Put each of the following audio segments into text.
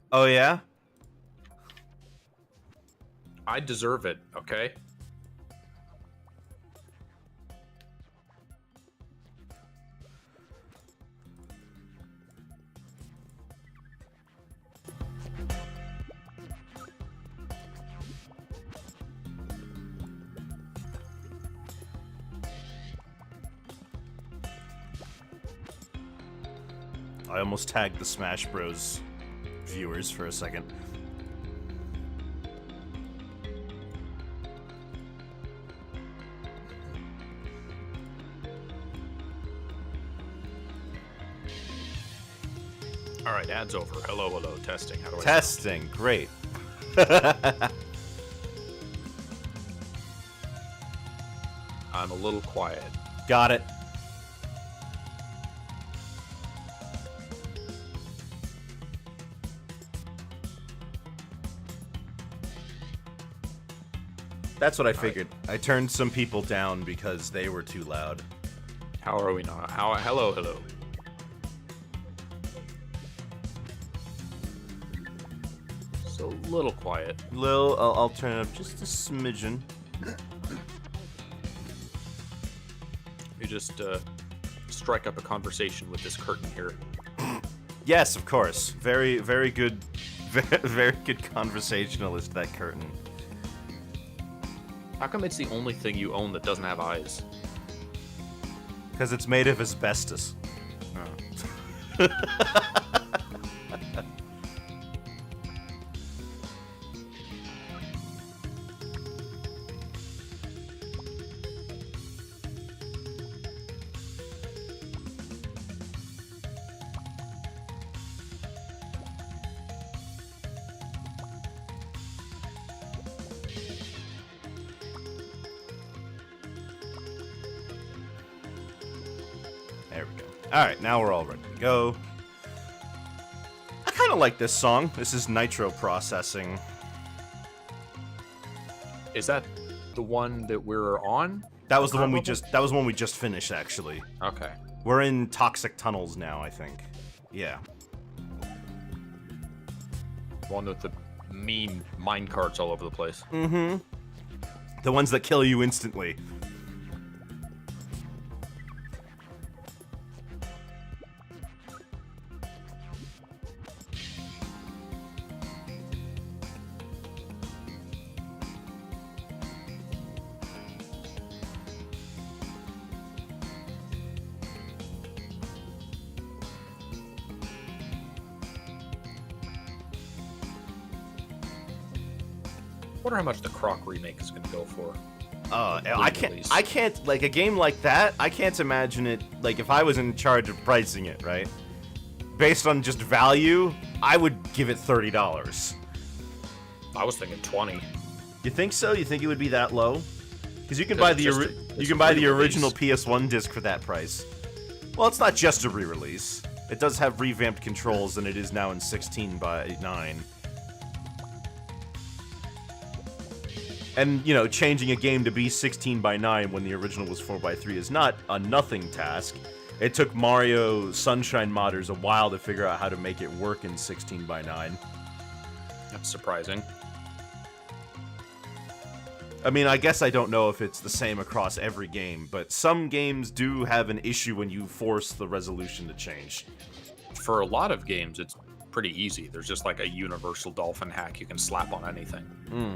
Oh, yeah? I deserve it, okay? I almost tagged the Smash Bros. Viewers for a second. All right, ad's over. Hello, hello, testing. How do I Testing, great. I'm a little quiet. Got it. That's what I figured. Right. I turned some people down because they were too loud. How are we not? Hello, hello. So a little quiet. I'll turn it up just a smidgen. You just strike up a conversation with this curtain here. Yes, of course. Very, very good, very good conversationalist, that curtain. How come it's the only thing you own that doesn't have eyes? Because it's made of asbestos. Oh. There we go. Alright, now we're all ready to go. I kind of like this song. This is Nitro Processing. Is that the one that we're on? That was the one we just. That was one we just finished, actually. Okay. We're in Toxic Tunnels now, I think. Yeah. One with the mean mine carts all over the place. Mm-hmm. The ones that kill you instantly. I wonder how much the Croc remake is going to go for. I can't, like, a game like that, I can't imagine it, like, if I was in charge of pricing it, right? Based on just value, I would give it $30. I was thinking 20. You think so? You think it would be that low? Because you can buy the original PS1 disc for that price. Well, it's not just a re-release. It does have revamped controls, and it is now in 16:9. And, you know, changing a game to be 16:9 when the original was 4:3 is not a nothing task. It took Mario Sunshine modders a while to figure out how to make it work in 16:9. That's surprising. I mean, I guess I don't know if it's the same across every game, but some games do have an issue when you force the resolution to change. For a lot of games, it's pretty easy. There's just like a universal dolphin hack you can slap on anything. Hmm.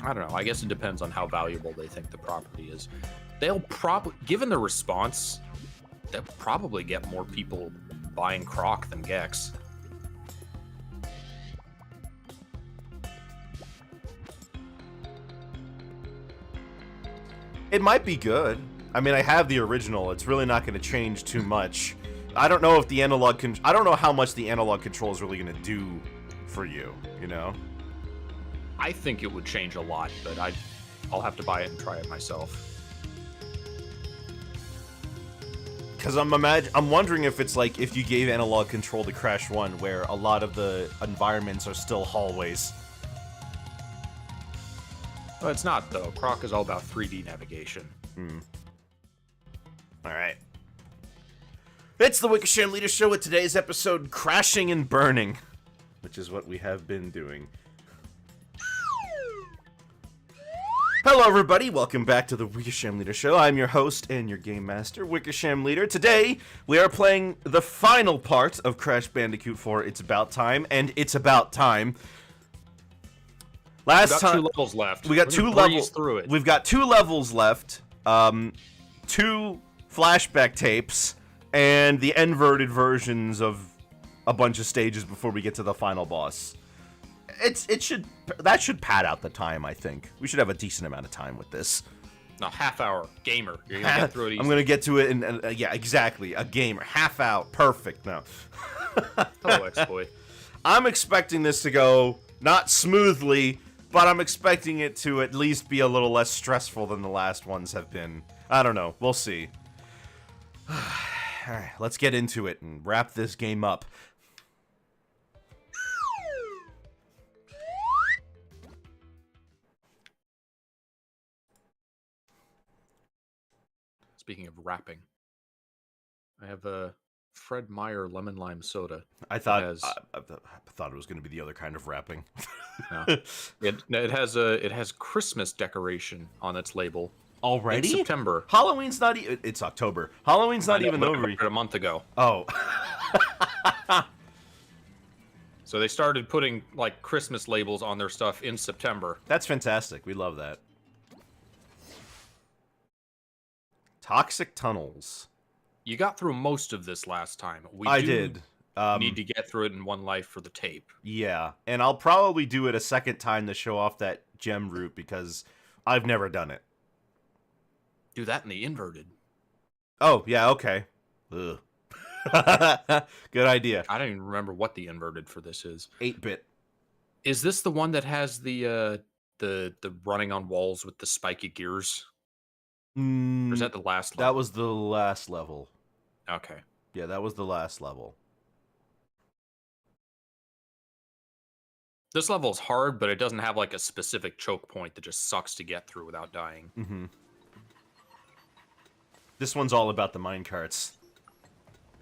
I don't know. I guess it depends on how valuable they think the property is. They'll probably, given the response, they'll probably get more people buying Croc than Gex. It might be good. I mean, I have the original. It's really not going to change too much. I don't know if the analog I don't know how much the analog control is really going to do for you, you know? I think it would change a lot, but I'll have to buy it and try it myself. Because I'm wondering if it's like if you gave analog control to Crash 1, where a lot of the environments are still hallways. Well, it's not, though. Croc is all about 3D navigation. Hmm. All right. It's the Wickersham Leader Show with today's episode, Crashing and Burning, which is what we have been doing. Hello, everybody. Welcome back to the Wickersham Leader Show. I'm your host and your game master, Wickersham Leader. Today, we are playing the final part of Crash Bandicoot 4, It's About Time, and It's About Time. Last time, 2 levels left. We got 2 levels through it. We've got 2 levels left, 2 flashback tapes, and the inverted versions of a bunch of stages before we get to the final boss. That should pad out the time, I think. We should have a decent amount of time with this. No, half hour. Gamer. You're gonna get through it easy. I'm gonna get to it in, yeah, exactly. A gamer. Half out. Perfect. No. Hello, Exploit. I'm expecting this to go not smoothly, but I'm expecting it to at least be a little less stressful than the last ones have been. I don't know. We'll see. Alright, let's get into it and wrap this game up. Speaking of wrapping, I have a Fred Meyer lemon lime soda. I thought it was going to be the other kind of wrapping. No. It has Christmas decoration on its label. Already? It's September. Halloween's not even... It's October. Halloween's not even over. A month ago. Oh. So they started putting, like, Christmas labels on their stuff in September. That's fantastic. We love that. Toxic tunnels. You got through most of this last time. I did. Need to get through it in one life for the tape. Yeah, and I'll probably do it a second time to show off that gem route because I've never done it. Do that in the inverted. Oh, yeah, okay. Ugh. Good idea. I don't even remember what the inverted for this is. 8-bit. Is this the one that has the running on walls with the spiky gears? Or is that the last level? That was the last level. Okay. Yeah, that was the last level. This level is hard, but it doesn't have like a specific choke point that just sucks to get through without dying. Mm-hmm. This one's all about the minecarts.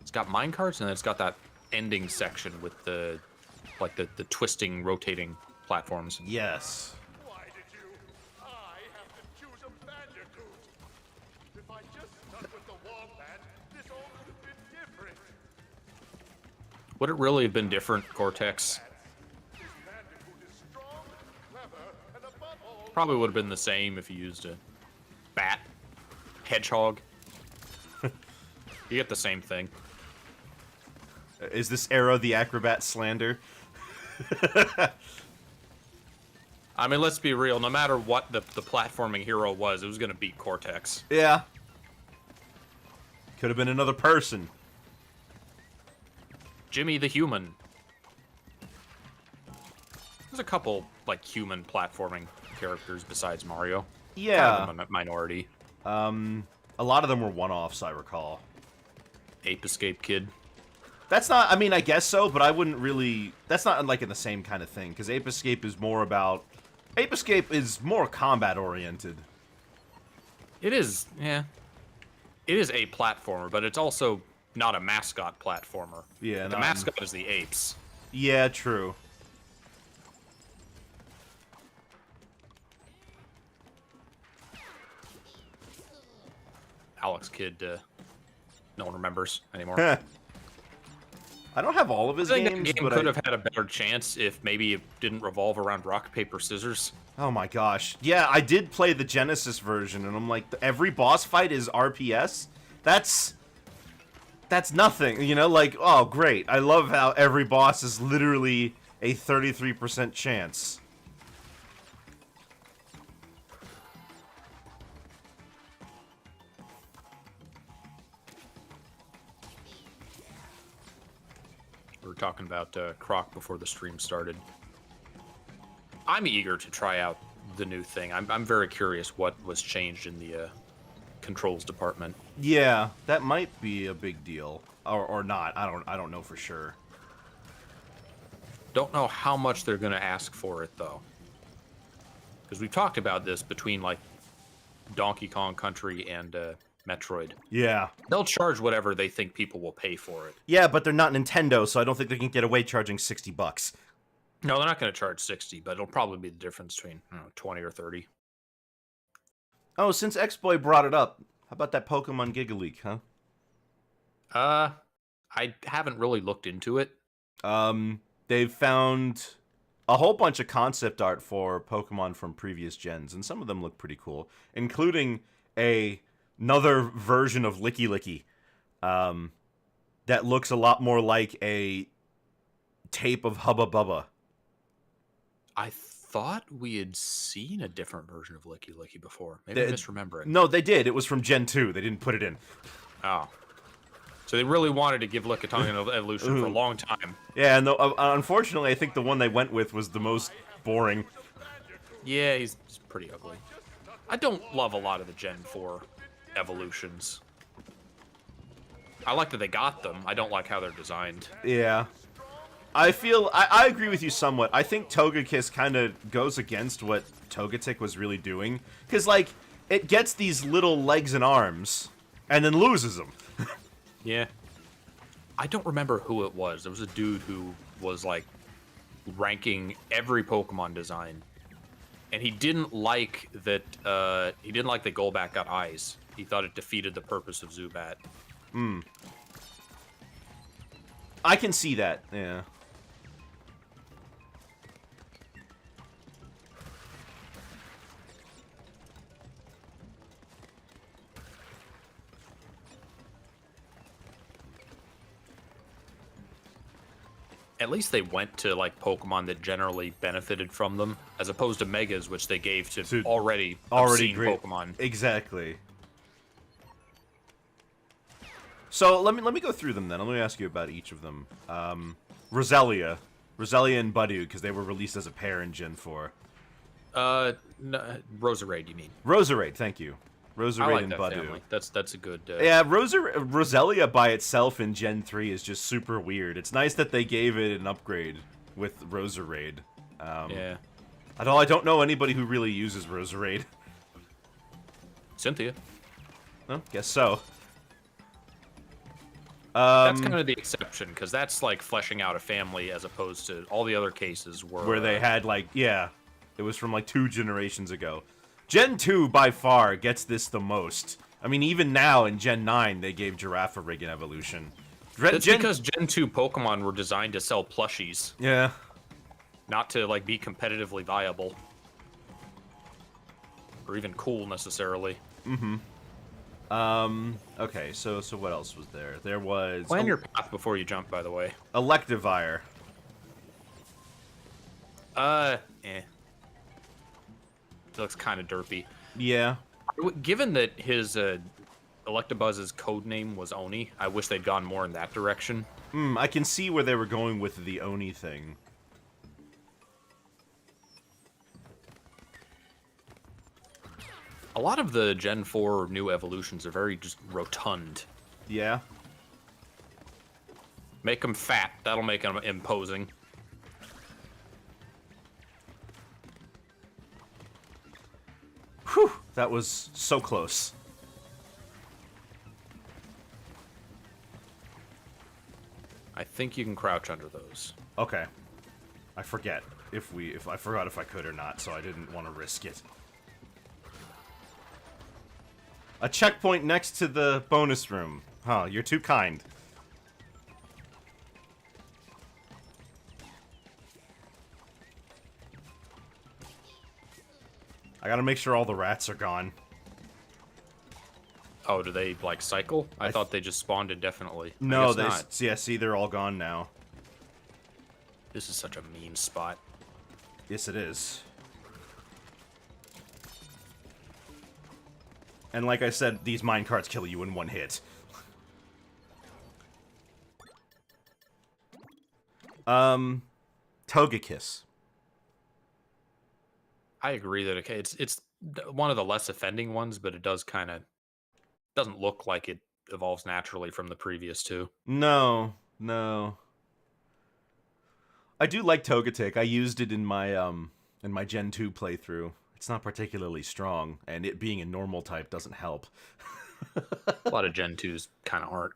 It's got minecarts, and then it's got that ending section with the twisting, rotating platforms. Yes. Why did you? I have to choose a Bandicoot. If I just stuck with the Wombat, this all could have been different. Would it really have been different, Cortex? This Bandicoot is strong, clever, and above all, Probably would have been the same if you used a bat, hedgehog. You get the same thing. Is this Arrow the Acrobat slander? I mean, let's be real. No matter what the platforming hero was, it was going to beat Cortex. Yeah. Could have been another person. Jimmy the Human. There's a couple, like, human platforming characters besides Mario. Yeah. Kind of a minority. A lot of them were one-offs, I recall. Ape Escape Kid. That's not, I mean, I guess so, but I wouldn't really, that's not like in the same kind of thing, because Ape Escape is more about, Ape Escape is more combat-oriented. It is, yeah. It is a platformer, but it's also not a mascot platformer. Yeah, The mascot is the apes. Yeah, true. Alex Kidd, no one remembers anymore. I don't have all of his I think games, the game but could have had a better chance if maybe it didn't revolve around rock, paper, scissors. Oh my gosh. Yeah, I did play the Genesis version, and I'm like, every boss fight is RPS? That's nothing, you know? Like, oh, great. I love how every boss is literally a 33% chance. We were talking about Croc before the stream started. I'm eager to try out the new thing. I'm very curious what was changed in the controls department. Yeah, that might be a big deal, or not. I don't know for sure. Don't know how much they're going to ask for it though, because we've talked about this between like Donkey Kong Country and Metroid. Yeah. They'll charge whatever they think people will pay for it. Yeah, but they're not Nintendo, so I don't think they can get away charging $60. No, they're not going to charge 60, but it'll probably be the difference between, I don't know, 20 or 30. Oh, since X-Boy brought it up, how about that Pokemon Giga Leak, huh? I haven't really looked into it. They've found a whole bunch of concept art for Pokemon from previous gens, and some of them look pretty cool, including another version of Licky Licky, that looks a lot more like a tape of Hubba Bubba. I thought we had seen a different version of Licky Licky before. Maybe I'm misremembering. No, they did. It was from Gen 2. They didn't put it in. Oh. So they really wanted to give Lickitung an evolution for a long time. Yeah, and unfortunately, I think the one they went with was the most boring. Yeah, he's pretty ugly. I don't love a lot of the Gen 4 evolutions. I like that they got them. I don't like how they're designed. Yeah. I agree with you somewhat. I think Togekiss kind of goes against what Togetic was really doing. Because, like, it gets these little legs and arms, and then loses them. Yeah. I don't remember who it was. There was a dude who was, like, ranking every Pokemon design. And he didn't like that, he didn't like that Golbat got eyes. He thought it defeated the purpose of Zubat. I can see that, yeah. At least they went to, like, Pokemon that generally benefited from them, as opposed to Megas, which they gave to already obscene great Pokemon. Exactly. So let me go through them then. Let me ask you about each of them. Roselia and Budew, because they were released as a pair in Gen 4. No, Roserade, you mean? Roserade, thank you. I Roserade like and that Budew. family. That's a good... Yeah, Roselia by itself in Gen 3 is just super weird. It's nice that they gave it an upgrade with Roserade. Yeah. Although I don't know anybody who really uses Roserade. Cynthia. Well, guess so. That's kind of the exception, because that's, like, fleshing out a family as opposed to all the other cases where they had, like, yeah, it was from, like, 2 generations ago. Gen 2, by far, gets this the most. I mean, even now, in Gen 9, they gave Girafarig an evolution. That's because Gen 2 Pokemon were designed to sell plushies. Yeah. Not to, like, be competitively viable. Or even cool, necessarily. Mm-hmm. Okay, so what else was there? There was... Plan your path before you jump, by the way. Electivire. It looks kind of derpy. Yeah. Given that his Electabuzz's code name was Oni, I wish they'd gone more in that direction. I can see where they were going with the Oni thing. A lot of the Gen 4 new evolutions are very just rotund. Yeah. Make them fat. That'll make them imposing. Whew, that was so close. I think you can crouch under those. Okay. I forget if I forgot if I could or not, so I didn't want to risk it. A checkpoint next to the bonus room. Huh, you're too kind. I gotta make sure all the rats are gone. Oh, do they, like, cycle? I thought they just spawned indefinitely. No, yeah, see, they're all gone now. This is such a mean spot. Yes, it is. And like I said, these minecarts kill you in one hit. Togekiss. I agree that it's one of the less offending ones, but it does kind of doesn't look like it evolves naturally from the previous two. No. I do like Togetic. I used it in my Gen 2 playthrough. It's not particularly strong, and it being a normal type doesn't help. A lot of Gen 2s kind of aren't.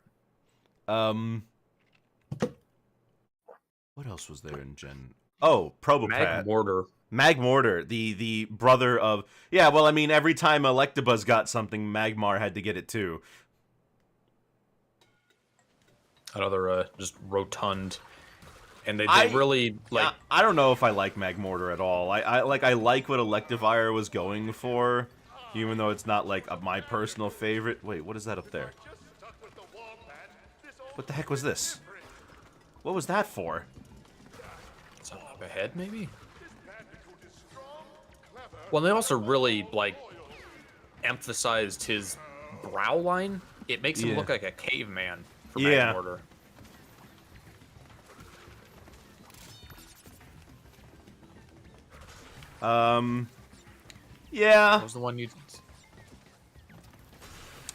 What else was there in Gen? Oh, Probopass. Magmortar. Magmortar, the brother of... Yeah, well, I mean, every time Electabuzz got something, Magmar had to get it too. Another just rotund. And they I- really, like... I don't know if I like Magmortar at all. I like what Electivire was going for, even though it's not, like, my personal favorite. Wait, what is that up there? What the heck was this? What was that for? Something up ahead, maybe? Well, they also really, like, emphasized his brow line. It makes him look like a caveman for Magmortar. Yeah. What was the one you...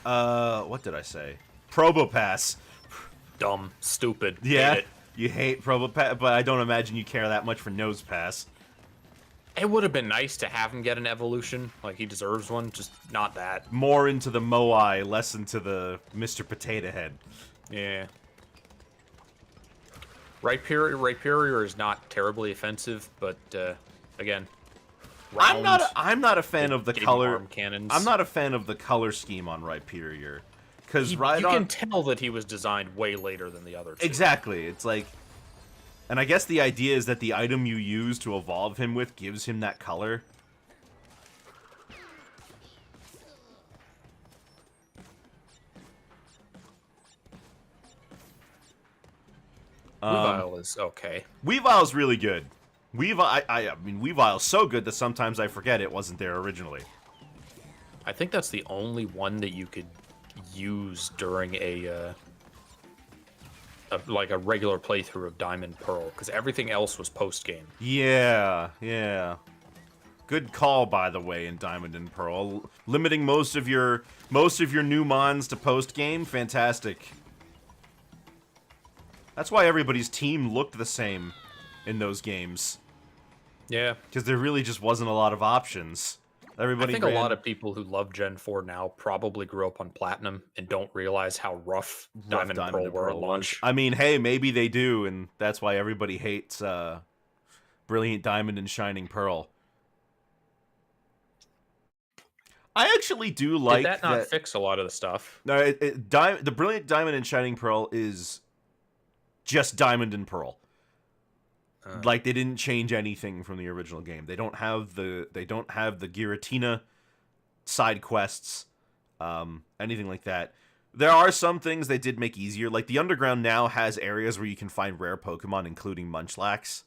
What did I say? Probopass. Dumb, stupid. Yeah, Hate it. you hate Probopass, but I don't imagine you care that much for Nosepass. It would have been nice to have him get an evolution. Like, he deserves one, just not that. More into the Moai, less into the Mr. Potato Head. Yeah. Rhyperior is not terribly offensive, but, again... I'm not a fan of the color. Arm cannons. I'm not a fan of the color scheme on Rhyperior. Because You can tell that he was designed way later than the other two. Exactly. It's like... And I guess the idea is that the item you use to evolve him with gives him that color. Weavile is okay. Weavile's really good. I mean, Weavile's so good that sometimes I forget it wasn't there originally. I think that's the only one that you could use during a regular playthrough of Diamond Pearl, because everything else was post-game. Yeah, yeah. Good call, by the way, in Diamond and Pearl. Limiting most of your new mons to post-game, fantastic. That's why everybody's team looked the same in those games. Yeah. Because there really just wasn't a lot of options. Everybody I think a lot of people who love Gen 4 now probably grew up on Platinum and don't realize how rough Diamond and Pearl were at launch. I mean, hey, maybe they do, and that's why everybody hates Brilliant Diamond and Shining Pearl. I actually do like that. Did that not fix a lot of the stuff? No, the Brilliant Diamond and Shining Pearl is just Diamond and Pearl. Like, they didn't change anything from the original game. They don't have the Giratina side quests, anything like that. There are some things they did make easier. Like, the Underground now has areas where you can find rare Pokemon, including Munchlax.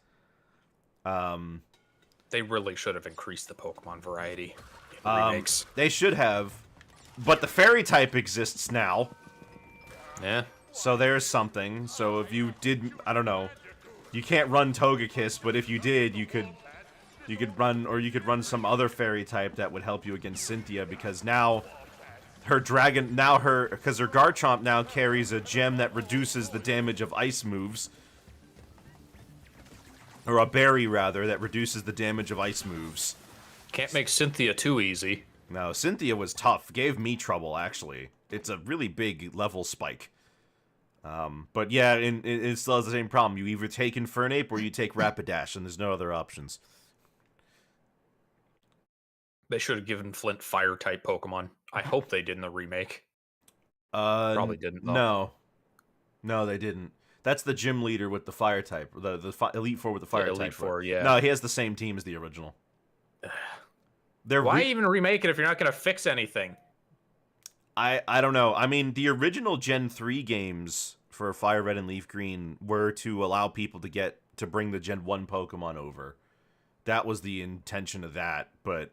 They really should have increased the Pokemon variety in the remakes. They should have, but the Fairy type exists now. Yeah. So there's something. So if you did, I don't know. You can't run Togekiss, but if you did, you could run some other fairy type that would help you against Cynthia, because now because her Garchomp now carries a gem that reduces the damage of ice moves. Or a berry, rather, that reduces the damage of ice moves. Can't make Cynthia too easy. No, Cynthia was tough. Gave me trouble, actually. It's a really big level spike. But yeah, it still has the same problem. You either take Infernape or you take Rapidash, and there's no other options. They should have given Flint Fire-type Pokemon. I hope they did in the remake. Probably didn't, though. No, they didn't. That's the gym leader with the Fire type. The Elite Four with the Fire type. Elite Four, yeah. No, he has the same team as the original. Why even remake it if you're not going to fix anything? I don't know. I mean, the original Gen 3 games for Fire Red and Leaf Green were to allow people to bring the Gen 1 Pokemon over. That was the intention of that, but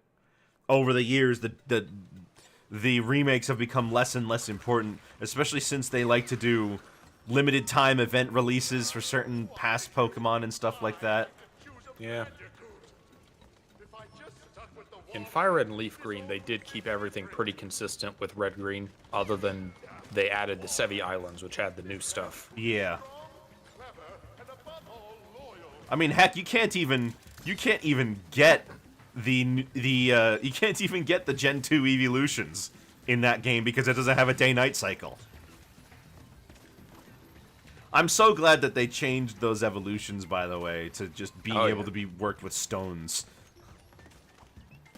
over the years the remakes have become less and less important, especially since they like to do limited time event releases for certain past Pokemon and stuff like that. Yeah. In Fire Red and Leaf Green, they did keep everything pretty consistent with Red Green, other than they added the Sevi Islands, which had the new stuff. Yeah. I mean, heck, you can't even get the Gen 2 evolutions in that game because it doesn't have a day-night cycle. I'm so glad that they changed those evolutions, by the way, to just being able to be worked with stones.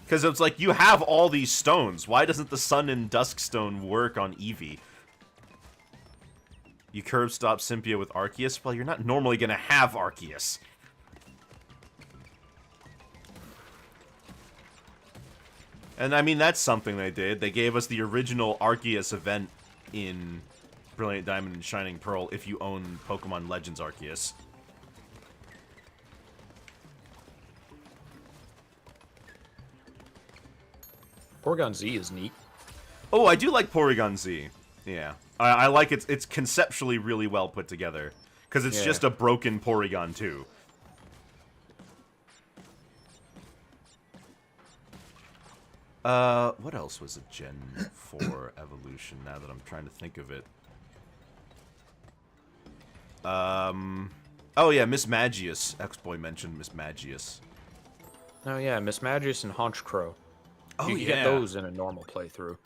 Because it's like, you have all these stones. Why doesn't the Sun and Dusk Stone work on Eevee? You curb stop Cynthia with Arceus? Well, you're not normally going to have Arceus. And, I mean, that's something they did. They gave us the original Arceus event in Brilliant Diamond and Shining Pearl if you own Pokemon Legends Arceus. Porygon Z is neat. Oh, I do like Porygon Z. Yeah. I like it. It's conceptually really well put together. Because it's just a broken Porygon 2. What else was a Gen 4 evolution, now that I'm trying to think of it? Oh yeah, Miss Magius. X-Boy mentioned Miss Magius. Oh yeah, Miss Magius and Honchkrow. Oh, you can get those in a normal playthrough.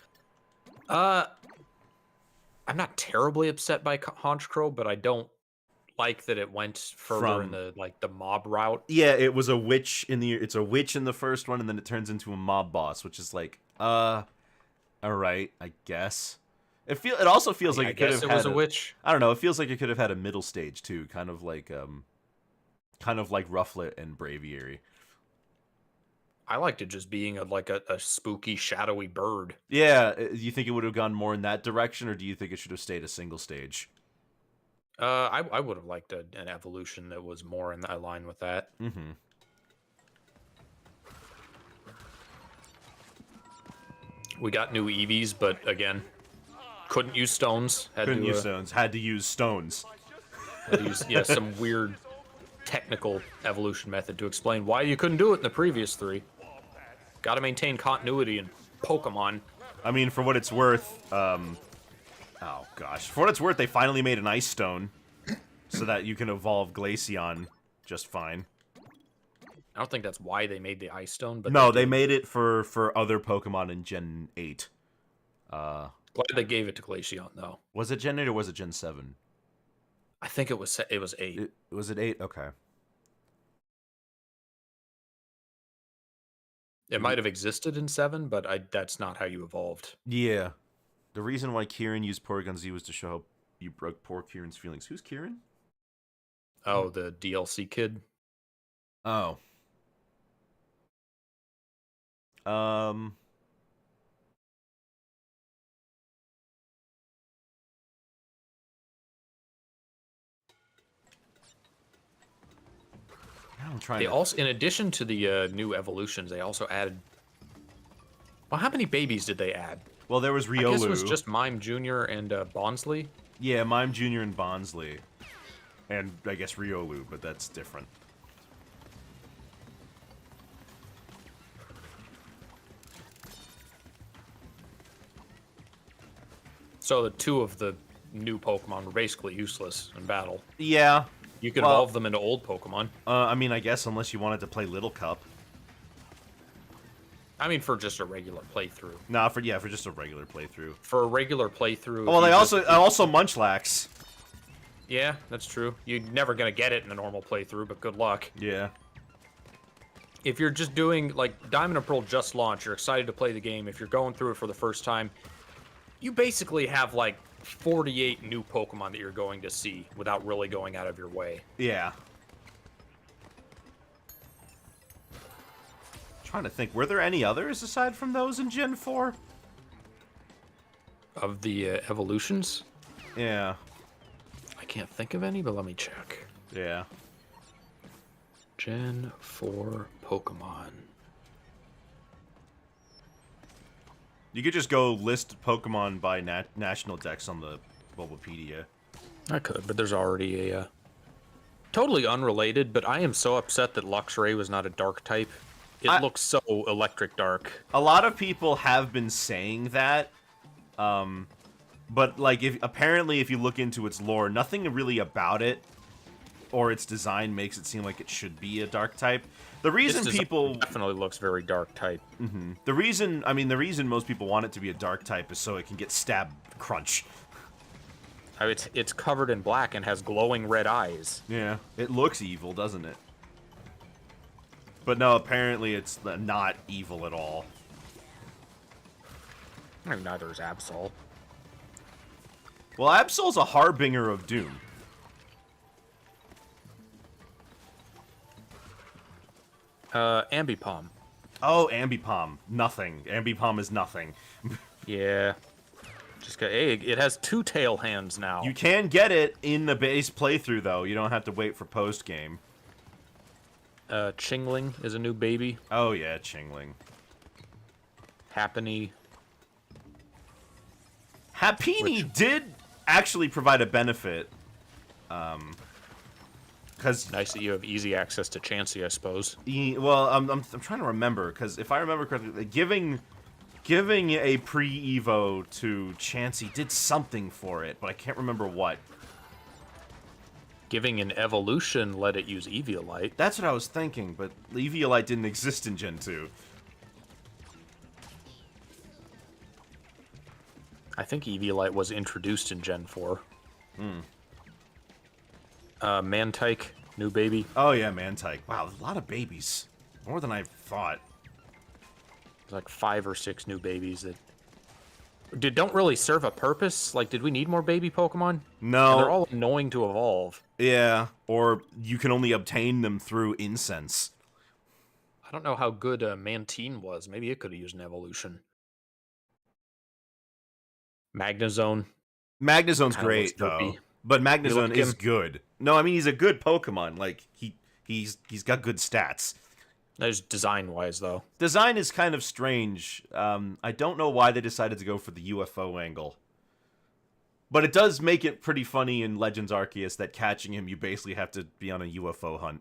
I'm not terribly upset by Honchkrow, but I don't like that it went further in the the mob route. Yeah, it was a witch in the it's a witch in the first one, and then it turns into a mob boss, which is like, all right, I guess. It also feels like it could have had was a witch. I don't know. It feels like it could have had a middle stage too, kind of like Rufflet and Braviary. I liked it just being a spooky, shadowy bird. Yeah, do you think it would have gone more in that direction, or do you think it should have stayed a single stage? I would have liked an evolution that was more in line with that. Mm-hmm. We got new Eevees, but again, couldn't use stones. Couldn't use stones. Had to use stones. Had to use, some weird technical evolution method to explain why you couldn't do it in the previous 3. Got to maintain continuity in Pokemon. I mean, for what it's worth, oh gosh, for what it's worth, they finally made an Ice Stone, so that you can evolve Glaceon just fine. I don't think that's why they made the Ice Stone, but no, they made it for other Pokemon in Gen 8. Glad they gave it to Glaceon though. Was it Gen 8 or was it Gen 7? I think it was 8. Was it 8? Okay. It might have existed in 7, but that's not how you evolved. Yeah. The reason why Kieran used Porygon Z was to show how you broke poor Kieran's feelings. Who's Kieran? Oh, the DLC kid? Oh. I'm trying they to... also, in addition to the new evolutions, they also added... Well, how many babies did they add? Well, there was Riolu. I guess it was just Mime Jr. and Bonsly. Yeah, Mime Jr. and Bonsly. And I guess Riolu, but that's different. So the 2 of the new Pokemon were basically useless in battle. Yeah. You could evolve them into old Pokemon. I mean, I guess unless you wanted to play Little Cup. I mean, for just a regular playthrough. Nah, for just a regular playthrough. For a regular playthrough. Oh, well, they also Munchlax. Yeah, that's true. You're never gonna get it in a normal playthrough, but good luck. Yeah. If you're just doing like Diamond and Pearl just launched, you're excited to play the game. If you're going through it for the first time, you basically have like 48 new Pokemon that you're going to see without really going out of your way. Yeah. Trying to think, were there any others aside from those in Gen 4? Of the evolutions? Yeah. I can't think of any, but let me check. Yeah. Gen 4 Pokemon. You could just go list Pokemon by national dex on the Bulbapedia. I could, but there's already a... Totally unrelated, but I am so upset that Luxray was not a dark type. It looks so electric dark. A lot of people have been saying that, but like, apparently if you look into its lore, nothing really about it or its design makes it seem like it should be a dark type. The reason This design people definitely looks very dark type. the reason most people want it to be a dark type is so it can get stab crunch. It's covered in black and has glowing red eyes. Yeah, it looks evil, doesn't it? But no, apparently it's not evil at all. I mean, neither is Absol. Well, Absol's a harbinger of doom. Ambipom. Oh, Ambipom. Nothing. Ambipom is nothing. Yeah. Hey, it has 2 tail hands now. You can get it in the base playthrough, though. You don't have to wait for post-game. Chingling is a new baby. Oh, yeah, Chingling. Happiny. Happiny did actually provide a benefit. Because Nice that you have easy access to Chansey, I suppose. well, I'm trying to remember, because if I remember correctly, giving a pre-evo to Chansey did something for it, but I can't remember what. Giving an evolution let it use Eviolite. That's what I was thinking, but Eviolite didn't exist in Gen 2. I think Eviolite was introduced in Gen 4. Mantike, new baby. Oh yeah, Mantike. Wow, a lot of babies. More than I thought. There's like 5 or 6 new babies that don't really serve a purpose. Like, did we need more baby Pokemon? No. And they're all annoying to evolve. Yeah, or you can only obtain them through incense. I don't know how good Mantine was. Maybe it could have used an evolution. Magnezone. Magnezone's Kinda great looks derpy. though, but Magnezone like is him? good. No, I mean he's a good Pokemon. Like he's got good stats. That's design-wise, though. Design is kind of strange. I don't know why they decided to go for the UFO angle. But it does make it pretty funny in Legends Arceus that catching him, you basically have to be on a UFO hunt.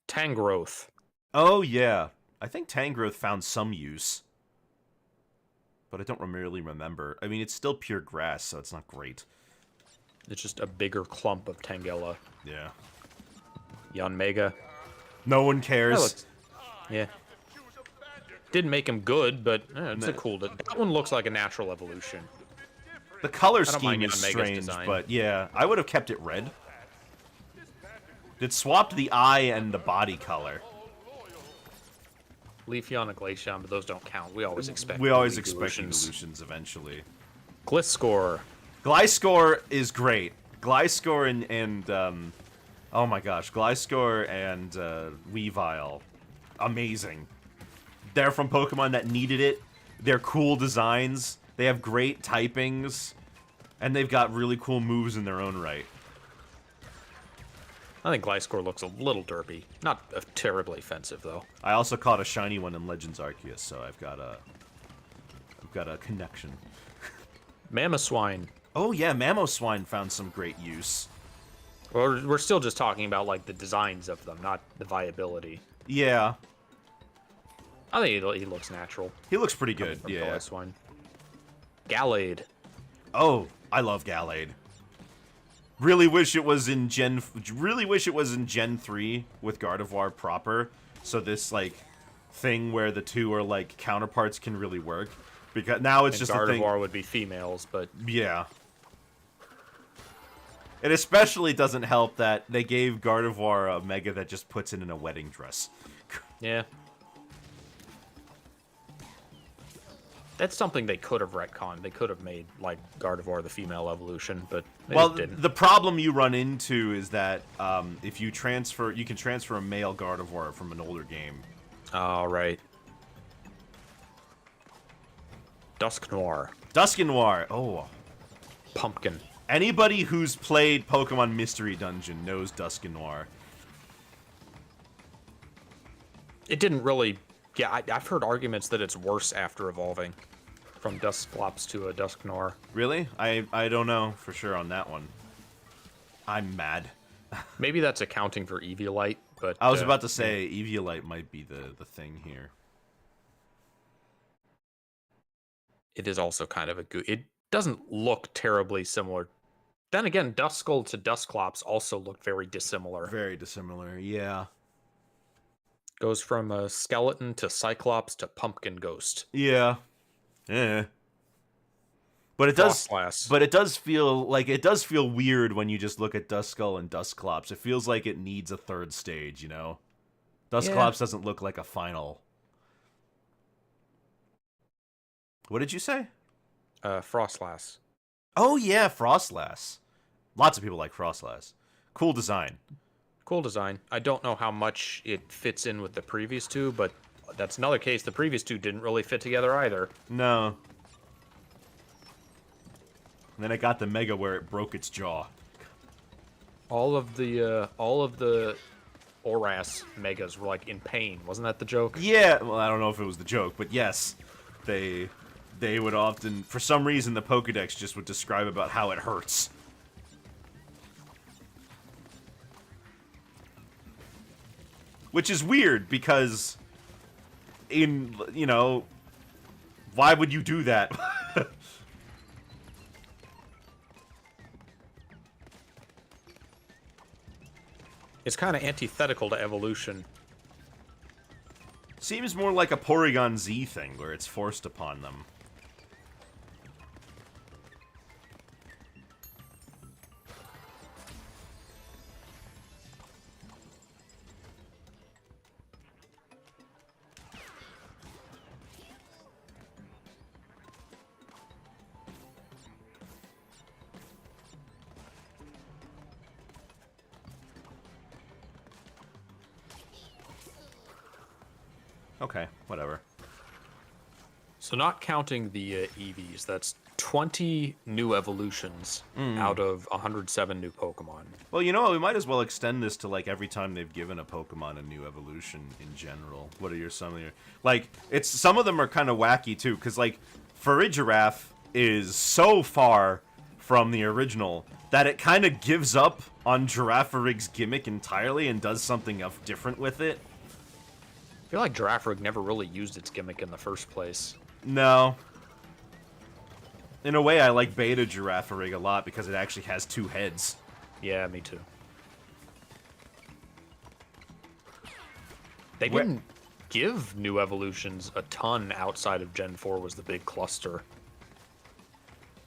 Tangrowth. Oh, yeah. I think Tangrowth found some use. But I don't really remember. I mean, it's still pure grass, so it's not great. It's just a bigger clump of Tangela. Yeah. Yanmega. No one cares. That looks- yeah. Didn't make him good, but it's a cool... That one looks like a natural evolution. The color don't scheme mind is Yanmega's strange, design. but yeah. I would have kept it red. It swapped the eye and the body color. Leafeon and Glaceon, but those don't count. We always expect Evolutions eventually. Gliscor. Gliscor is great. Gliscor and oh my gosh, Gliscor and Weavile, amazing. They're from Pokemon that needed it. They're cool designs. They have great typings, and they've got really cool moves in their own right. I think Gliscor looks a little derpy. Not terribly offensive, though. I also caught a shiny one in Legends Arceus, so I've got a connection. Mamoswine. Oh yeah, Mamoswine found some great use. Well, we're still just talking about, like, the designs of them, not the viability. Yeah, I think he looks natural. he looks pretty good. From Yeah. Gliscor. Gallade. Oh, I love Gallade. Really wish it was in Gen 3 with Gardevoir proper, so this like thing where the two are like counterparts can really work. Because now it's And just a thing. Gardevoir would be females, but Yeah. It especially doesn't help that they gave Gardevoir a Mega that just puts it in a wedding dress. yeah. That's something they could have retconned. They could have made, like, Gardevoir the female evolution, but they Well, just didn't. the problem you run into is that if you can transfer a male Gardevoir from an older game. All right. Dusknoir. Dusknoir. Oh, Pumpkin. anybody who's played Pokemon Mystery Dungeon knows Dusknoir. It didn't really... Yeah, I've heard arguments that it's worse after evolving. From Dusclops to a Dusknoir. Really? I don't know for sure on that one. I'm mad. Maybe that's accounting for Eviolite, but... I was about to say Eviolite might be the thing here. It is also kind of a... It doesn't look terribly similar Then again, Duskull to Dusclops also look very dissimilar. Very dissimilar, yeah. Goes from a skeleton to Cyclops to Pumpkin Ghost. Yeah. Eh. But Frostlass. it does feel weird when you just look at Duskull and Dusclops. It feels like it needs a third stage, you know? Dusclops doesn't look like a final. What did you say? Frostlass. Oh yeah, Frostlass. Lots of people like Frostlass. Cool design. Cool design. I don't know how much it fits in with the previous two, but that's another case. The previous two didn't really fit together either. No. And then it got the Mega where it broke its jaw. All of the Oras Megas were like in pain. Wasn't that the joke? Yeah, well, I don't know if it was the joke, but yes, they would often, for some reason, the Pokédex just would describe about how it hurts. Which is weird, because why would you do that? It's kind of antithetical to evolution. Seems more like a Porygon Z thing, where it's forced upon them. Okay, whatever. So not counting the EVs, that's 20 new evolutions out of 107 new Pokemon. Well, you know what? We might as well extend this to, like, every time they've given a Pokemon a new evolution in general. What are some of your... Like, some of them are kind of wacky, too, because, like, Farigiraf is so far from the original that it kind of gives up on Girafarig's gimmick entirely and does something different with it. I feel like Girafarig never really used its gimmick in the first place. No. In a way, I like Beta Girafarig a lot because it actually has 2 heads. Yeah, me too. They didn't give new evolutions a ton outside of Gen 4 was the big cluster.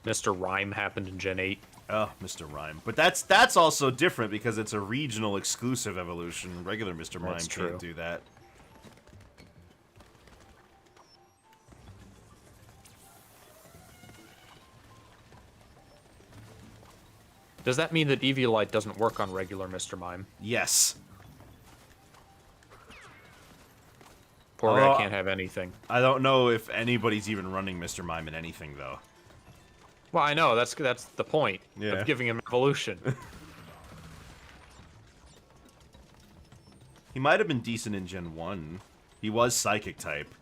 Mr. Rhyme happened in Gen 8. Oh, Mr. Rhyme. But that's also different because it's a regional exclusive evolution. Regular Mr. Mime can't do that. Does that mean that Eviolite doesn't work on regular Mr. Mime? Yes. Poor guy can't have anything. I don't know if anybody's even running Mr. Mime in anything, though. Well, I know, that's the point Yeah. of giving him evolution. He might have been decent in Gen 1. He was Psychic type.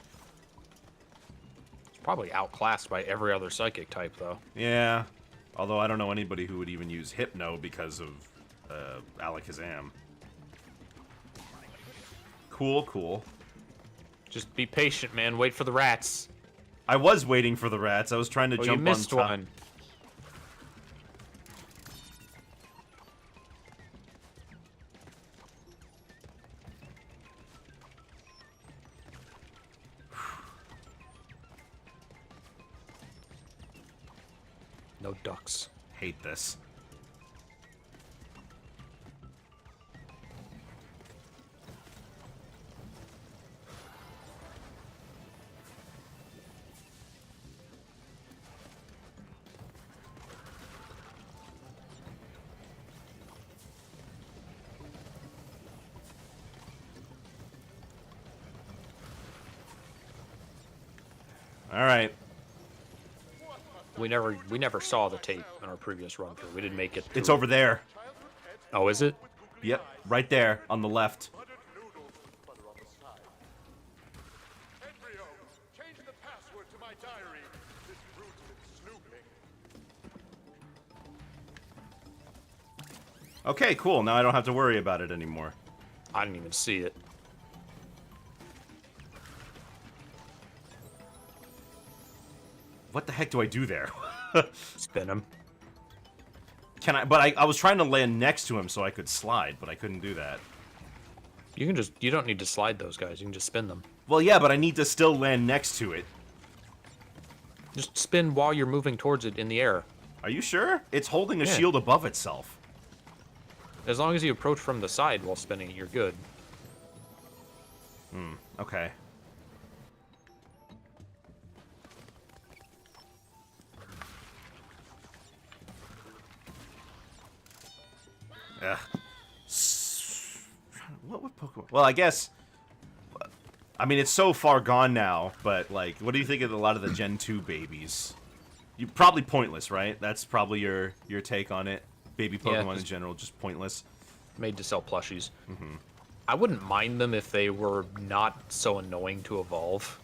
He's probably outclassed by every other Psychic type, though. Yeah. Although I don't know anybody who would even use Hypno because of Alakazam. Cool, cool. Just be patient, man. Wait for the rats. I was waiting for the rats. I was trying to jump you missed on top. one. No ducks. Hate this. All right. We never saw the tape in our previous run through. We didn't make it. It's through over there. Oh, is it? Yep, right there on the left. Buttered noodles butter on the side. Embryo, change the password to my diary. This brute's been snooping. Okay, cool. Now I don't have to worry about it anymore. I didn't even see it. What the heck do I do there? Spin him. Can I? But I was trying to land next to him so I could slide, but I couldn't do that. You can just, you don't need to slide those guys. You can just spin them. Well, yeah, but I need to still land next to it. Just spin while you're moving towards it in the air. Are you sure? It's holding a Yeah. shield above itself. As long as you approach from the side while spinning it, you're good. Okay. Ugh. What would Pokemon... Well, I guess... I mean, it's so far gone now, but, like, what do you think of a lot of the Gen 2 babies? You probably pointless, right? That's probably your take on it. Baby Pokemon in general, just pointless. Made to sell plushies. I wouldn't mind them if they were not so annoying to evolve.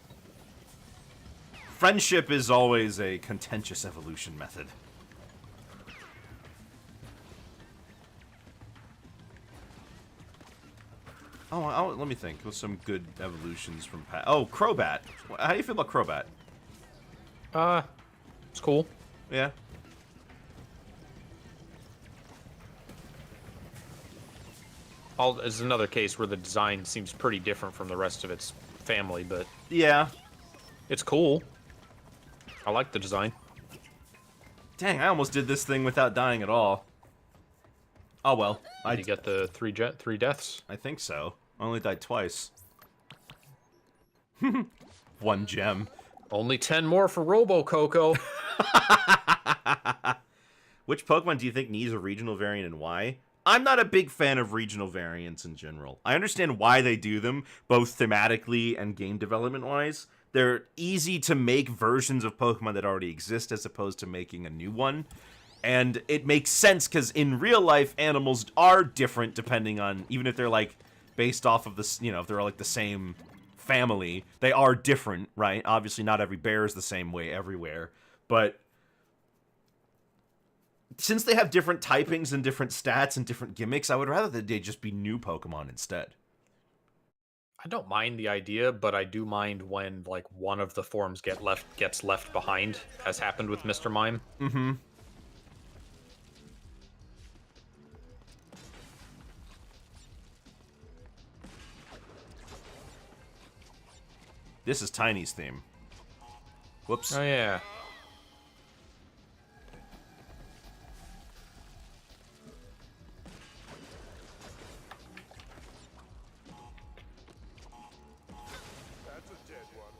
Friendship is always a contentious evolution method. Oh, let me think. What's some good evolutions from Pat? Oh, Crobat. How do you feel about Crobat? It's cool. Yeah. It's another case where the design seems pretty different from the rest of its family, but Yeah. it's cool. I like the design. Dang, I almost did this thing without dying at all. Oh well. You get the three deaths. I think so. I only died twice. 1 gem. Only 10 more for Robo Coco. Which Pokemon do you think needs a regional variant and why? I'm not a big fan of regional variants in general. I understand why they do them, both thematically and game development-wise. They're easy to make versions of Pokemon that already exist as opposed to making a new one. And it makes sense because in real life, animals are different depending on, even if they're like based off of this, you know, if they're like the same family, they are different, right? Obviously, not every bear is the same way everywhere, but since they have different typings and different stats and different gimmicks, I would rather that they just be new Pokemon instead. I don't mind the idea, but I do mind when like one of the forms gets left behind, as happened with Mr. Mime. Mm-hmm. This is Tiny's theme. Whoops. Oh yeah. That's a dead one.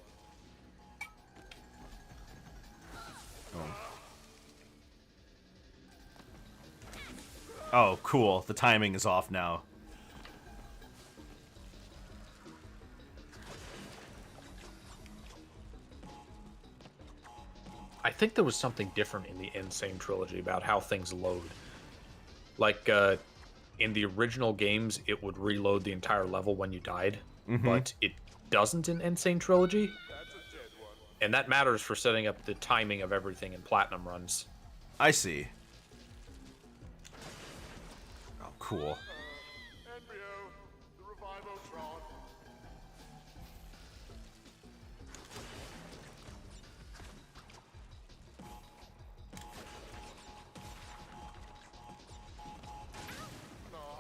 Oh, cool. The timing is off now. I think there was something different in the Insane trilogy about how things load. Like, in the original games, it would reload the entire level when you died, but it doesn't in Insane trilogy. That's a dead one. And that matters for setting up the timing of everything in Platinum runs. I see. Oh, cool. Embryo, the Revivotron.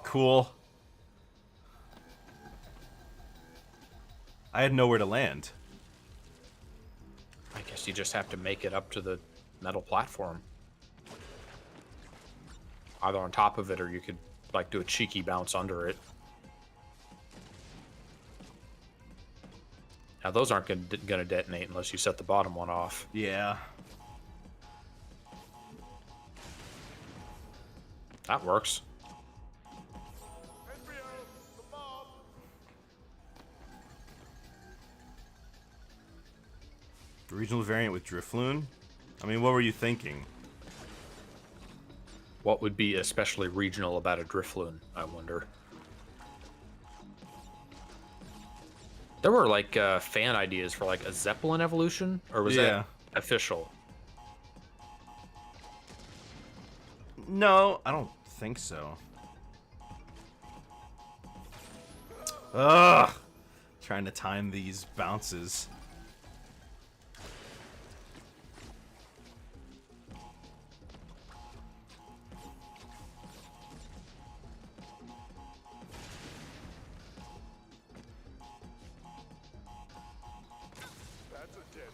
Cool. I had nowhere to land. I guess you just have to make it up to the metal platform. Either on top of it, or you could like do a cheeky bounce under it. Now those aren't gonna detonate unless you set the bottom one off. Yeah. That works. Embryo, the bomb. Regional variant with Drifloon? I mean, what were you thinking? What would be especially regional about a Drifloon, I wonder? There were like fan ideas for like a Zeppelin evolution, or was Yeah. that official? No, I don't think so. Ugh! Trying to time these bounces.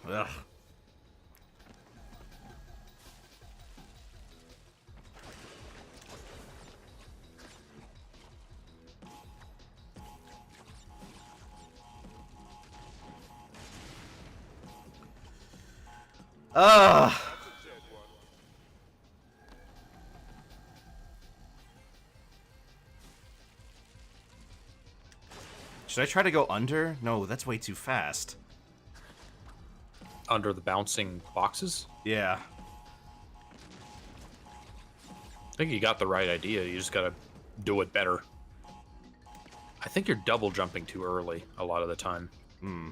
Ugh. Ugh. Dead one. Should I try to go under? No, that's way too fast. Under the bouncing boxes? Yeah. I think you got the right idea. You just gotta do it better. I think you're double jumping too early a lot of the time. Hmm.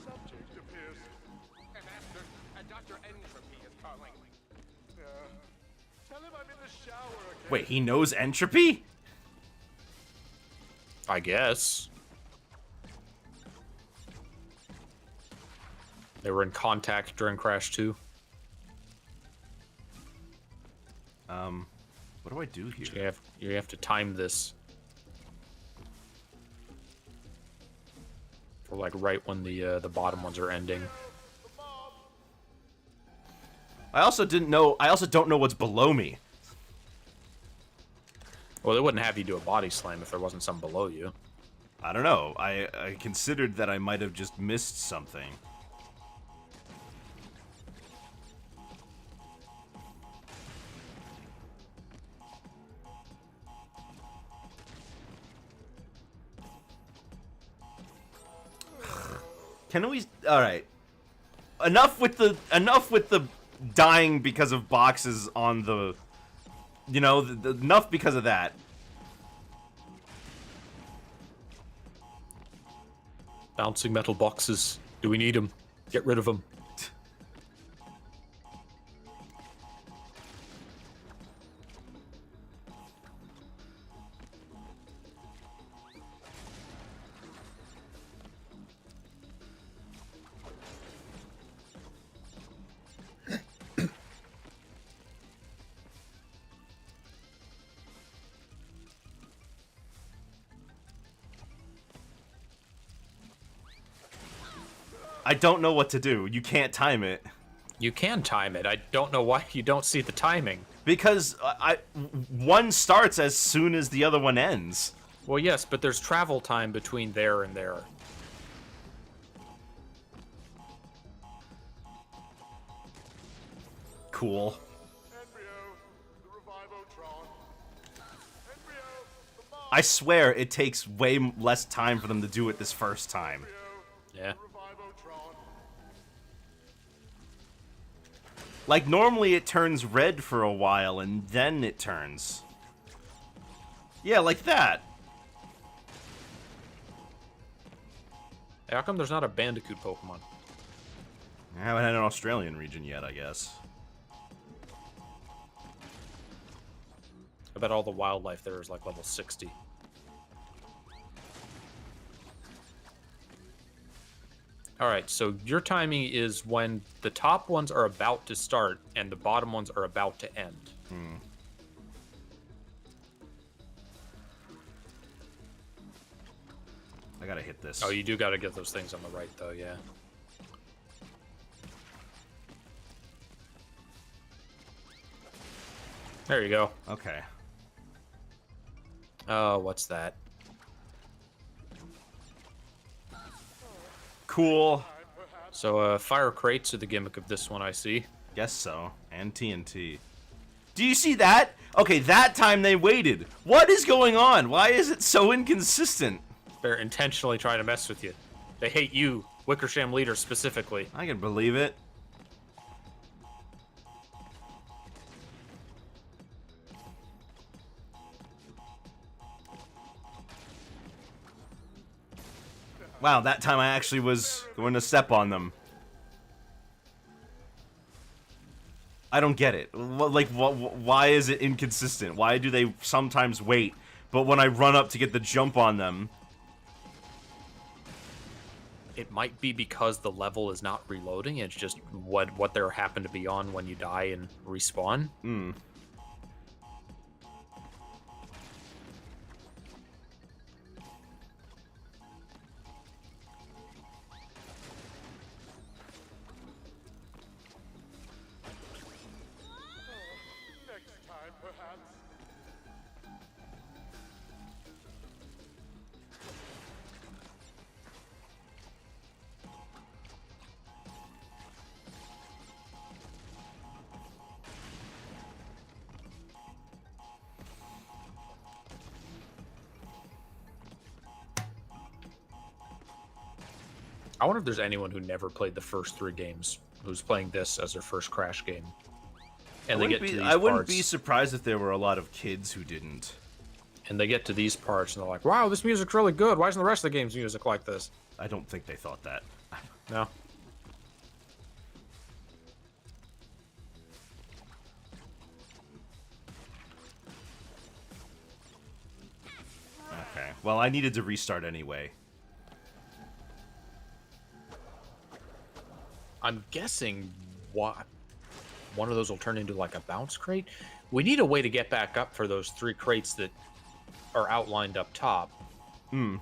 Subject appears. And Master, Dr. Entropy is calling. Tell him I'm in the shower again. Wait, he knows entropy? I guess. They were in contact during Crash 2. What do I do here? You have to time this. For like right when the bottom ones are ending. I also don't know what's below me. Well, they wouldn't have you do a body slam if there wasn't some below you. I don't know. I considered that I might have just missed something. Can we? All right. Enough with the dying because of boxes on the. You know, enough because of that. Bouncing metal boxes. Do we need them? Get rid of them. I don't know what to do. You can't time it. You can time it. I don't know why you don't see the timing. Because one starts as soon as the other one ends. Well, yes, but there's travel time between there and there. Cool. Embryo, the Revivotron. Embryo, the bomb. I swear it takes way less time for them to do it this first time. Yeah. Revivotron. Like, normally it turns red for a while, and then it turns. Yeah, like that. How come there's not a Bandicoot Pokemon? I haven't had an Australian region yet, I guess. I bet all the wildlife there is like level 60. Alright, so your timing is when the top ones are about to start and the bottom ones are about to end. I gotta hit this. Oh, you do gotta get those things on the right, though, yeah. There you go. Okay. Oh, what's that? Cool. So, fire crates are the gimmick of this one, I see. Guess so. And TNT. Do you see that? Okay, that time they waited. What is going on? Why is it so inconsistent? They're intentionally trying to mess with you. They hate you, Wickersham leader specifically. I can believe it. Wow, that time I actually was going to step on them. I don't get it. Why is it inconsistent? Why do they sometimes wait, but when I run up to get the jump on them... It might be because the level is not reloading, it's just what there happen to be on when you die and respawn. I wonder if there's anyone who never played the first 3 games who's playing this as their first Crash game. And they get to these I wouldn't be parts, surprised if there were a lot of kids who didn't. and they get to these parts, and they're like, "Wow, this music's really good. Why isn't the rest of the game's music like this?" I don't think they thought that. No. Okay. Well, I needed to restart anyway. I'm guessing what one of those will turn into like a bounce crate. We need a way to get back up for those 3 crates that are outlined up top. Hmm.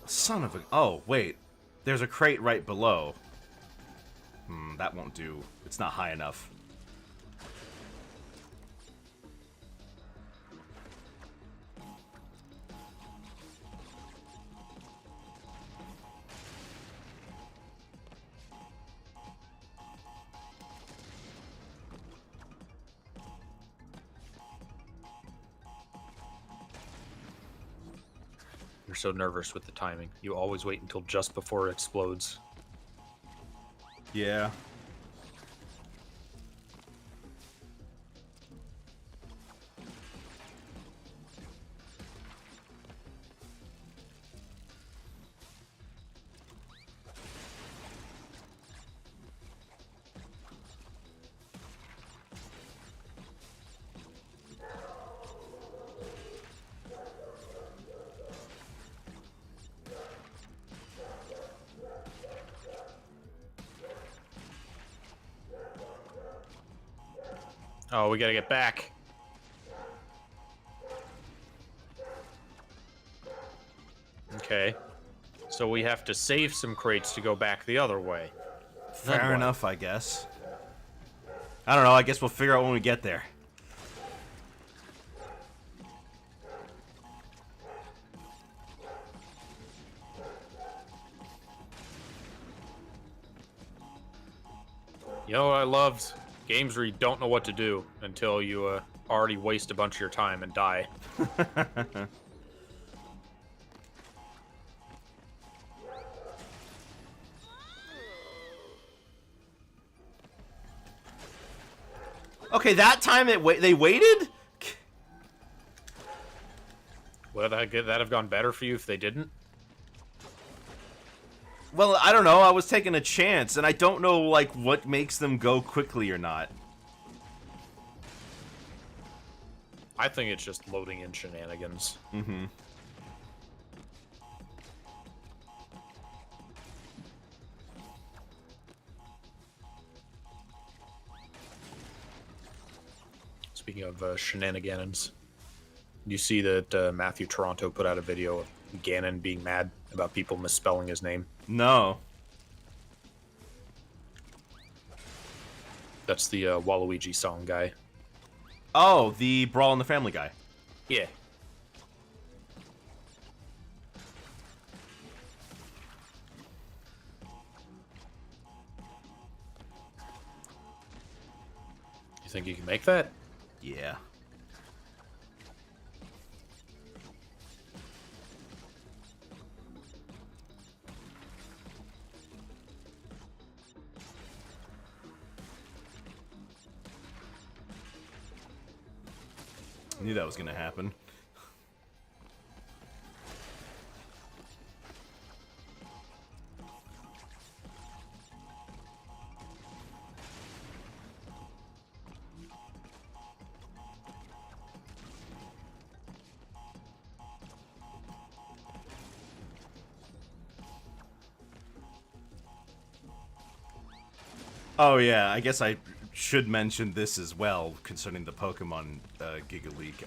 Son of a... Oh, wait. There's a crate right below. That won't do. It's not high enough. You're so nervous with the timing. You always wait until just before it explodes. Yeah. Oh, we gotta get back. Okay. So we have to save some crates to go back the other way. Then Fair what? enough, I guess. I don't know. I guess we'll figure out when we get there. You know what I loved? Games where you don't know what to do until you already waste a bunch of your time and die. Okay, that time they waited? Would that have gone better for you if they didn't? Well, I don't know. I was taking a chance, and I don't know, like, what makes them go quickly or not. I think it's just loading in shenanigans. Mm-hmm. Speaking of shenanigans, you see that Matthew Toronto put out a video of Ganon being mad about people misspelling his name. No. That's the Waluigi song guy. Oh, the Brawl in the Family guy. Yeah. You think you can make that? Yeah. Knew that was gonna happen. Oh yeah, I guess I should mention this as well concerning the Pokemon Giga Leak.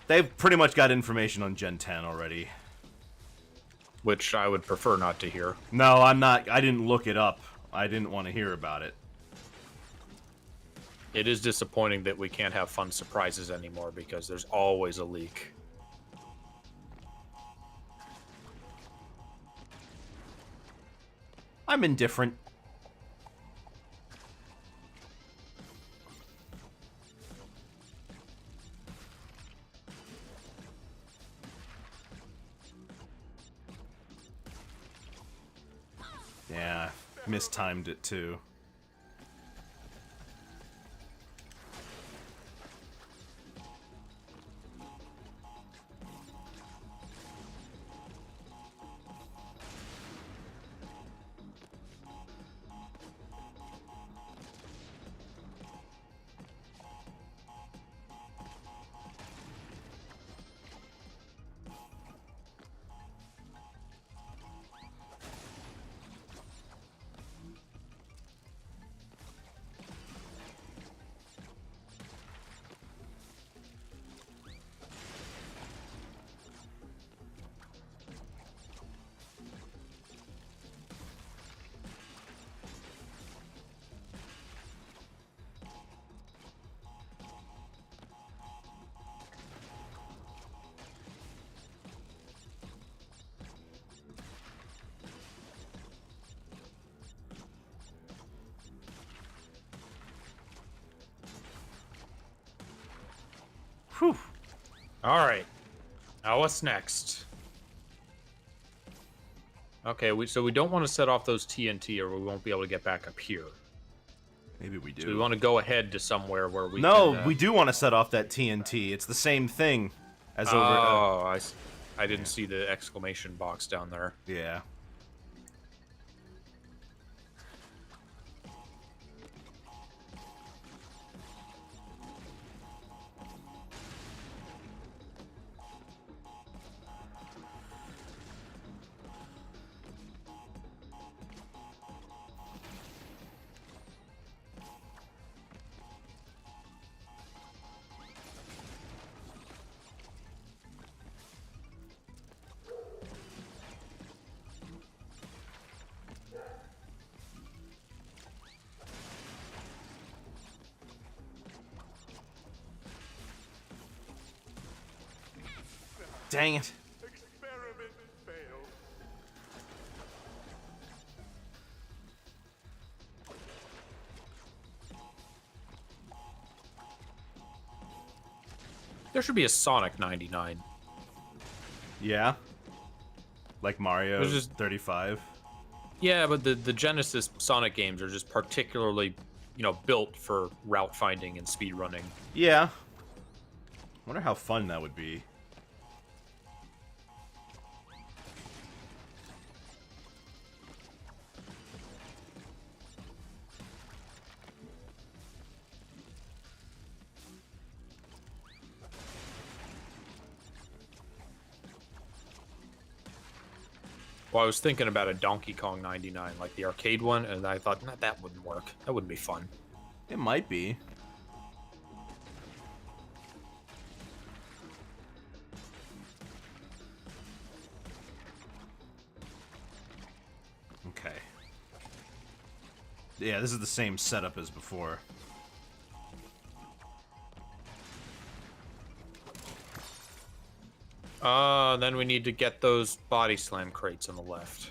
They've pretty much got information on Gen 10 already. Which I would prefer not to hear. No, I'm not. I didn't look it up. I didn't want to hear about it. It is disappointing that we can't have fun surprises anymore because there's always a leak. I'm indifferent. Yeah, mistimed it too. Whew. All right. Now what's next? Okay, so we don't want to set off those TNT, or we won't be able to get back up here. Maybe we do. So we want to go ahead to somewhere where we No, can, we do want to set off that TNT. It's the same thing as over. Oh, I didn't see the exclamation box down there. Yeah. Dang it. Experiment failed. There should be a Sonic 99. Yeah. Like Mario There's just- 35. Yeah, but the Genesis Sonic games are just particularly, built for route finding and speed running. Yeah. Wonder how fun that would be. Well, I was thinking about a Donkey Kong 99, like the arcade one, and I thought, nah, that wouldn't work. That wouldn't be fun. It might be. Okay. Yeah, this is the same setup as before. Then we need to get those body slam crates on the left.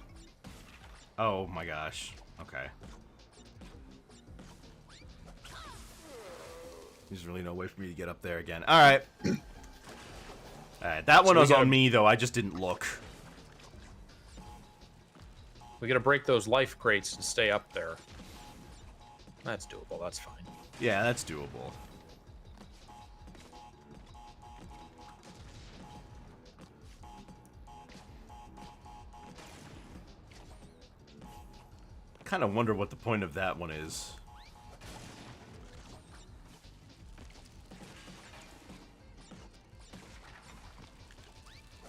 Oh my gosh. Okay. There's really no way for me to get up there again. Alright. Alright, that one we was gotta- on me, though. I just didn't look. We gotta break those life crates and stay up there. That's doable, that's fine. Yeah, that's doable. Kind of wonder what the point of that one is.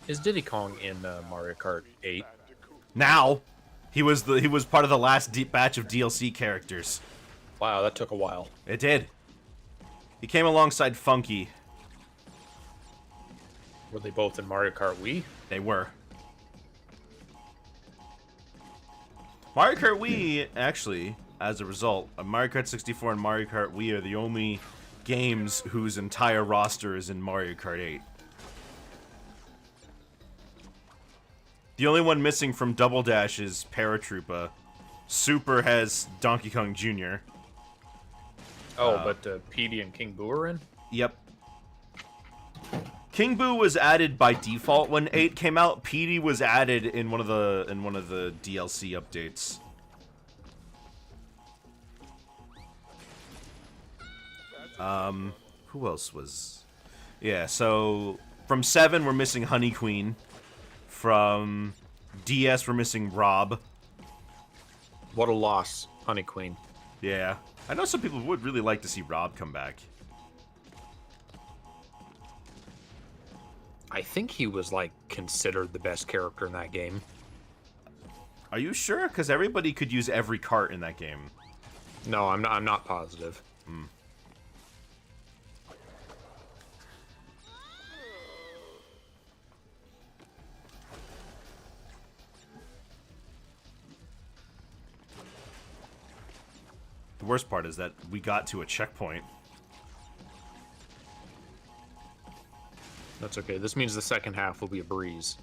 Is Diddy Kong in Mario Kart 8? Now, he was part of the last batch of DLC characters. Wow, that took a while. It did. He came alongside Funky. Were they both in Mario Kart Wii? They were. Mario Kart Wii, actually, as a result, Mario Kart 64 and Mario Kart Wii are the only games whose entire roster is in Mario Kart 8. The only one missing from Double Dash is Paratroopa. Super has Donkey Kong Jr. Oh, but Petey and King Boo are in? Yep. King Boo was added by default when 8 came out. Petey was added in one of the DLC updates. Who else was... Yeah, so from 7, we're missing Honey Queen. From DS, we're missing Rob. What a loss, Honey Queen. Yeah. I know some people would really like to see Rob come back. I think he was, like, considered the best character in that game. Are you sure? Because everybody could use every cart in that game. No, I'm not positive. The worst part is that we got to a checkpoint. That's okay. This means the second half will be a breeze.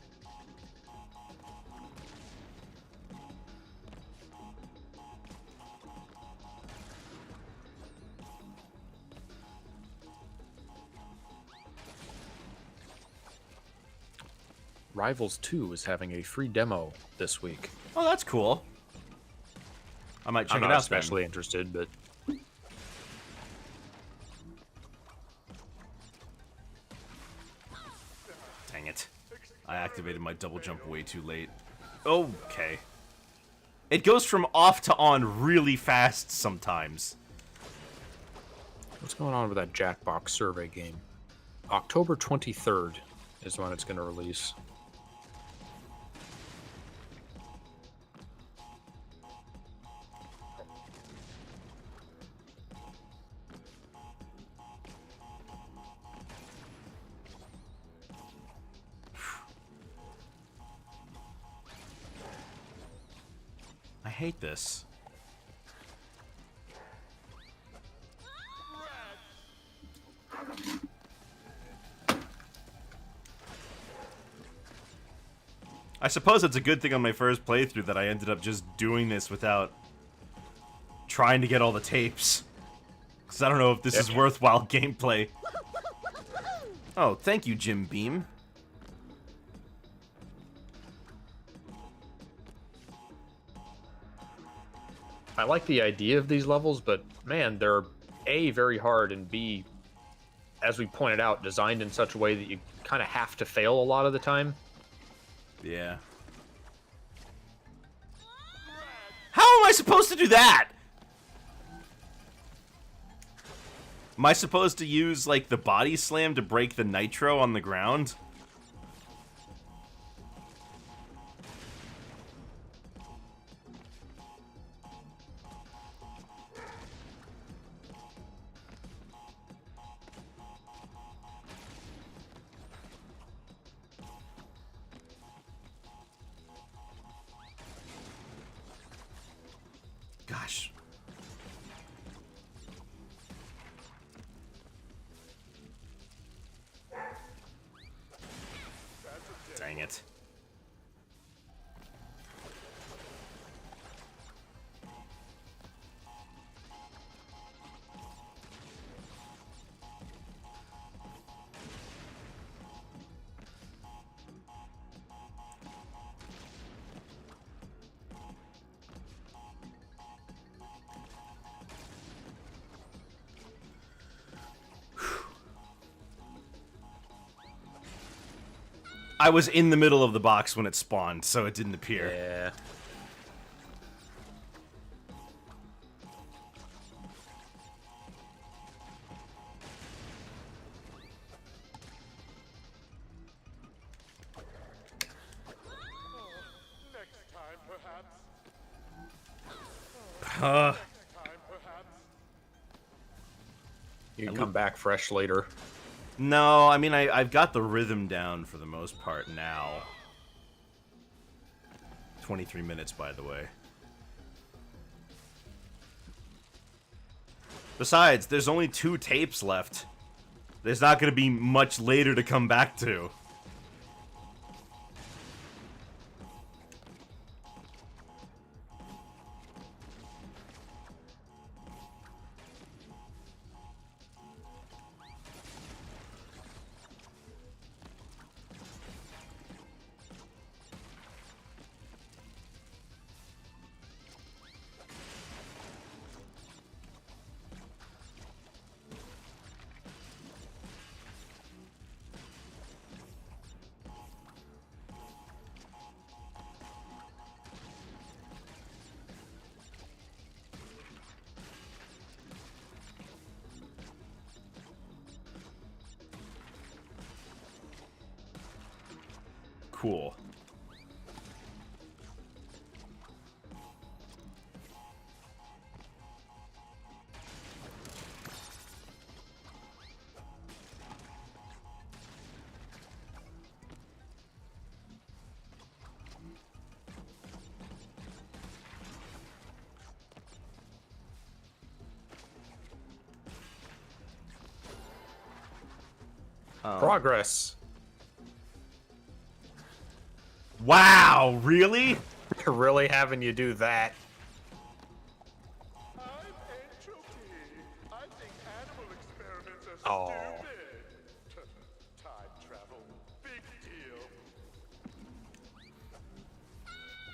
Rivals 2 is having a free demo this week. Oh, that's cool. I might check I'm it not out especially interested, but Dang it. I activated my double jump way too late. Okay. It goes from off to on really fast sometimes. what's going on with that Jackbox survey game? October 23rd is when it's going to release. I hate this. I suppose it's a good thing on my first playthrough that I ended up just doing this without trying to get all the tapes. Because I don't know if this is worthwhile gameplay. Oh, thank you, Jim Beam. I like the idea of these levels, but man, they're A, very hard, and B, as we pointed out, designed in such a way that you kind of have to fail a lot of the time. Yeah. How am I supposed to do that? Am I supposed to use, like, the body slam to break the nitro on the ground? Gosh. Dang it. I was in the middle of the box when it spawned, so it didn't appear. Yeah. Next time, perhaps. Uh, Time, perhaps. You can come back fresh later. no, I mean, I've got the rhythm down for the most part now. 23 minutes, by the way. Besides, there's only 2 tapes left. There's not going to be much later to come back to. cool. Progress. Wow, really? They're really having you do that. I'm entropy. I think animal experiments are Aw. stupid. Time travel, big deal.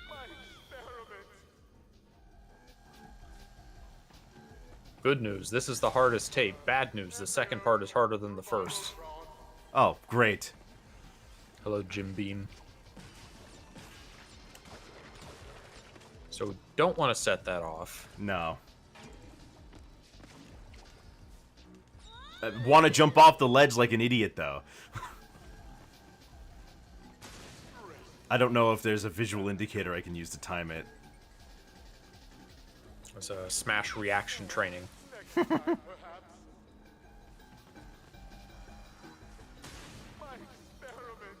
My experiment. Good news, this is the hardest tape. Bad news, the second part is harder than the first. Oh, great. Hello, Jim Beam. So we don't want to set that off. No. I want to jump off the ledge like an idiot, though. I don't know if there's a visual indicator I can use to time it. It's a smash reaction training. Next time, perhaps. My experiment.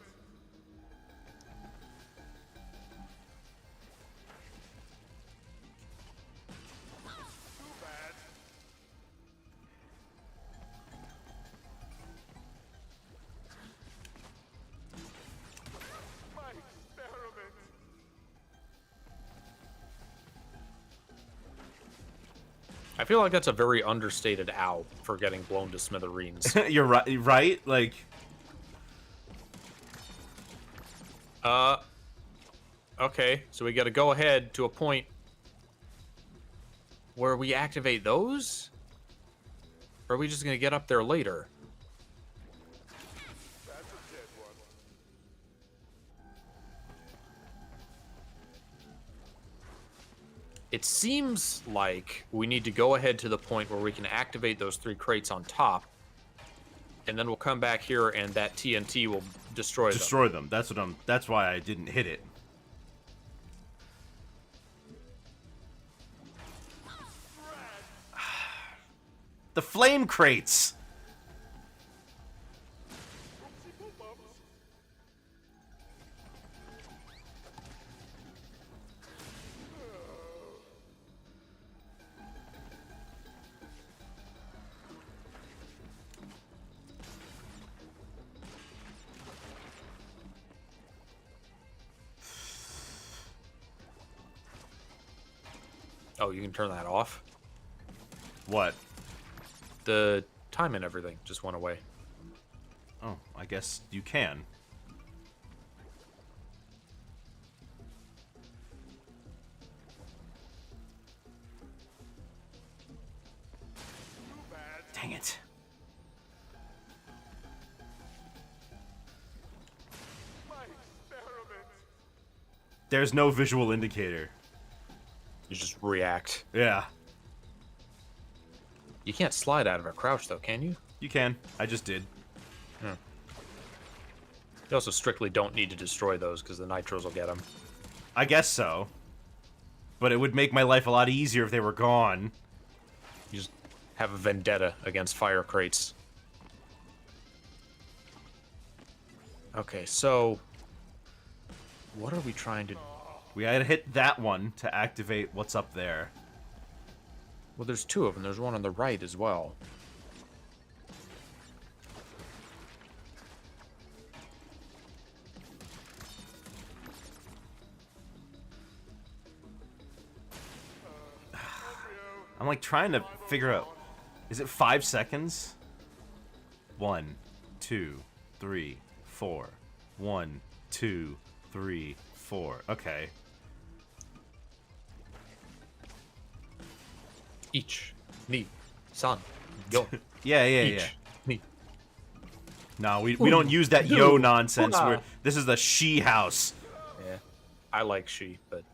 Too bad. My experiment. I feel like that's a very understated ow for getting blown to smithereens. You're right, right? Like, Okay, so we gotta go ahead to a point where we activate those? Or are we just gonna get up there later? That's a dead one. It seems like we need to go ahead to the point where we can activate those 3 crates on top, and then we'll come back here and that TNT will destroy them. destroy them. That's why I didn't hit it. The flame crates. Oh, you can turn that off? What? The time and everything just went away. Oh, I guess you can. Dang it. My experiment. There's no visual indicator. You just react. Yeah, You can't slide out of a crouch, though, can you? you can. I just did. You also strictly don't need to destroy those because the nitros will get them. I guess so. But it would make my life a lot easier if they were gone. You just have a vendetta against fire crates. Okay, so what are we trying to... We had to hit that one to activate what's up there. Well, there's 2 of them. There's one on the right as well. I'm like trying to figure out. Is it 5 seconds? 1, 2, 3, 4. 1, 2, 3, 4. Okay. Each. Me. Son. Yo. Yeah, yeah, Each. yeah. Me. No, we don't use that yo Ooh. nonsense. Ah. This is the she house. Yeah. I like she, but...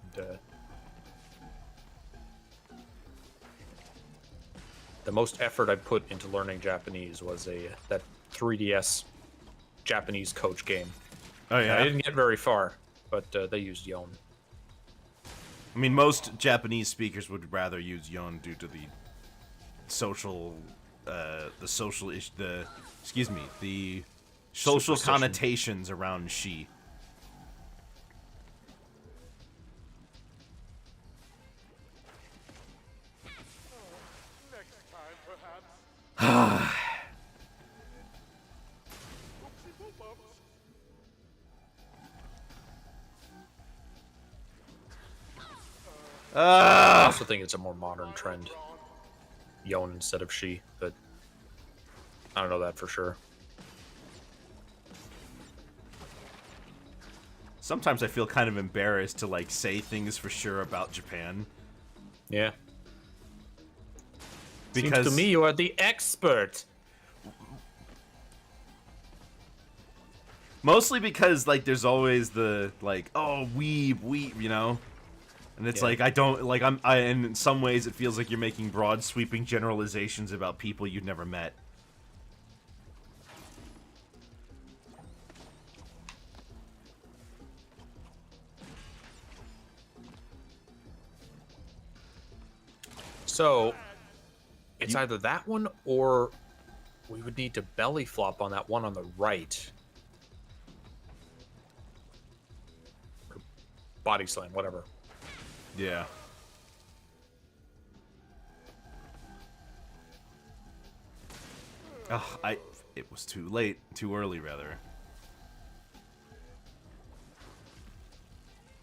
the most effort I put into learning Japanese was that 3DS Japanese coach game. Oh I yeah. didn't get very far, but they used yon. I mean, most Japanese speakers would rather use yon due to the social, the social Superstition. connotations around she. Next time, perhaps. Oopsie bumps. I also think it's a more modern trend. Yon instead of she, but I don't know that for sure. Sometimes I feel kind of embarrassed to like say things for sure about Japan Yeah. because Seems to me you are the expert. mostly because like there's always the like, oh, we, you know. And it's Yeah. like I don't like and in some ways it feels like you're making broad sweeping generalizations about people you've never met. So it's either that one or we would need to belly flop on that one on the right. Or body slam, whatever. Yeah. Oh, it was too late, too early rather.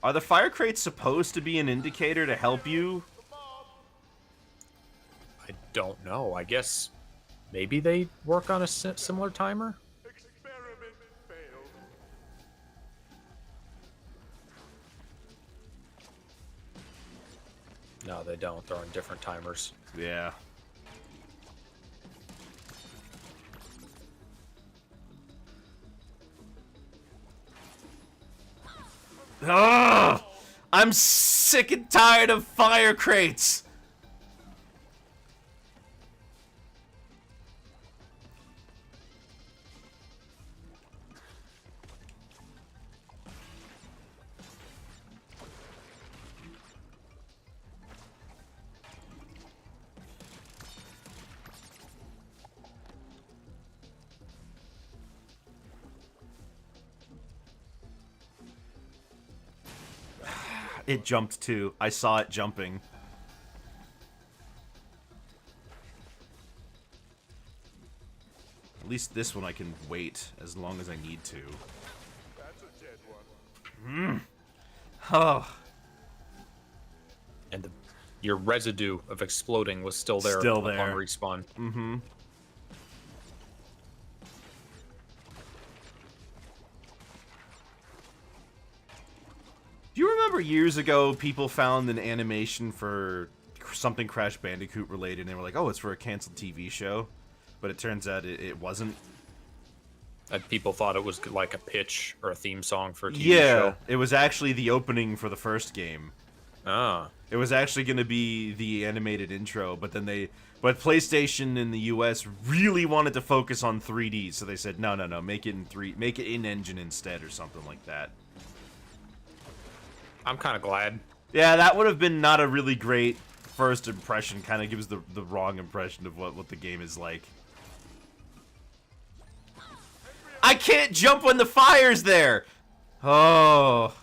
Are the fire crates supposed to be an indicator to help you? I don't know. I guess maybe they work on a similar timer? Experiment failed. No, they don't. They're on different timers. Yeah. Ugh! I'm sick and tired of fire crates. It jumped too. I saw it jumping. At least this one I can wait as long as I need to. That's a dead one. Oh, And your residue of exploding was still there Still upon there. respawn. do you remember years ago people found an animation for something Crash Bandicoot related and they were like, oh, it's for a canceled TV show? But it turns out it wasn't. And people thought it was like a pitch or a theme song for a TV Yeah, show. it was actually the opening for the first game. Ah. It was actually going to be the animated intro, but but PlayStation in the US really wanted to focus on 3D, so they said, no, make it in engine instead or something like that. I'm kind of glad. Yeah, that would have been not a really great first impression. Kind of gives the wrong impression of what the game is like. I can't jump when the fire's there! Oh.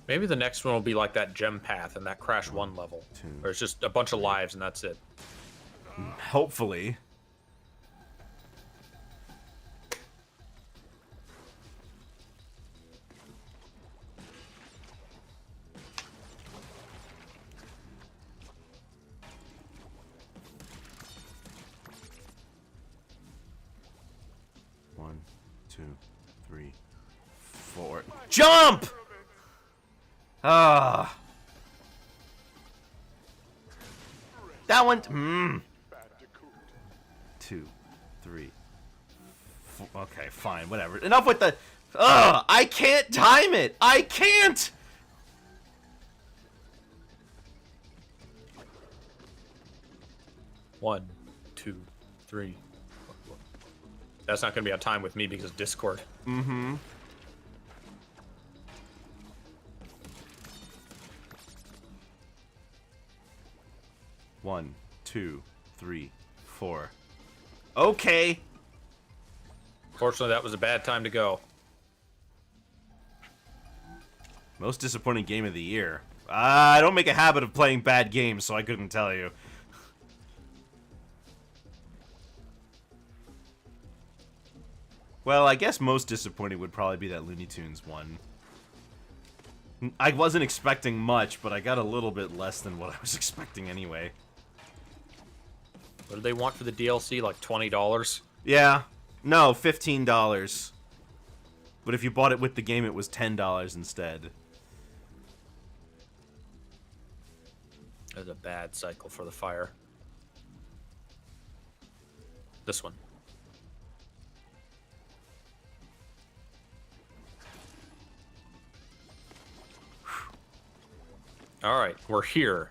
Maybe the next one will be like that gem path and that Crash 1 level. Where it's just a bunch of lives and that's it. Hopefully. One, two, three, four. Jump! Ah. That one. Bandicoot. 2, 3, 4. Okay, fine, whatever. Enough with the. Ugh! I can't time it. I can't. 1, 2, 3. That's not going to be on time with me because Discord. Mm-hmm. One, 2, 3, 4. Okay. Fortunately, that was a bad time to go. Most disappointing game of the year. I don't make a habit of playing bad games, so I couldn't tell you. Well, I guess most disappointing would probably be that Looney Tunes one. I wasn't expecting much, but I got a little bit less than what I was expecting anyway. What do they want for the DLC? Like $20? Yeah. No, $15. But if you bought it with the game, it was $10 instead. That's a bad cycle for the fire. This one. All right, we're here.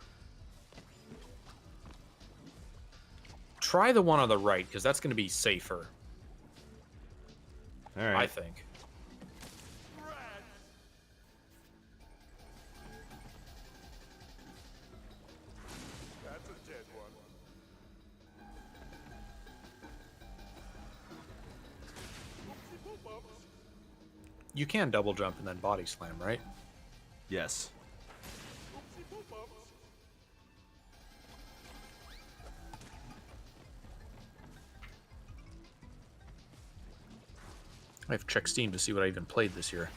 Try the one on the right, because that's going to be safer, All right. I think. That's a dead one. Oopsie poop bumps. You can double jump and then body slam, right? Yes. Oopsie poop bumps. I have checked Steam to see what I even played this year.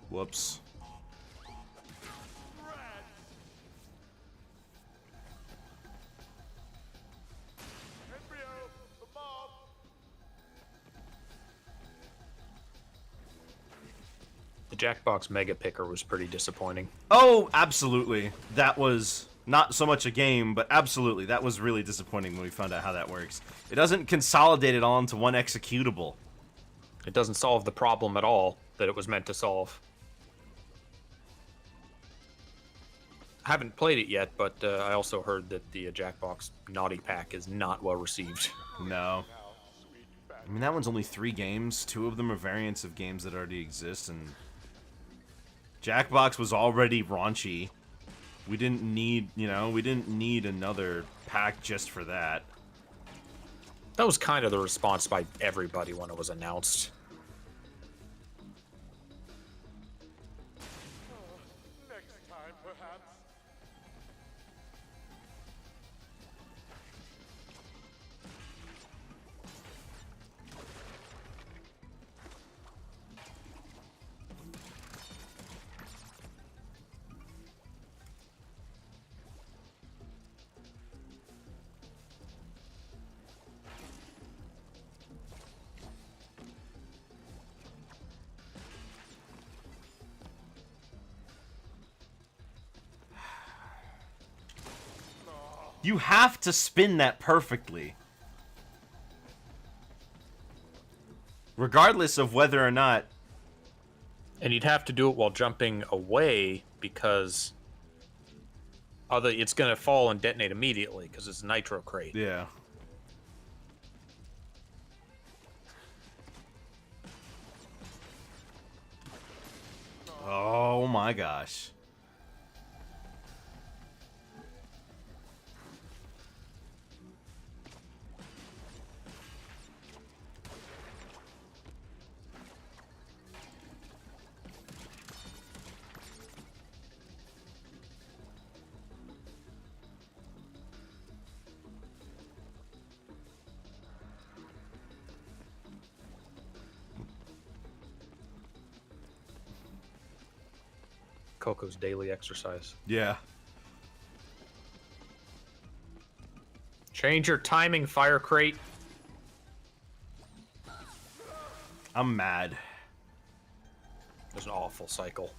Whoops. Embryo, the mob. The Jackbox Mega Picker was pretty disappointing. Oh, absolutely. That was not so much a game, but absolutely. That was really disappointing when we found out how that works. It doesn't consolidate it all into one executable. It doesn't solve the problem at all that it was meant to solve. I haven't played it yet, but I also heard that the Jackbox Naughty Pack is not well received. No. I mean, that one's only 3 games. 2 of them are variants of games that already exist, and Jackbox was already raunchy. We didn't need, we didn't need another pack just for that. That was kind of the response by everybody when it was announced. Next time, perhaps. You have to spin that perfectly. Regardless of whether or not... And you'd have to do it while jumping away because it's going to fall and detonate immediately because it's a nitro crate. Yeah. Oh my gosh. Coco's daily exercise. Yeah. Change your timing, Fire Crate. I'm mad. It was an awful cycle.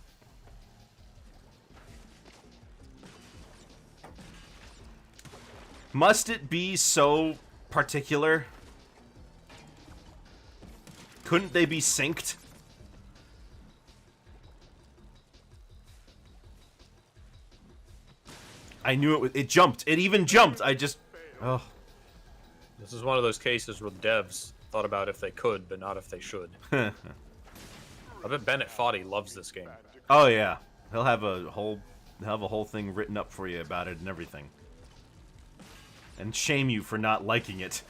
Must it be so particular? Couldn't they be synced? I knew it jumped. It even jumped. I just... Oh. This is one of those cases where the devs thought about if they could, but not if they should. I bet Bennett Foddy loves this game. Oh yeah. He'll have a whole thing written up for you about it and everything. And shame you for not liking it.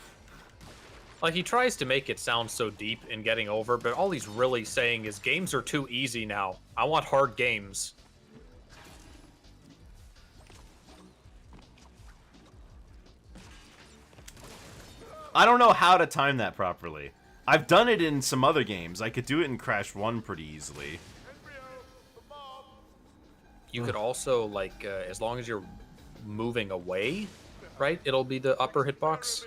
Like, he tries to make it sound so deep in Getting Over, but all he's really saying is games are too easy now. I want hard games. I don't know how to time that properly. I've done it in some other games. I could do it in Crash 1 pretty easily. You could also, like, as long as you're moving away, right? It'll be the upper hitbox.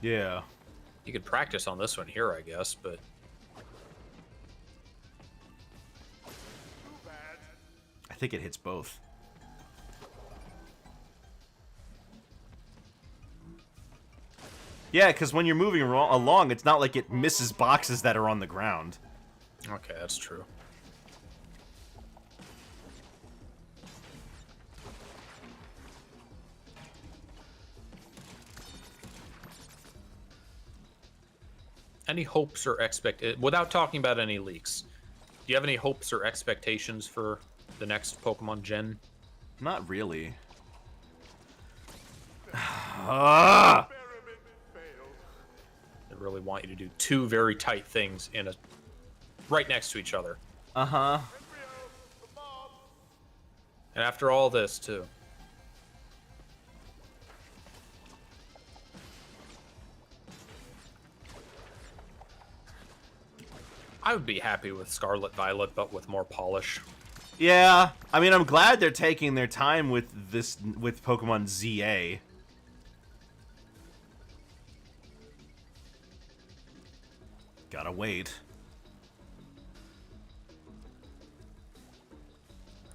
Yeah. You could practice on this one here, I guess, but... I think it hits both. Yeah, because when you're moving along, it's not like it misses boxes that are on the ground. Okay, that's true. Any hopes or without talking about any leaks, do you have any hopes or expectations for the next Pokemon Gen? Not really. Ah! They really want you to do two very tight things right next to each other. Uh-huh. And after all this, too. I would be happy with Scarlet Violet, but with more polish. Yeah, I mean, I'm glad they're taking their time with Pokemon ZA. Gotta wait.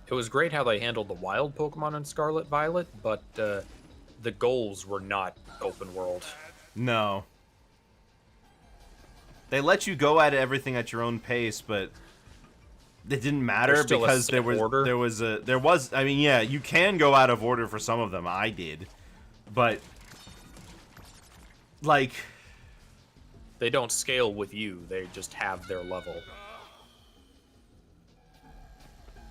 It was great how they handled the wild Pokemon in Scarlet Violet, but the goals were not open world. No. They let you go at everything at your own pace, but it didn't matter because there was I mean, yeah, you can go out of order for some of them. I did. But like, they don't scale with you. They just have their level.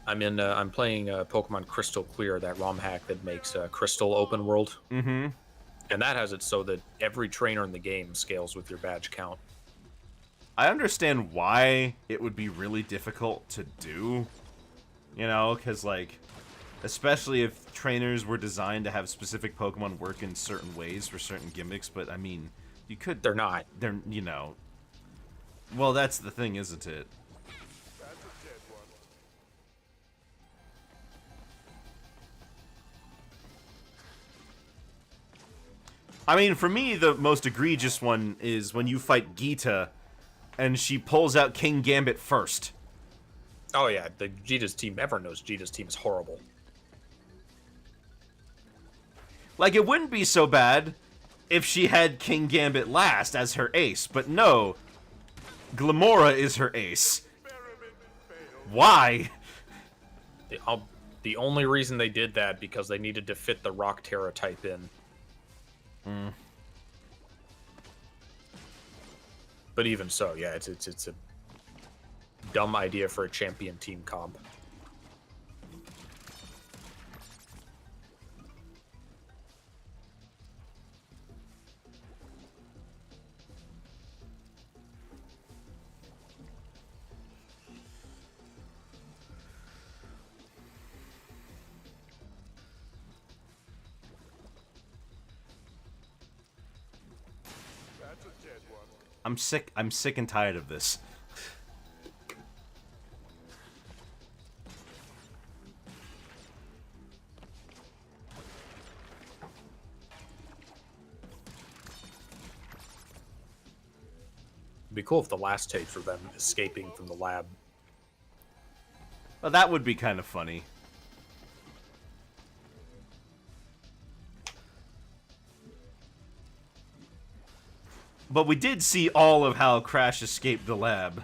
I'm playing Pokemon Crystal Clear, that ROM hack that makes Crystal open world. Mm-hmm. And that has it so that every trainer in the game scales with your badge count. I understand why it would be really difficult to do, you know, because, like, especially if trainers were designed to have specific Pokemon work in certain ways for certain gimmicks, but, I mean, you could... They're not. They're, you know... Well, that's the thing, isn't it? I mean, for me, the most egregious one is when you fight Geeta, and she pulls out King Gambit first. Oh yeah, the Geeta's team, everyone knows Geeta's team is horrible. Like, it wouldn't be so bad if she had King Gambit last as her ace, but no. Glamora is her ace. Why? The only reason they did that because they needed to fit the Rock Terra type in. But even so, yeah, it's a dumb idea for a champion team comp. I'm sick and tired of this. It'd be cool if the last tapes were them escaping from the lab. Well, that would be kind of funny. But we did see all of how Crash escaped the lab.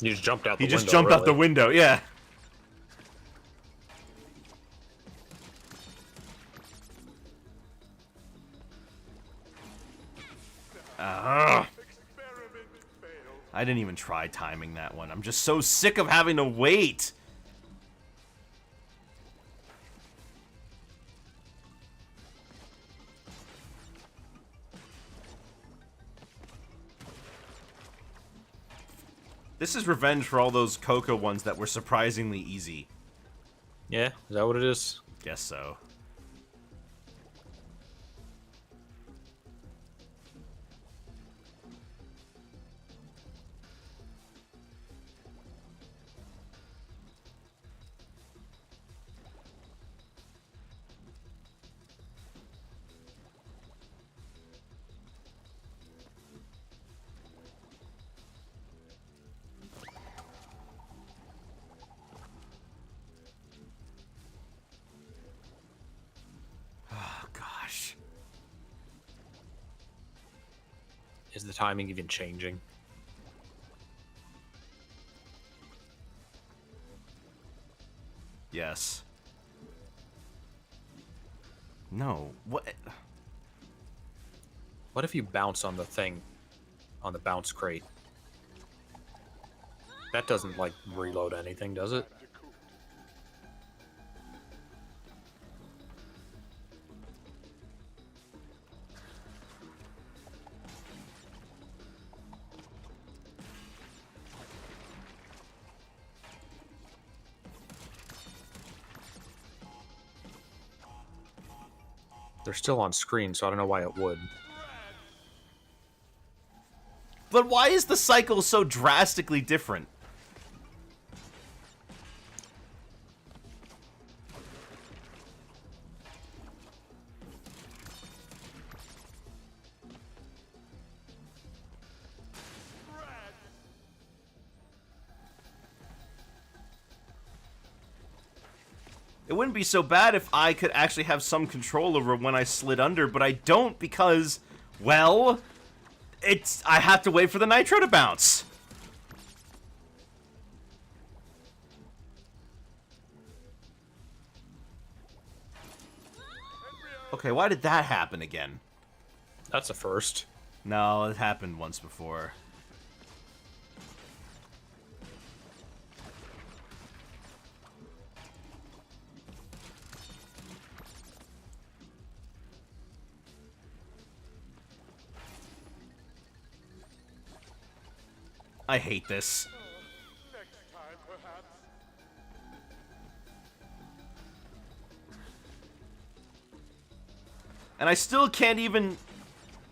You just jumped out the He window. just jumped out the really. window, yeah. Experiment failed. I didn't even try timing that one. I'm just so sick of having to wait. This is revenge for all those Coco ones that were surprisingly easy. Yeah, is that what it is? Guess so. Oh, gosh. Is the timing even changing? Yes. No. What? What if you bounce on the thing, on the bounce crate? That doesn't, like, reload anything, does it? They're still on screen, so I don't know why it would. But why is the cycle so drastically different? It wouldn't be so bad if I could actually have some control over when I slid under, but I don't because, well, I have to wait for the nitro to bounce. Okay, why did that happen again? That's a first. No, it happened once before. I hate this. Next time, perhaps. And I still can't even...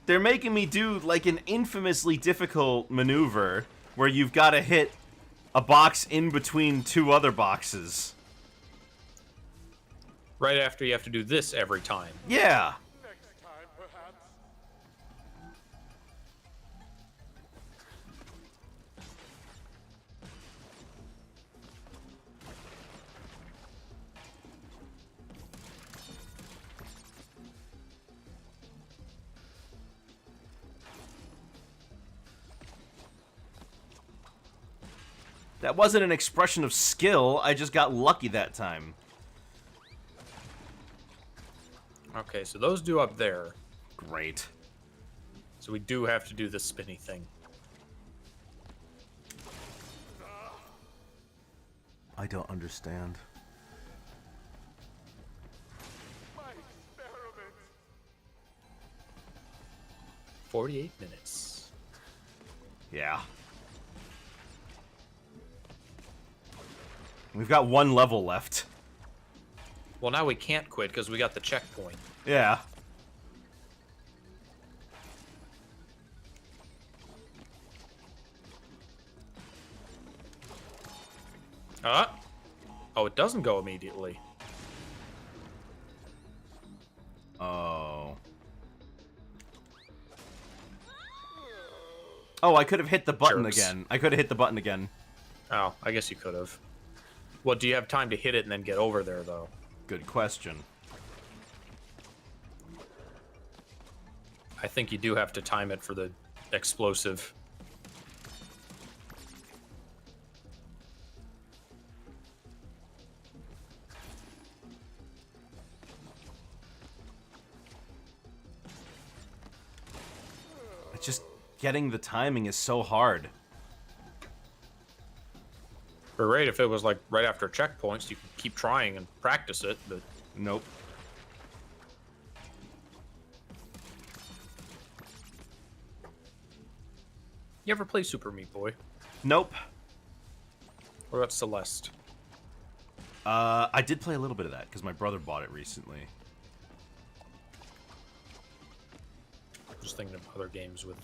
They're making me do, like, an infamously difficult maneuver where you've got to hit a box in between two other boxes. Right after you have to do this every time. Yeah. Next time, perhaps. That wasn't an expression of skill. I just got lucky that time. Okay, so those do up there. Great. So we do have to do the spinny thing. I don't understand. My experiment. 48 minutes. Yeah. We've got one level left. Well, now we can't quit because we got the checkpoint. Yeah. Oh, it doesn't go immediately. Oh. Oh, I could have hit the button Jerks. again. I could have hit the button again. Oh, I guess you could have. Well, do you have time to hit it and then get over there, though? Good question. I think you do have to time it for the explosive. It's just getting the timing is so hard. But right, if it was like right after checkpoints, you could keep trying and practice it, but Nope. you ever play Super Meat Boy? Nope. What about Celeste? I did play a little bit of that because my brother bought it recently. Just thinking of other games with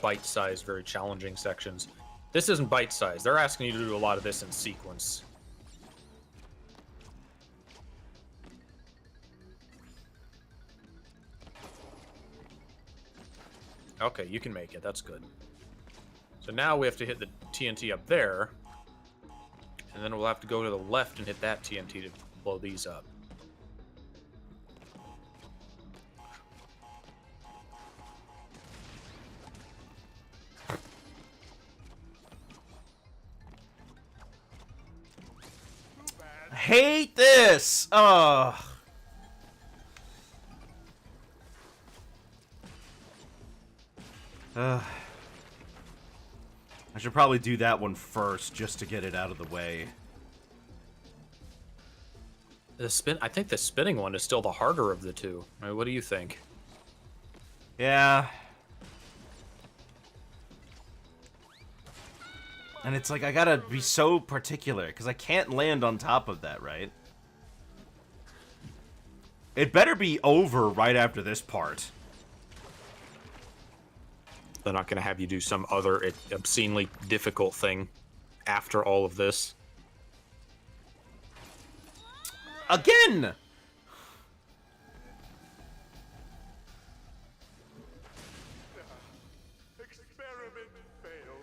bite-sized, very challenging sections. This isn't bite-sized. They're asking you to do a lot of this in sequence. Okay, you can make it. That's good. So now we have to hit the TNT up there. And then we'll have to go to the left and hit that TNT to blow these up. I hate this! Ugh. I should probably do that one first just to get it out of the way. I think the spinning one is still the harder of the two. I mean, what do you think? Yeah. And it's like, I gotta be so particular, because I can't land on top of that, right? It better be over right after this part. They're not going to have you do some other obscenely difficult thing after all of this. Again! Experiment failed.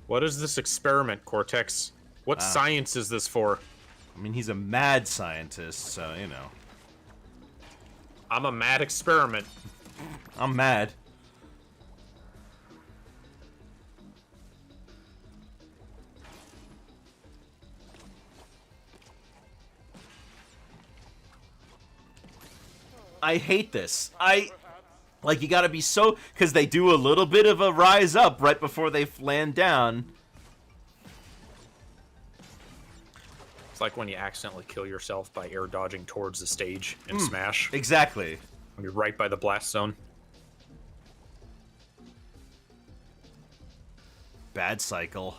What is this experiment, Cortex? What science is this for? I mean, he's a mad scientist, so, you know. I'm a mad experiment. I'm mad. I hate this. Like, you gotta be so... Because they do a little bit of a rise up right before they land down. It's like when you accidentally kill yourself by air dodging towards the stage in Smash. Exactly. When you're right by the blast zone. Bad cycle.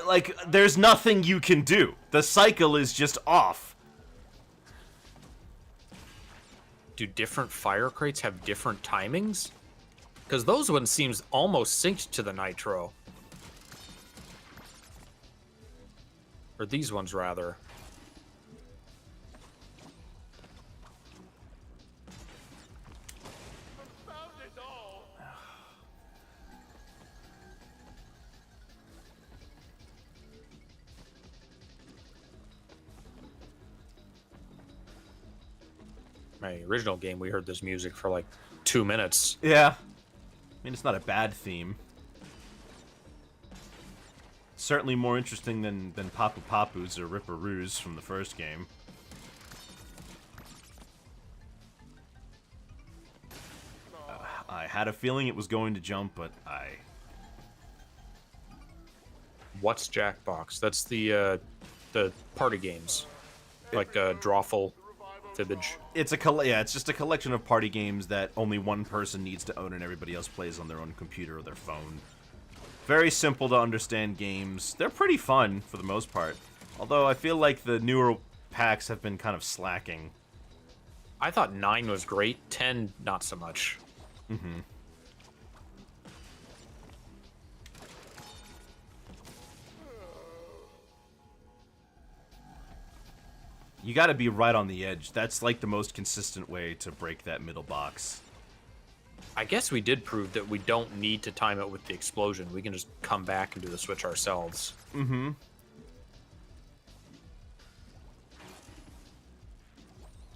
Like, there's nothing you can do. The cycle is just off. Do different fire crates have different timings? Because those ones seems almost synced to the Nitro. Or these ones, rather. Found it all. My original game, we heard this music for like 2 minutes. Yeah. I mean, it's not a bad theme. Certainly more interesting than Papu Papus or Ripperoos from the first game. I had a feeling it was going to jump, but What's Jackbox? That's the party games. Like Drawful, Fibbage. it's it's just a collection of party games that only one person needs to own and everybody else plays on their own computer or their phone. Very simple to understand games. They're pretty fun for the most part. Although I feel like the newer packs have been kind of slacking. I thought 9 was great, 10 not so much. Mm-hmm. You gotta be right on the edge. That's like the most consistent way to break that middle box. I guess we did prove that we don't need to time it with the explosion. We can just come back and do the switch ourselves. Mm-hmm.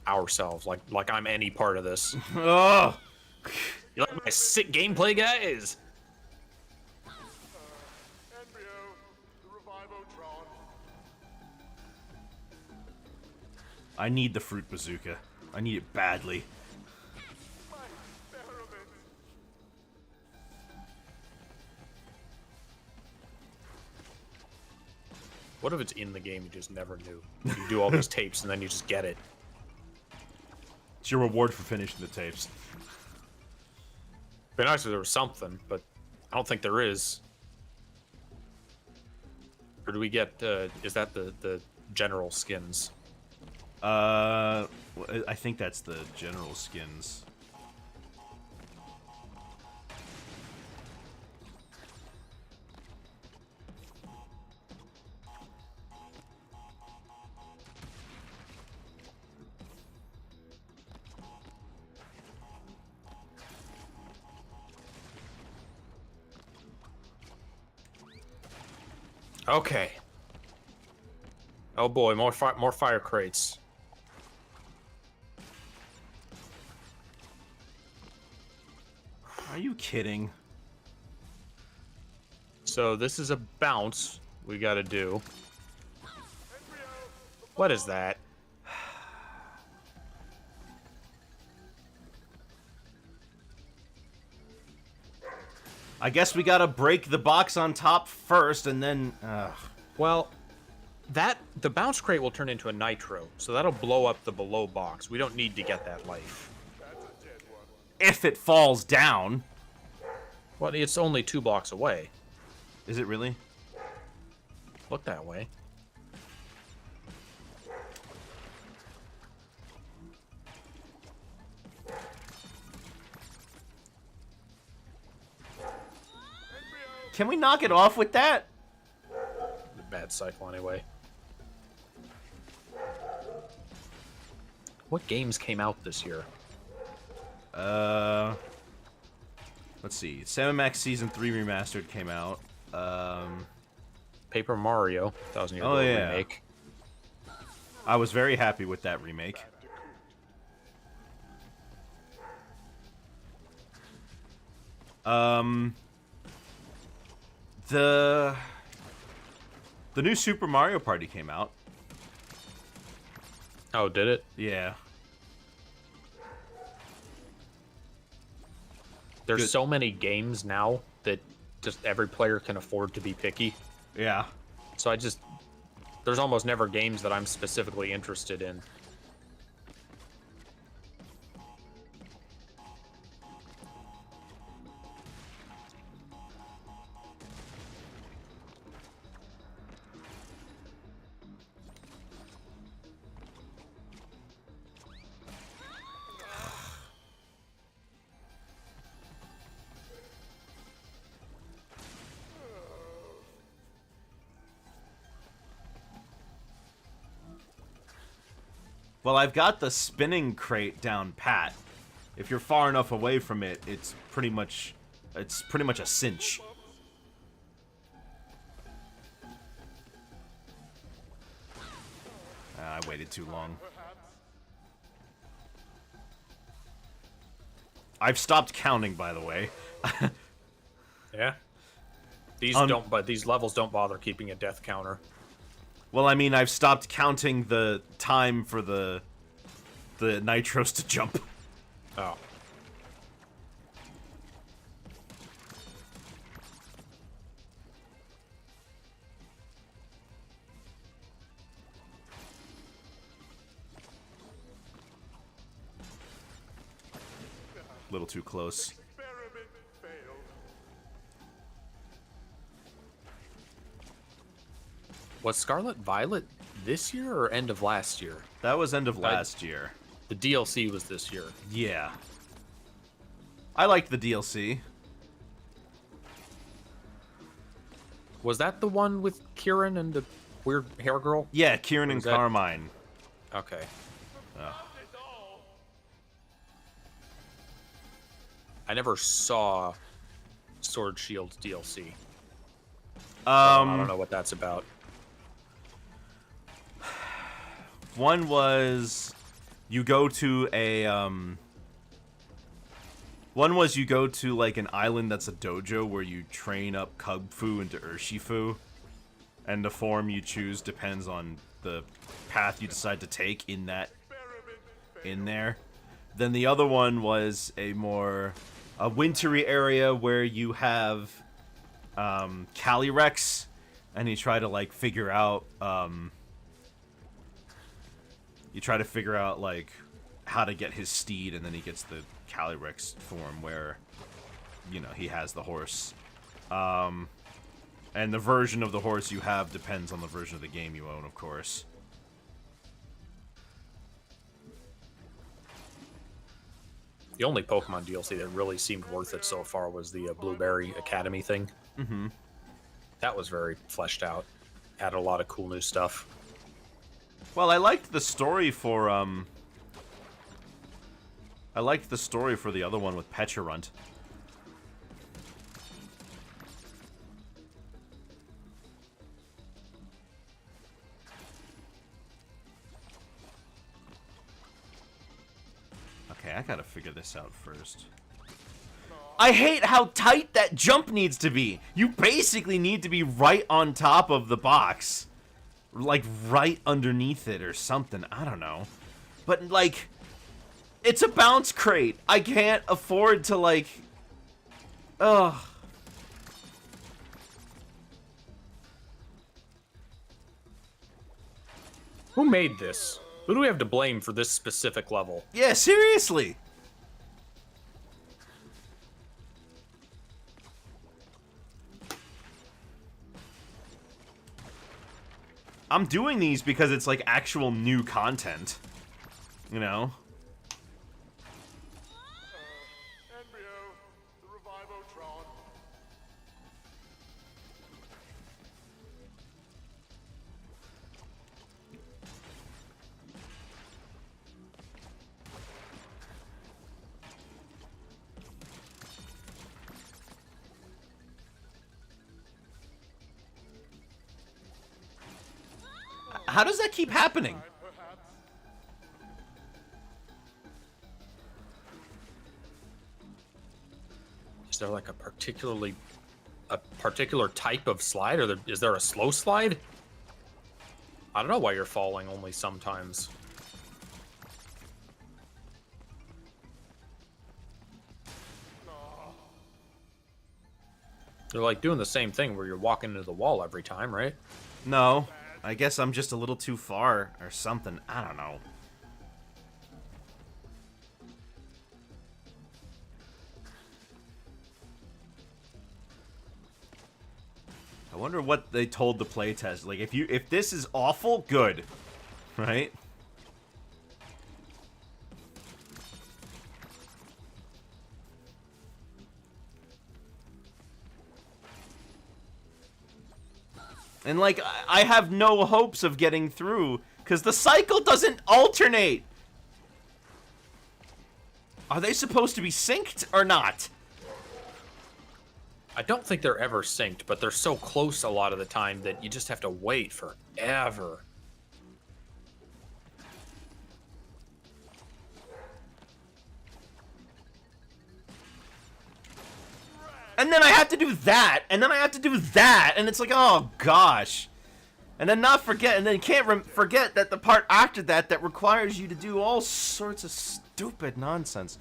Ourselves, like I'm any part of this. Oh! You like my sick gameplay, guys? Embryo, the Revivotron. I need the fruit bazooka. I need it badly. My experiment. What if it's in the game you just never knew? You do all these tapes and then you just get it. It's your reward for finishing the tapes. Be nice if there was something, but I don't think there is. Or do we get, is that the general skins? I think that's the general skins. Okay. Oh boy, more fire crates. Are you kidding? So this is a bounce we gotta do. What is that? I guess we gotta break the box on top first, and then... Well, the bounce crate will turn into a nitro, so that'll blow up the below box. We don't need to get that life. if it falls down. Well, it's only 2 blocks away. Is it really? Look that way. Can we knock it off with that? Bad cycle anyway. What games came out this year? Let's see. Sam & Max Season 3 Remastered came out. Paper Mario, 1,000 Year Oh, Door yeah. remake. I was very happy with that remake. The new Super Mario Party came out. Oh, did it? Yeah. There's Good. so many games now that just every player can afford to be picky. Yeah. So there's almost never games that I'm specifically interested in. Well, I've got the spinning crate down pat. If you're far enough away from it, it's pretty much a cinch. I waited too long. I've stopped counting, by the way. Yeah. These but these levels don't bother keeping a death counter. Well, I mean, I've stopped counting the time for the nitros to jump. Oh. A little too close. Experiment failed. Was Scarlet Violet this year or end of last year? That was end of last year. The DLC was this year. Yeah. I liked the DLC. Was that the one with Kieran and the weird hair girl? Yeah, Kieran and Was that- Carmine. Okay. It's all. I never saw Sword Shield DLC. I don't know what that's about. One was you go to a one was you go to like an island that's a dojo where you train up Kung Fu into Urshifu, and the form you choose depends on the path you decide to take in there. Then the other one was a wintry area where you have Calyrex, and you try to like figure out like how to get his steed, and then he gets the Calyrex form where, you know, he has the horse. And the version of the horse you have depends on the version of the game you own, of course. The only Pokemon DLC that really seemed worth it so far was the Blueberry Academy thing. Mm-hmm. That was very fleshed out. Added a lot of cool new stuff. Well, I liked the story for the other one with Pecharunt. Okay, I gotta figure this out first. I hate how tight that jump needs to be. You basically need to be right on top of the box. Like, right underneath it or something. I don't know. But, like, it's a bounce crate. I can't afford to, like... Ugh. Who made this? Who do we have to blame for this specific level? Yeah, seriously. I'm doing these because it's like actual new content. You know? Embryo, the Revivotron. How does that keep happening? Perhaps. Is there like a particular type of slide, or is there a slow slide? I don't know why you're falling only sometimes. They're like doing the same thing where you're walking into the wall every time, right? No. I guess I'm just a little too far or something. I don't know. I wonder what they told the playtest. Like, if this is awful, good. Right? And, like, I have no hopes of getting through, because the cycle doesn't alternate! Are they supposed to be synced or not? I don't think they're ever synced, but they're so close a lot of the time that you just have to wait forever. And then I have to do that, and then I have to do that, and it's like, oh gosh. And then and then you can't forget that the part after that requires you to do all sorts of stupid nonsense.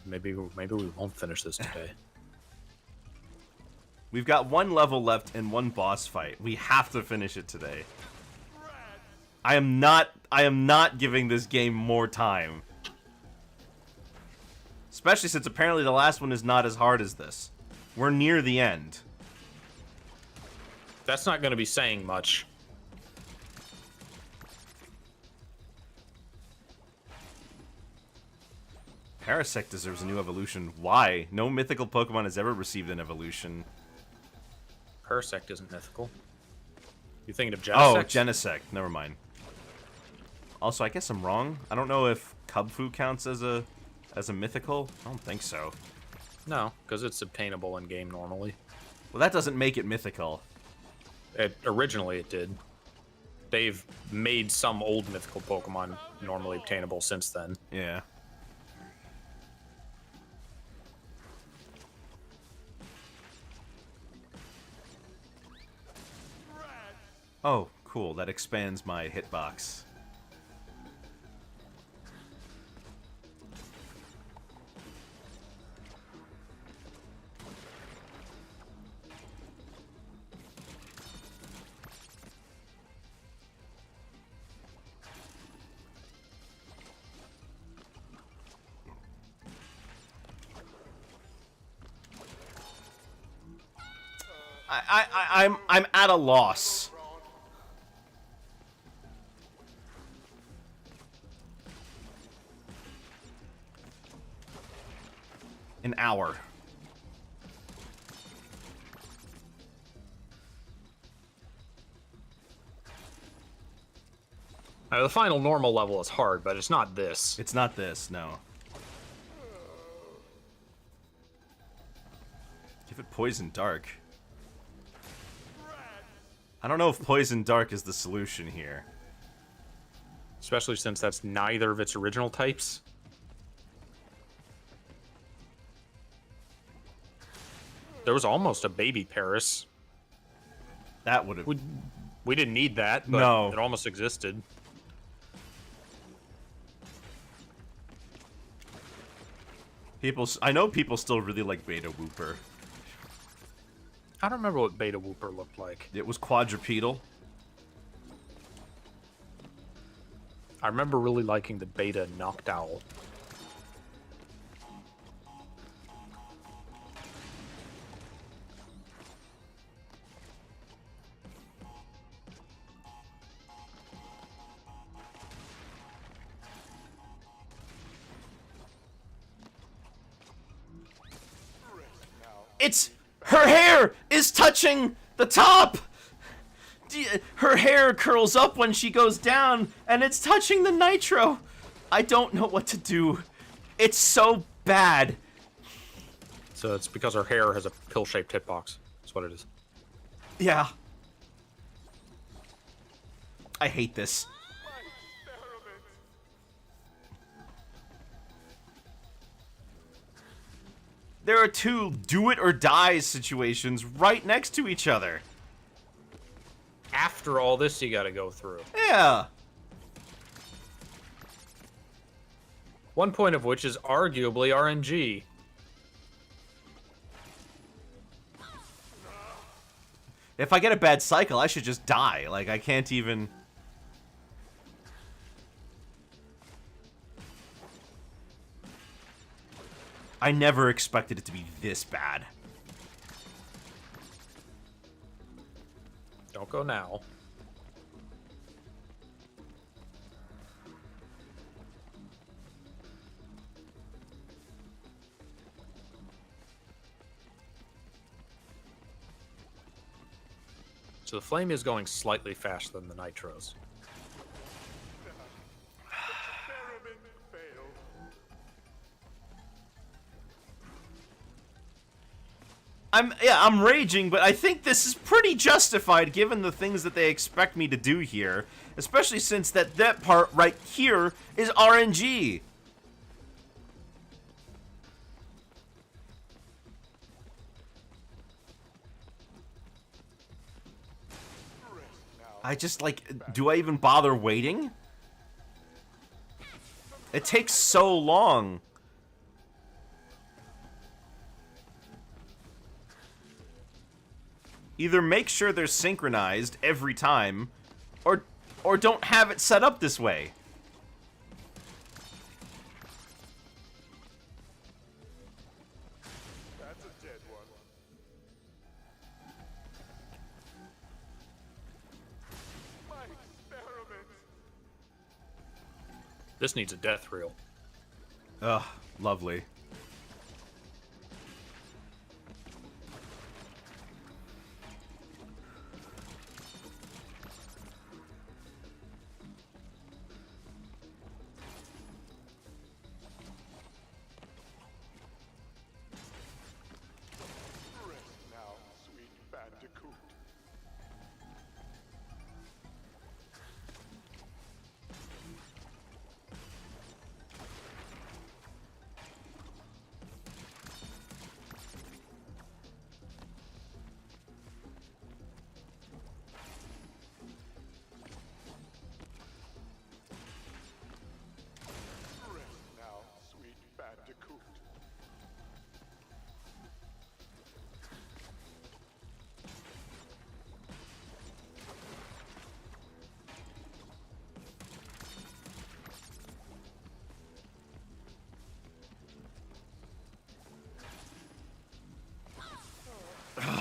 Maybe we won't finish this today. We've got one level left and one boss fight. We have to finish it today. I am not giving this game more time. Especially since apparently the last one is not as hard as this. We're near the end. That's not going to be saying much. Parasect deserves a new evolution. Why? No mythical Pokemon has ever received an evolution. Parasect isn't mythical. You thinking of Oh, Genesect? Genesect. Never mind. Also, I guess I'm wrong. I don't know if Cubfu counts as a mythical. I don't think so. No, because it's obtainable in game normally. Well, that doesn't make it mythical. Originally it did. They've made some old mythical Pokemon normally obtainable since then. Yeah. Oh, cool. That expands my hitbox. I'm at a loss. An hour. The final normal level is hard, but it's not this. It's not this, no. Give it Poison Dark. I don't know if Poison Dark is the solution here. Especially since that's neither of its original types. There was almost a baby Paris. That would have... We didn't need that, but No. it almost existed. I know people still really like Beta Wooper. I don't remember what Beta Wooper looked like. It was quadrupedal. I remember really liking the Beta Noctowl. It's... Her hair is touching the top! Her hair curls up when she goes down, and it's touching the nitro! I don't know what to do. It's so bad. So it's because her hair has a pill-shaped hitbox. That's what it is. Yeah. I hate this. There are two do-it-or-die situations right next to each other. After all this you gotta go through. Yeah. One point of which is arguably RNG. If I get a bad cycle, I should just die. Like, I can't even... I never expected it to be this bad. Don't go now. So the flame is going slightly faster than the nitros. Experiment failed. I'm raging, but I think this is pretty justified given the things that they expect me to do here, especially since that part right here is RNG. I just, like, do I even bother waiting? It takes so long. Either make sure they're synchronized every time, or don't have it set up this way. That's a dead one. My experiment. This needs a death reel. Ugh, lovely. Rest now, sweet Bandicoot. Rest now, sweet Bandicoot.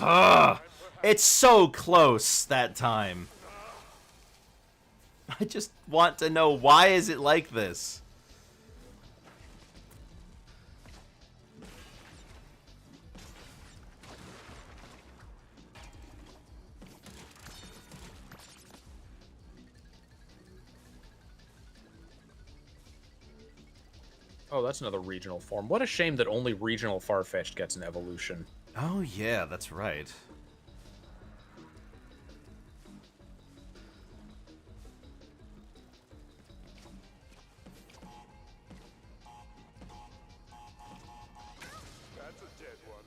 Ugh, it's so close that time. I just want to know, why is it like this? Oh, that's another regional form. What a shame that only regional Farfetch'd gets an evolution. Oh yeah, that's right. That's a dead one.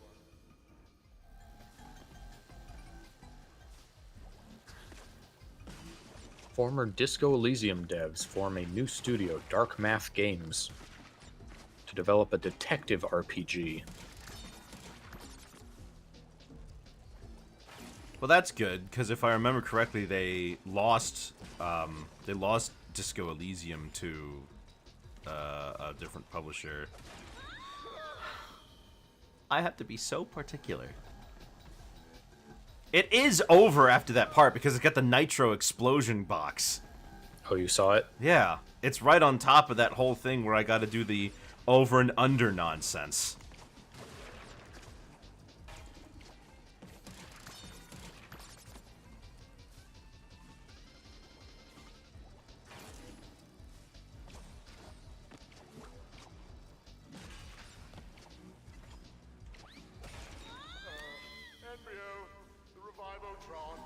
Former Disco Elysium devs form a new studio, Dark Math Games, to develop a detective RPG. Well, that's good, because if I remember correctly, they lost Disco Elysium to a different publisher. I have to be so particular. It is over after that part because it's got the nitro explosion box. Oh, you saw it? Yeah, it's right on top of that whole thing where I got to do the over and under nonsense. Embryo, the Revivotron.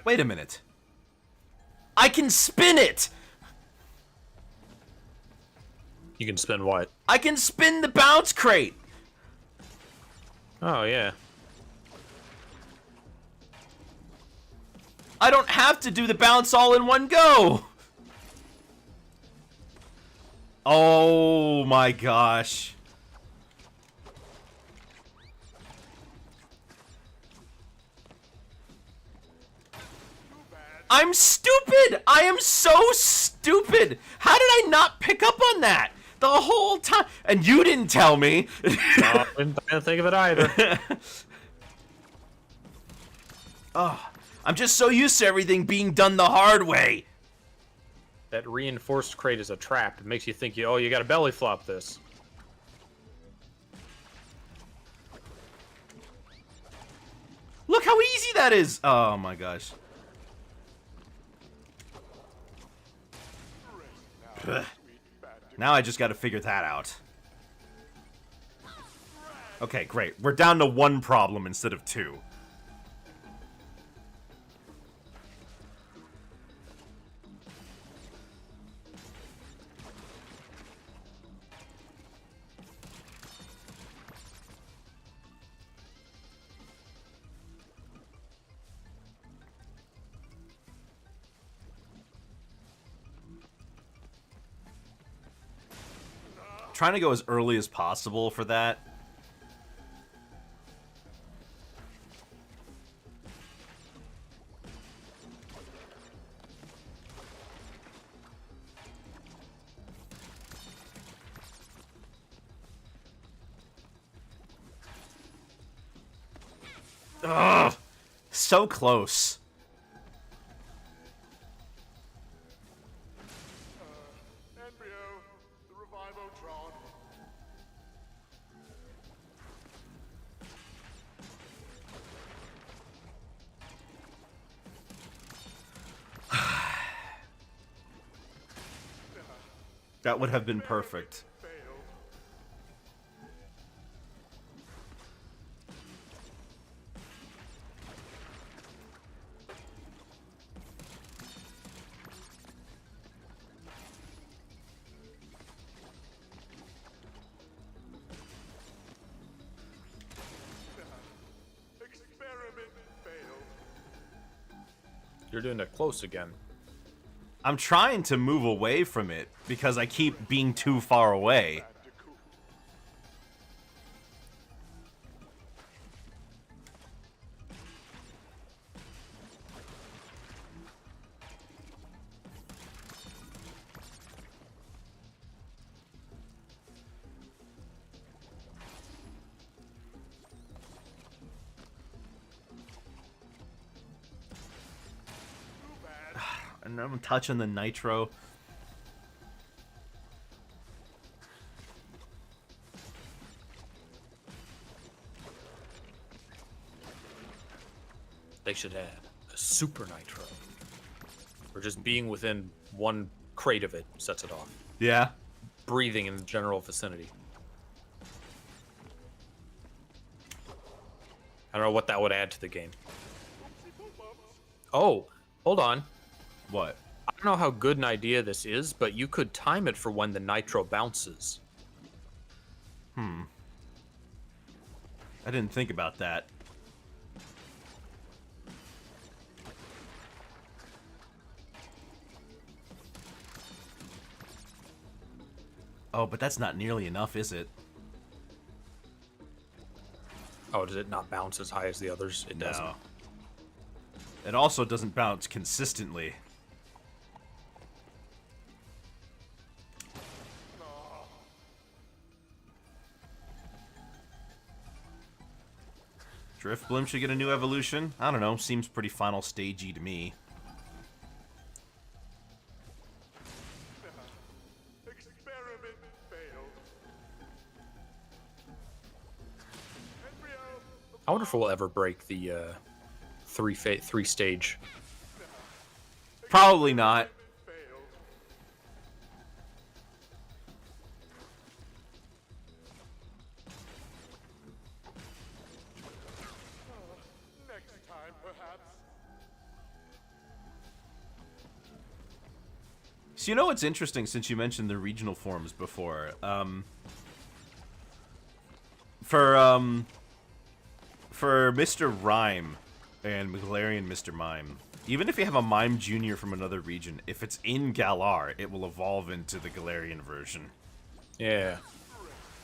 Wait a minute. I can spin it! You can spin what? I can spin the bounce crate! Oh, yeah. I don't have to do the bounce all in one go! Oh my gosh. I'm stupid! I am so stupid! How did I not pick up on that? The whole time. And you didn't tell me. I didn't think of it either. Oh, I'm just so used to everything being done the hard way. That reinforced crate is a trap. It makes you think, oh, you gotta belly flop this. Look how easy that is. Oh my gosh. Ugh. Now I just gotta figure that out. Okay, great. We're down to one problem instead of two. Trying to go as early as possible for that. Ugh. So close. Embryo, the Revivotron. That would have been perfect. Failed. Experiment failed. You're doing it close again. I'm trying to move away from it because I keep being too far away. Bandicoot. And I'm touching the nitro. They should add a super nitro. Or just being within one crate of it sets it off. Yeah. Breathing in the general vicinity. I don't know what that would add to the game. Oh, hold on. What? I don't know how good an idea this is, but you could time it for when the nitro bounces. I didn't think about that. Oh, but that's not nearly enough, is it? Oh, does it not bounce as high as the others? It doesn't. No. It also doesn't bounce consistently. Drift Blimp should get a new evolution. I don't know, seems pretty final stagey to me. Experiment failed. Embryo, I wonder if we'll ever break the three stage. Probably not. failed. Next time, perhaps. So you know what's interesting, since you mentioned the regional forms before? For Mr. Rhyme and Galarian Mr. Mime, even if you have a Mime Junior from another region, if it's in Galar, it will evolve into the Galarian version. Yeah. Rest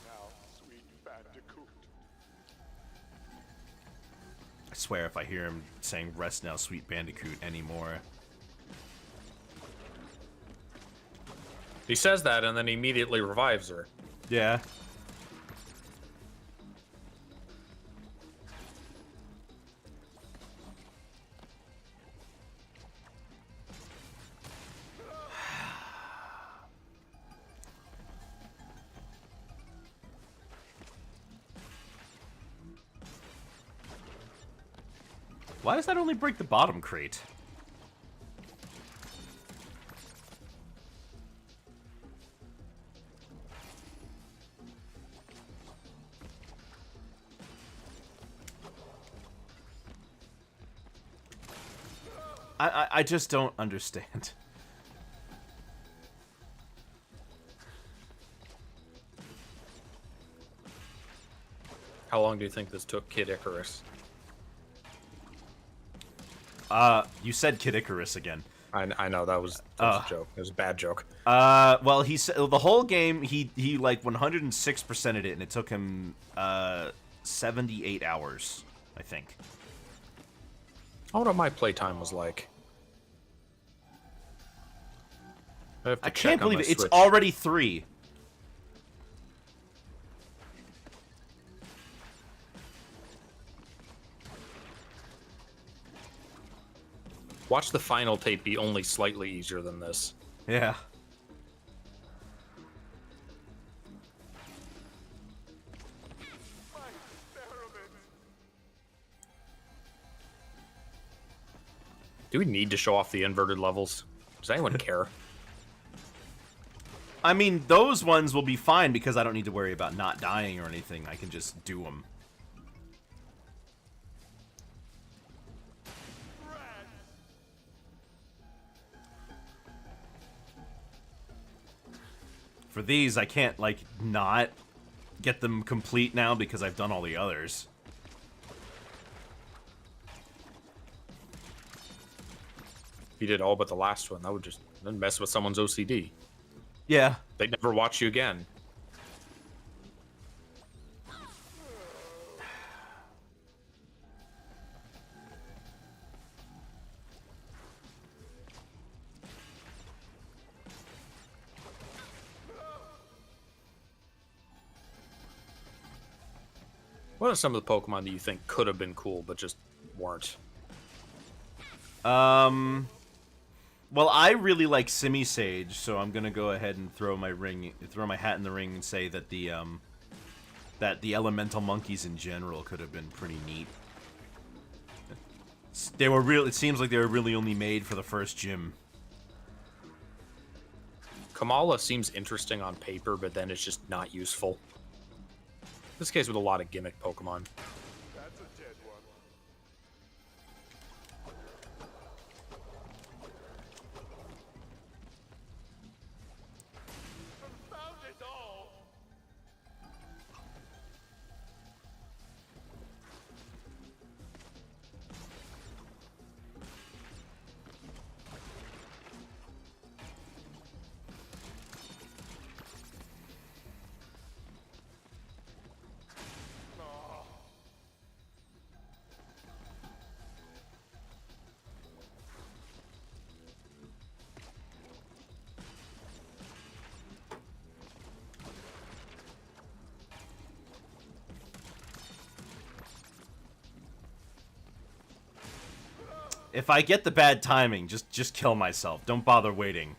now, sweet Bandicoot. I swear if I hear him saying "Rest now, sweet Bandicoot" anymore. He says that and then he immediately revives her. Yeah. Why does that only break the bottom crate? I just don't understand. How long do you think this took Kid Icarus? You said Kid Icarus again. I know that was a joke. It was a bad joke. Well, he said the whole game he like 106%ed it, and it took him 78 hours, I think. I wonder what my playtime was like. I can't believe it. It's already 3. Watch the final tape be only slightly easier than this. Yeah. My experiment. Do we need to show off the inverted levels? Does anyone care? I mean, those ones will be fine because I don't need to worry about not dying or anything. I can just do them. For these, I can't, like, not get them complete now because I've done all the others. If you did all but the last one, that would just mess with someone's OCD. Yeah. They'd never watch you again. What are some of the Pokemon that you think could have been cool but just weren't? Well, I really like Simisage, so I'm gonna go ahead and throw my hat in the ring and say that the elemental monkeys in general could have been pretty neat. They were real. It seems like they were really only made for the first gym. Kamala seems interesting on paper, but then it's just not useful. This case with a lot of gimmick Pokemon. That's a dead one. Confound it all! If I get the bad timing, just kill myself. Don't bother waiting.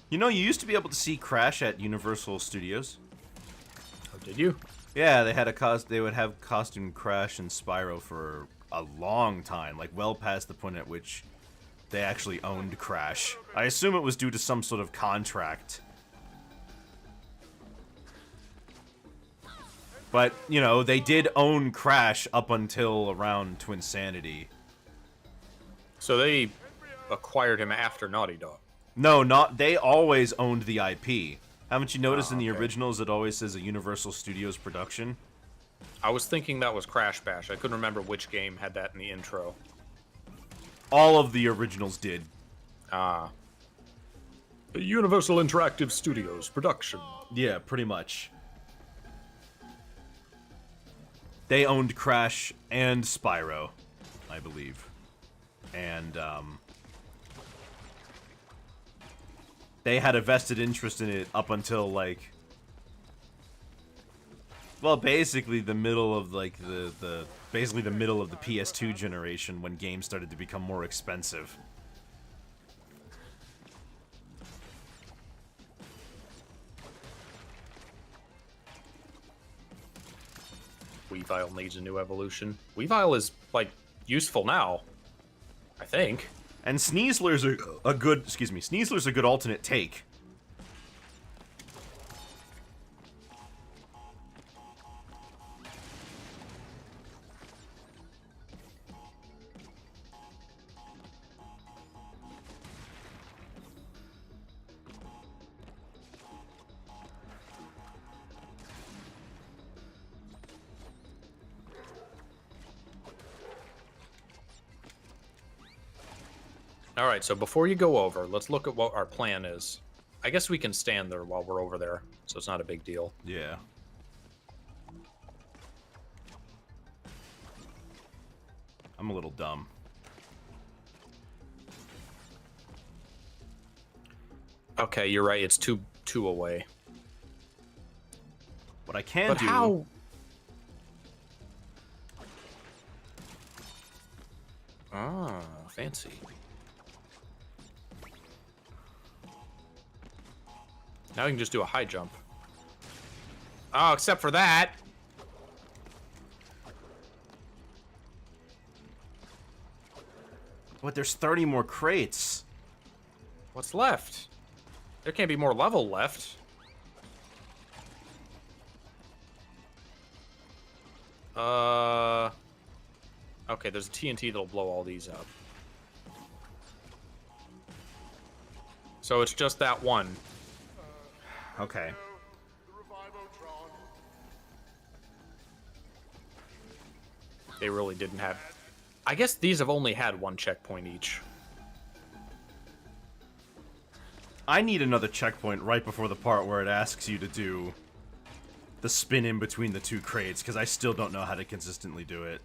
You know, you used to be able to see Crash at Universal Studios. Oh, did you? Yeah, they would have costume Crash and Spyro for a long time, like well past the point at which they actually owned Crash. I assume it was due to some sort of contract. But, you know, they did own Crash up until around Twinsanity. So they acquired him after Naughty Dog. No, they always owned the IP. Haven't you noticed in the okay. originals it always says a Universal Studios production? I was thinking that was Crash Bash. I couldn't remember which game had that in the intro. All of the originals did. Ah. Universal Interactive Studios production. Yeah, pretty much. They owned Crash and Spyro, I believe. And, they had a vested interest in it up until, like... Well, basically the middle of, like, basically the middle of the PS2 generation when games started to become more expensive. Weavile needs a new evolution. Weavile is, like, useful now. I think. And Sneasler's a good, Sneasler's a good alternate take. All right, so before you go over, let's look at what our plan is. I guess we can stand there while we're over there, so it's not a big deal. Yeah. I'm a little dumb. Okay, you're right. It's two away. What I can But do... how? Fancy. Now we can just do a high jump. Oh, except for that. But there's 30 more crates. What's left? There can't be more level left. Okay, there's a TNT that'll blow all these up. So it's just that one. Okay. The Revivotron. They really didn't have... I guess these have only had one checkpoint each. I need another checkpoint right before the part where it asks you to do the spin in between the two crates, because I still don't know how to consistently do it.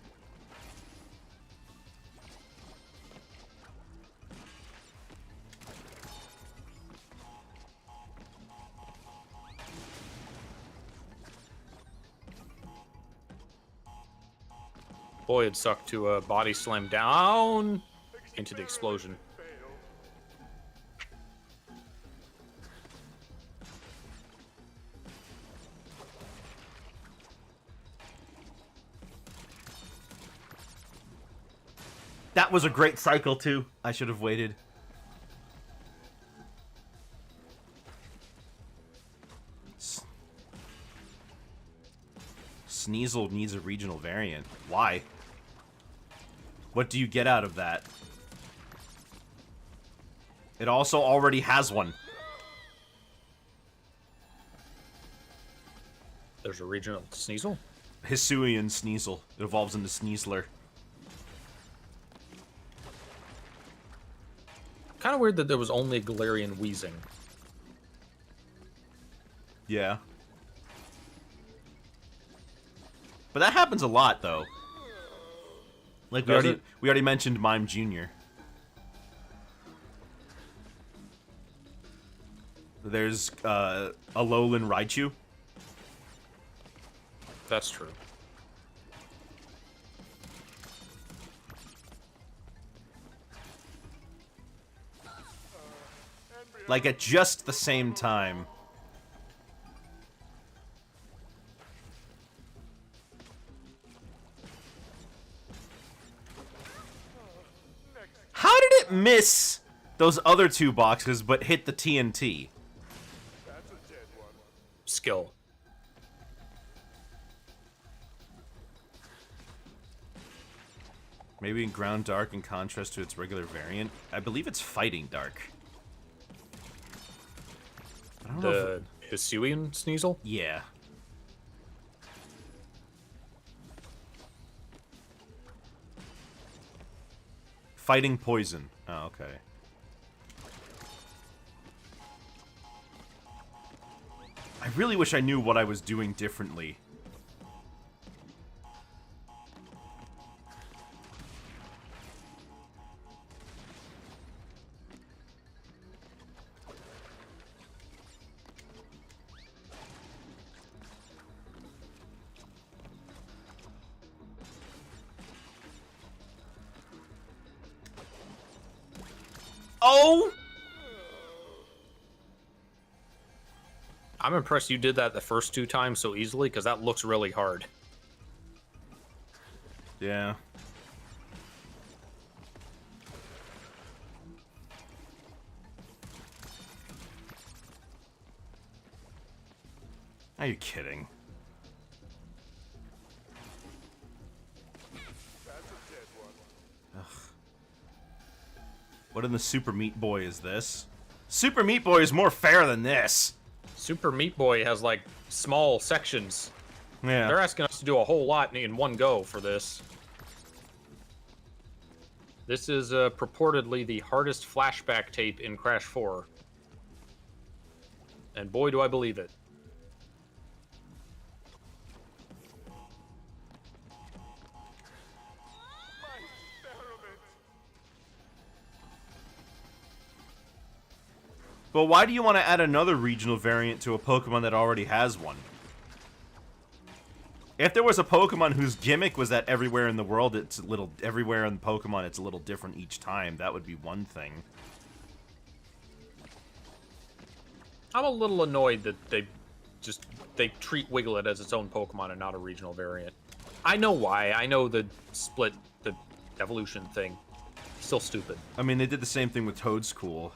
Boy, it'd suck to body slam down into the explosion. That was a great cycle, too. I should have waited. Sneasel needs a regional variant. Why? What do you get out of that? It also already has one. There's a regional Sneasel? Hisuian Sneasel. It evolves into Sneasler. Kind of weird that there was only Galarian wheezing. Yeah. But that happens a lot, though. Like, we already mentioned Mime Jr. There's, Alolan Raichu. That's true. Like, at just the same time. How did it miss those other two boxes but hit the TNT? That's a dead one. Skill. Maybe Ground Dark in contrast to its regular variant. I believe it's Fighting Dark. I don't know The Hisuian Sneasel? Yeah. Fighting Poison. Oh, okay. I really wish I knew what I was doing differently. Oh! I'm impressed you did that the first two times so easily, because that looks really hard. Yeah. Are you kidding? That's a dead one. What in the Super Meat Boy is this? Super Meat Boy is more fair than this. Super Meat Boy has, like, small sections. Yeah. They're asking us to do a whole lot in one go for this. This is purportedly the hardest flashback tape in Crash 4. And boy, do I believe it. My experiment. But why do you want to add another regional variant to a Pokemon that already has one? If there was a Pokemon whose gimmick was that everywhere in the world, everywhere in Pokemon, it's a little different each time, that would be one thing. I'm a little annoyed that they treat Wiglet as its own Pokemon and not a regional variant. I know why. I know the evolution thing. Still stupid. I mean, they did the same thing with Toadstool.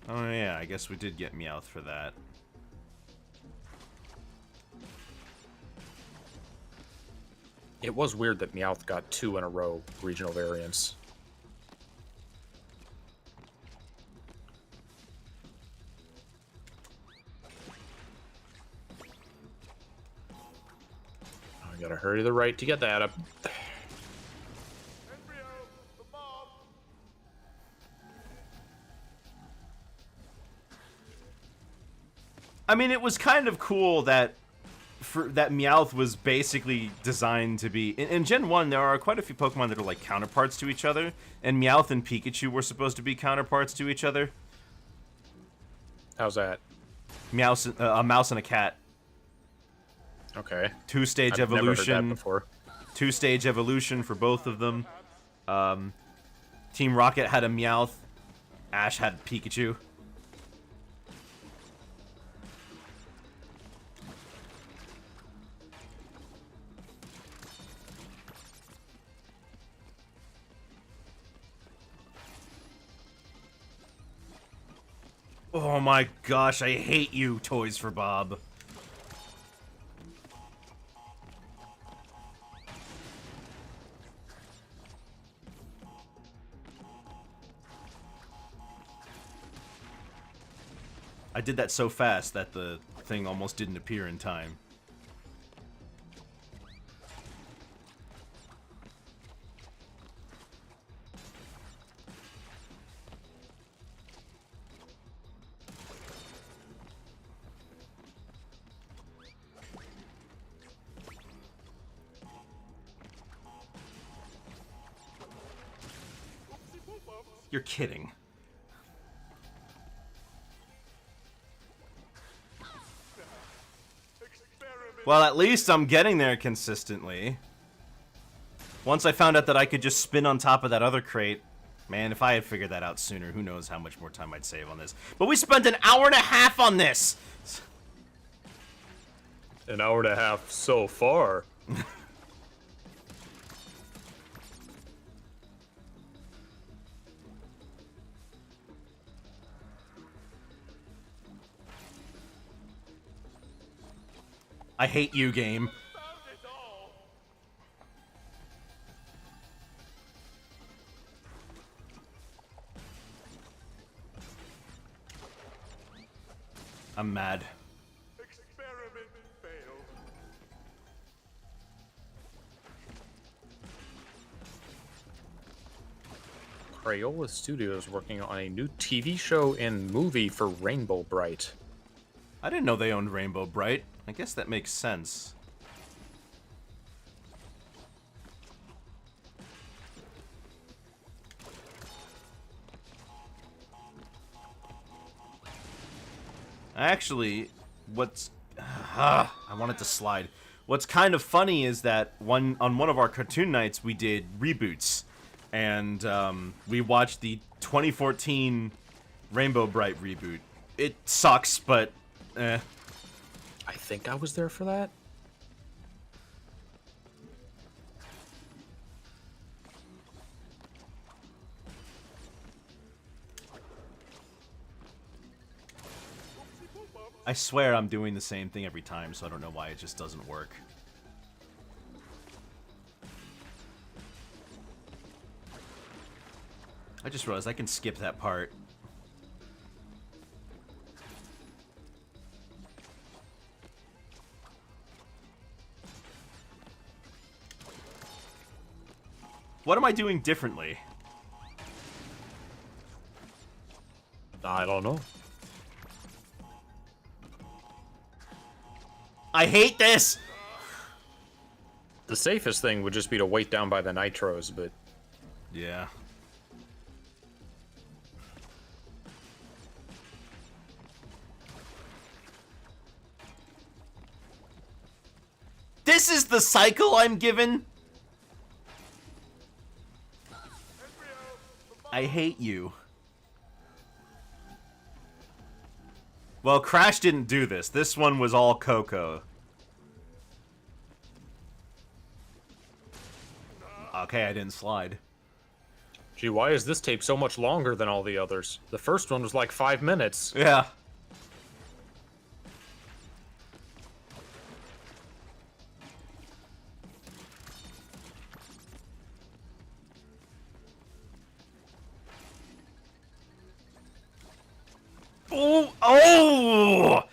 Oh yeah, I guess we did get Meowth for that. It was weird that Meowth got 2 in a row regional variants. I gotta hurry to the right to get that up. Embryo, the mob. I mean, it was kind of cool that that Meowth was basically designed to be... In Gen 1, there are quite a few Pokemon that are like counterparts to each other, and Meowth and Pikachu were supposed to be counterparts to each other. How's that? A mouse and a cat. Okay. Two-stage I've never heard evolution. that before. Two-stage evolution for both of them. Team Rocket had a Meowth. Ash had Pikachu. Oh my gosh, I hate you, Toys for Bob. I did that so fast that the thing almost didn't appear in time. You're kidding. Well, at least I'm getting there consistently. Once I found out that I could just spin on top of that other crate, man, if I had figured that out sooner, who knows how much more time I'd save on this. But we spent an hour and a half on this! An hour and a half so far. I hate you, game. Found it all. I'm mad. Experiment failed. Crayola Studios working on a new TV show and movie for Rainbow Bright. I didn't know they owned Rainbow Bright. I guess that makes sense. Actually, I wanted to slide. What's kind of funny is that on one of our cartoon nights we did reboots, and we watched the 2014 Rainbow Bright reboot. It sucks, but eh. I think I was there for that. I swear I'm doing the same thing every time, so I don't know why it just doesn't work. I just realized I can skip that part. What am I doing differently? I don't know. I hate this! The safest thing would just be to wait down by the nitros, but Yeah. This is the cycle I'm given? I hate you. Well, Crash didn't do this. This one was all Coco. Okay, I didn't slide. gee, why is this tape so much longer than all the others? The first one was like 5 minutes. Yeah. Oh! Oh!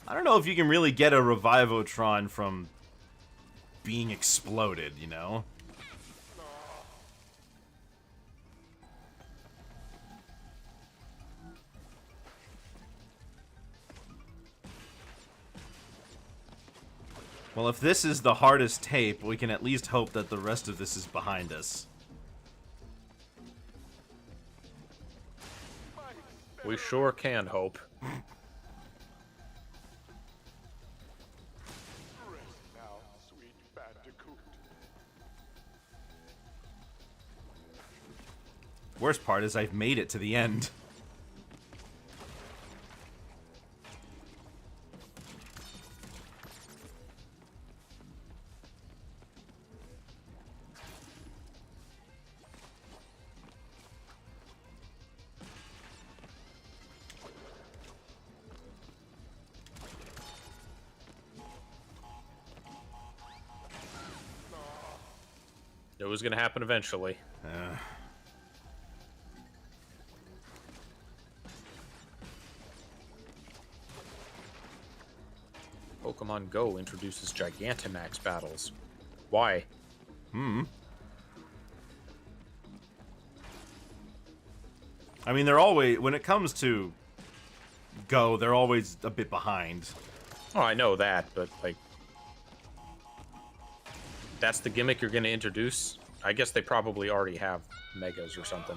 I don't know if you can really get a Revivotron from being exploded, you know? Well, if this is the hardest tape, we can at least hope that the rest of this is behind us. We sure can hope. Rest now, sweet Bandicoot. Worst part is I've made it to the end. It was gonna happen eventually. Pokemon Go introduces Gigantamax battles. Why? I mean, they're always, when it comes to Go, they're always a bit behind. Oh, I know that, but like, that's the gimmick you're gonna introduce? I guess they probably already have Megas or something.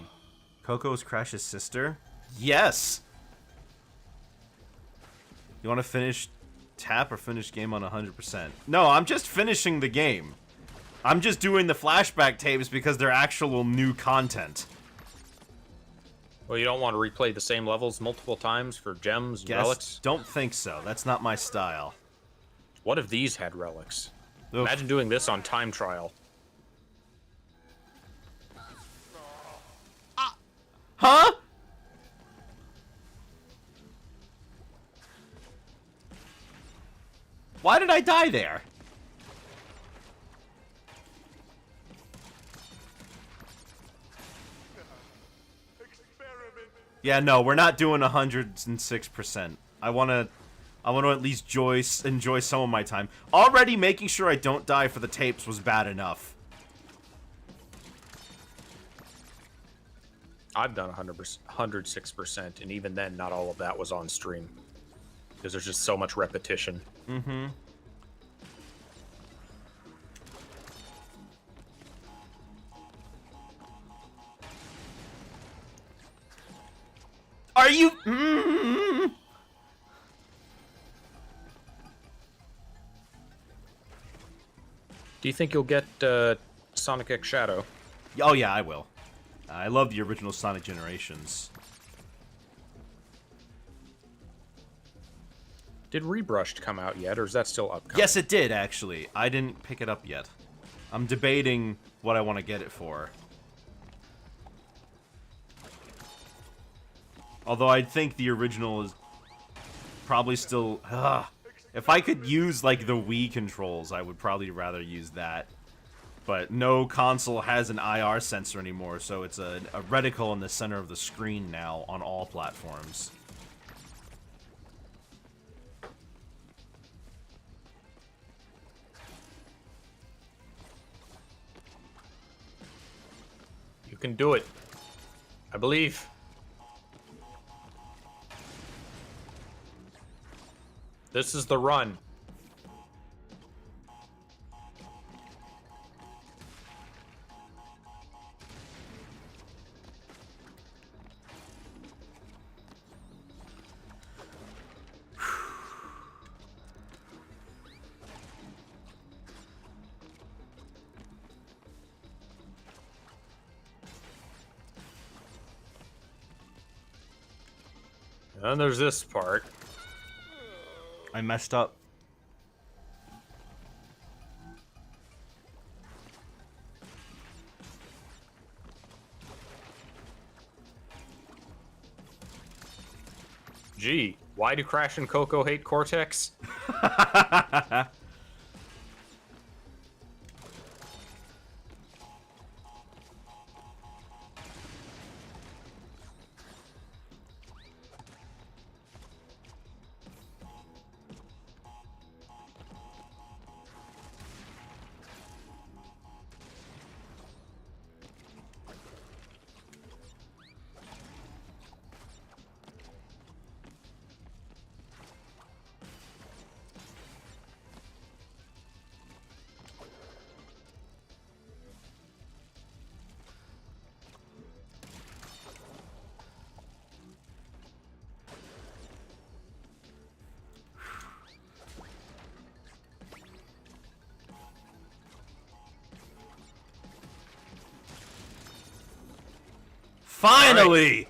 Coco's Crash's sister? Yes! You want to finish tap or finish game on 100%? No, I'm just finishing the game. I'm just doing the flashback tapes because they're actual new content. Well, you don't want to replay the same levels multiple times for gems and relics? Don't think so. That's not my style. What if these had relics? Oof. Imagine doing this on time trial. Huh? Why did I die there? Experiment. Yeah, no, we're not doing 106%. I want to at least enjoy some of my time. Already making sure I don't die for the tapes was bad enough. I've done 100%, 106%, and even then, not all of that was on stream. Because there's just so much repetition. Mm-hmm. Are you... Do you think you'll get Sonic X Shadow? Oh, yeah, I will. I love the original Sonic Generations. Did Rebrushed come out yet, or is that still upcoming? Yes, it did, actually. I didn't pick it up yet. I'm debating what I want to get it for. Although I think the original is probably still... If I could use, like, the Wii controls, I would probably rather use that. But no console has an IR sensor anymore, so it's a reticle in the center of the screen now on all platforms. can do it. I believe. This is the run. And there's this part. I messed up. Gee, why do Crash and Coco hate Cortex? Finally!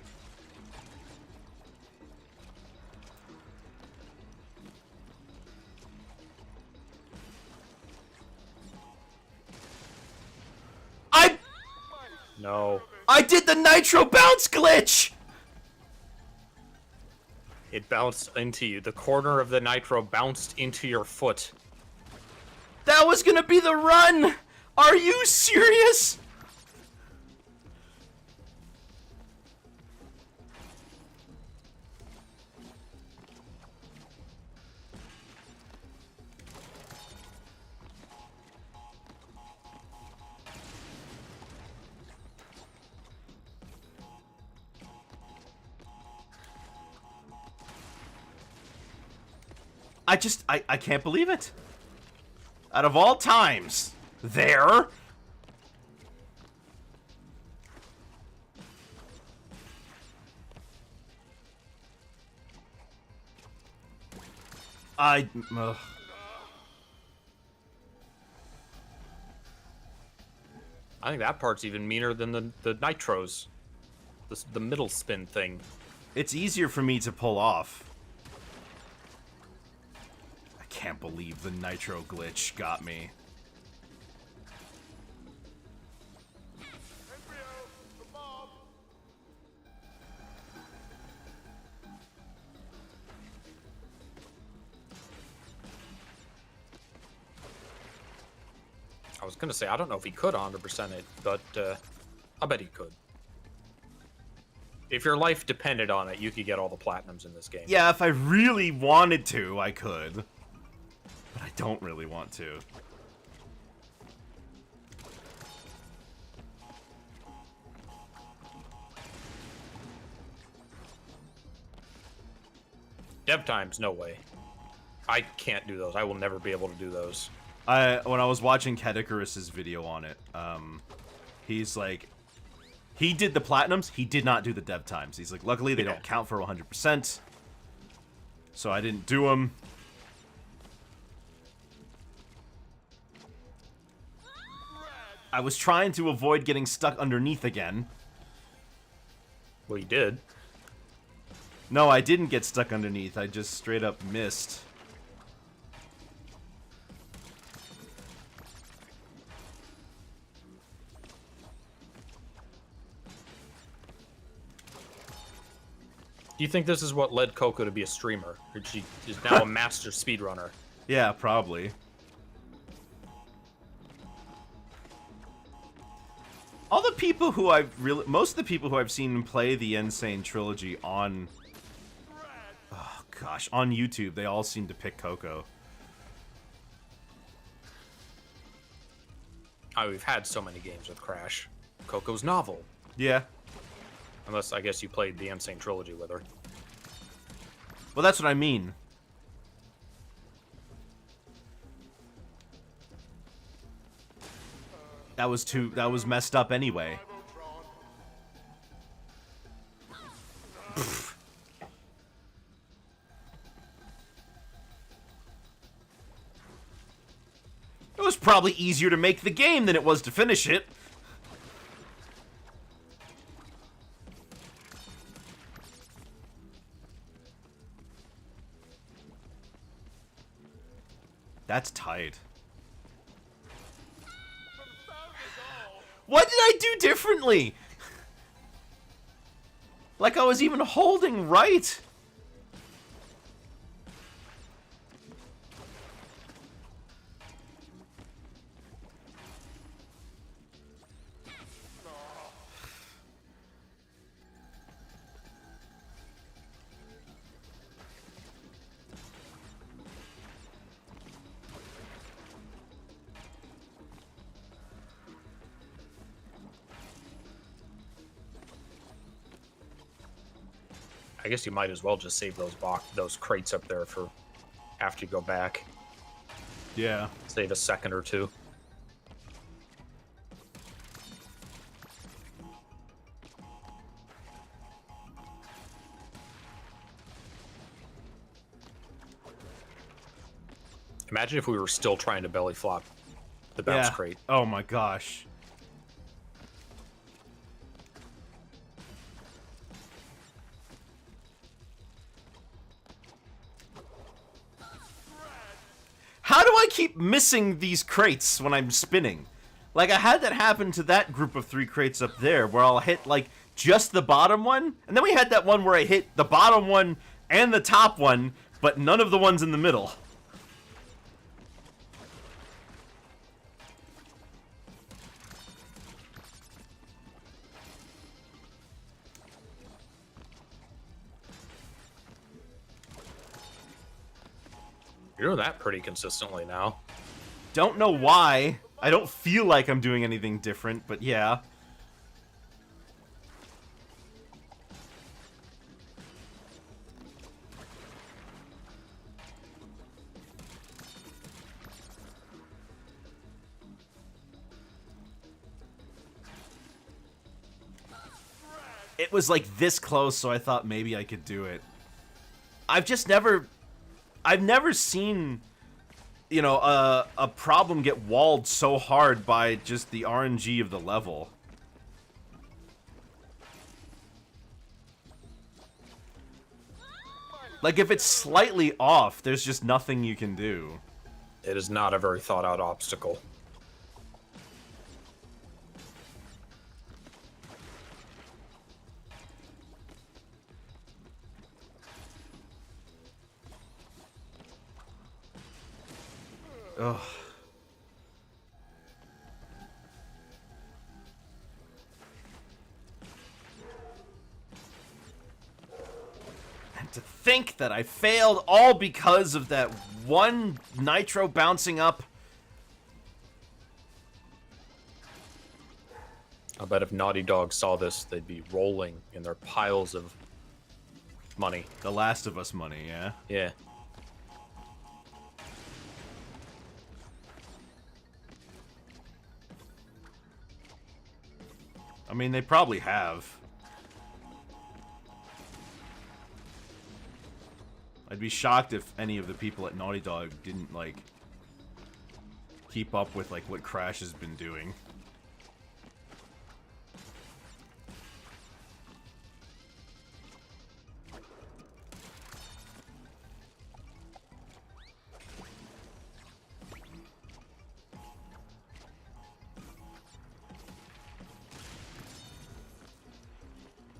No. I did the nitro bounce glitch! It bounced into you. The corner of the nitro bounced into your foot. That was gonna be the run! Are you serious? I can't believe it. Out of all times, there. I think that part's even meaner than the nitros. The middle spin thing. It's easier for me to pull off. I can't believe the nitro glitch got me. Embryo, the bomb. I was gonna say, I don't know if he could 100% it, but I bet he could. If your life depended on it, you could get all the platinums in this game. Yeah, if I really wanted to, I could. But I don't really want to. Dev times, no way. I can't do those. I will never be able to do those. When I was watching Kedikarus's video on it, he's like, he did the platinums, he did not do the dev times. He's like, luckily they don't count for 100%, so I didn't do them. I was trying to avoid getting stuck underneath again. Well, you did. No, I didn't get stuck underneath, I just straight up missed. Do you think this is what led Coco to be a streamer? Or she is now a master speedrunner? Yeah, probably. All the people who most of the people who I've seen play the Insane trilogy on, oh gosh, on YouTube, they all seem to pick Coco. Oh, we've had so many games with Crash. Coco's novel. Yeah. Unless, I guess, you played the Insane Trilogy with her. Well, that's what I mean. That was messed up anyway. It was probably easier to make the game than it was to finish it. That's tight. What did I do differently? Like I was even holding right. I guess you might as well just save those crates up there for after you go back. Yeah. Save a second or two. Imagine if we were still trying to belly flop the bounce crate. Oh my gosh. How do I keep missing these crates when I'm spinning? Like, I had that happen to that group of 3 crates up there, where I'll hit, like, just the bottom one, and then we had that one where I hit the bottom one and the top one, but none of the ones in the middle. You're doing that pretty consistently now. Don't know why. I don't feel like I'm doing anything different, but yeah. It was like this close, so I thought maybe I could do it. I've never seen, you know, a problem get walled so hard by just the RNG of the level. Like, if it's slightly off, there's just nothing you can do. It is not a very thought out obstacle. Ugh. And to think that I failed all because of that one nitro bouncing up. I bet if Naughty Dog saw this, they'd be rolling in their piles of money. The Last of Us money, yeah? Yeah. I mean, they probably have. I'd be shocked if any of the people at Naughty Dog didn't, like, keep up with, like, what Crash has been doing.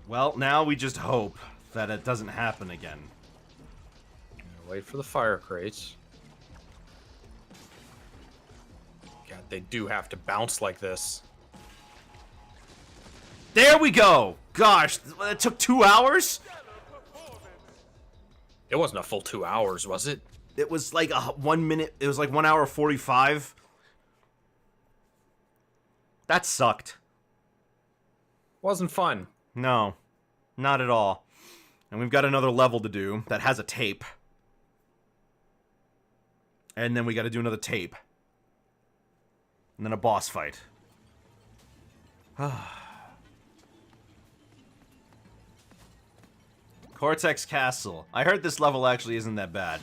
Well, now we just hope that it doesn't happen again. Wait for the fire crates. God, they do have to bounce like this. There we go! Gosh, it took 2 hours? It wasn't a full 2 hours, was it? It was like 1 minute, it was like 1 hour 45. That sucked. Wasn't fun. No, not at all. And we've got another level to do that has a tape. And then we got to do another tape. And then a boss fight. Cortex Castle. I heard this level actually isn't that bad.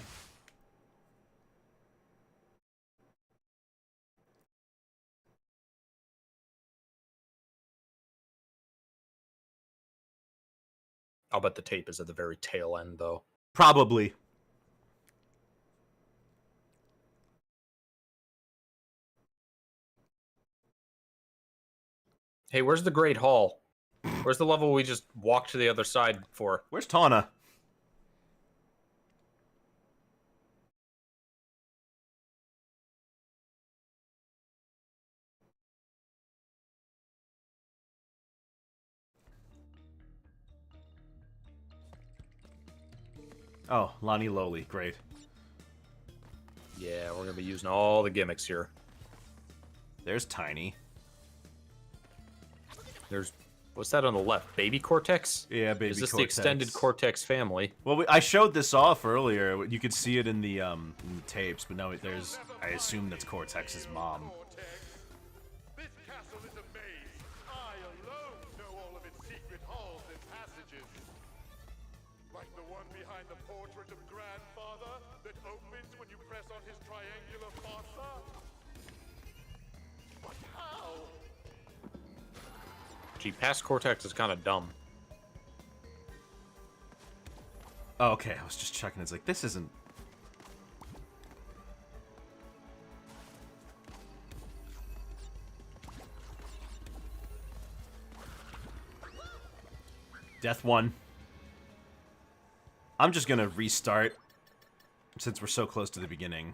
I'll bet the tape is at the very tail end, though. Probably. Hey, where's the Great Hall? Where's the level we just walked to the other side for? Where's Tawna? Oh, Lonnie Lowly. Great. Yeah, we're gonna be using all the gimmicks here. There's Tiny. There's... What's that on the left? Baby Cortex? Yeah, Baby Is this Cortex. the extended Cortex family? Well, I showed this off earlier. You could see it in the tapes, but now there's... I assume that's Cortex's mom. Cortex. This castle is a maze. I alone know all of its secret halls and passages. Like the one behind the portrait of Grandfather that opens when you press on his triangular fossa. But how? Gee, past Cortex is kind of dumb. Oh, okay, I was just checking. It's like, this isn't... Death 1. I'm just gonna restart, since we're so close to the beginning.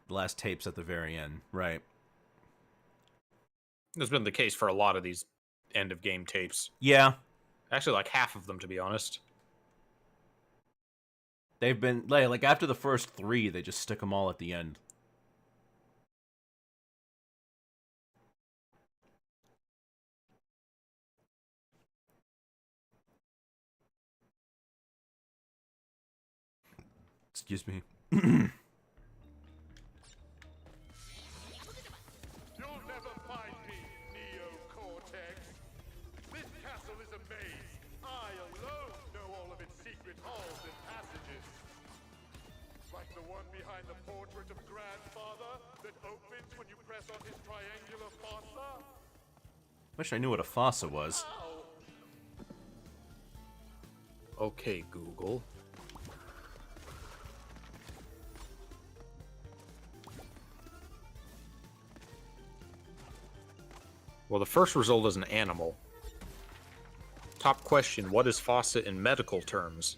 The last tape's at the very end, right. That's been the case for a lot of these end-of-game tapes. Yeah. Actually, like half of them, to be honest. They've been, like, after the first 3, they just stick them all at the end. Excuse me. You'll never find me, Neo-Cortex. This castle is a maze. I alone know all of its secret halls and passages. Like the one behind the portrait of Grandfather that opens when you press on his triangular fossa. Wish I knew what a fossa was. Okay, Google. Well, the first result is an animal. Top question, what is fossa in medical terms?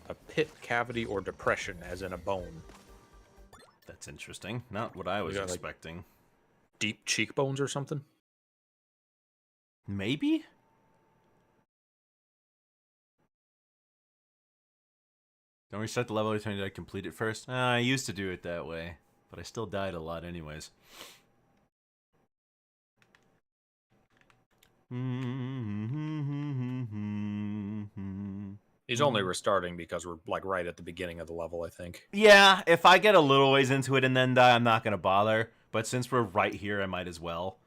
A pit, cavity, or depression, as in a bone. That's interesting. Not what I was got, like, expecting. Deep cheekbones or something? Maybe? Don't restart the level every time you complete it first? I used to do it that way, but I still died a lot anyways. He's only restarting because we're, like, right at the beginning of the level, I think. Yeah, if I get a little ways into it and then die, I'm not going to bother. But since we're right here, I might as well.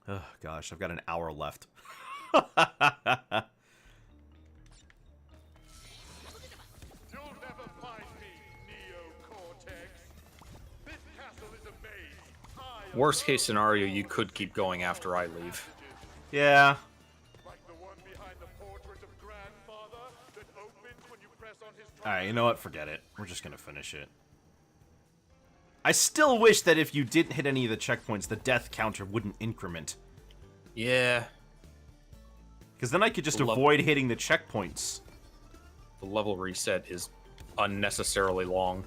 Oh, gosh, I've got an hour left. You'll never find me, Neo-Cortex. This castle is a maze. Worst case scenario, you could keep going after I leave. Yeah. Like the one behind the portrait of Grandfather that opens when you press on his Alright, you know what? Forget it. We're just going to finish it. I still wish that if you didn't hit any of the checkpoints, the death counter wouldn't increment. Yeah. Because then I could just avoid hitting the checkpoints. The level reset is unnecessarily long.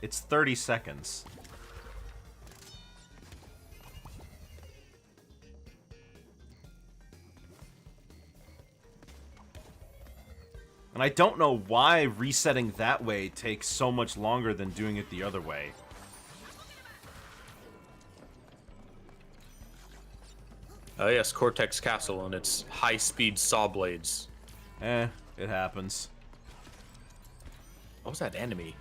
It's 30 seconds. And And I don't know why resetting that way takes so much longer than doing it the other way. Yes, Cortex Castle and its high-speed saw blades. It happens. What was that enemy?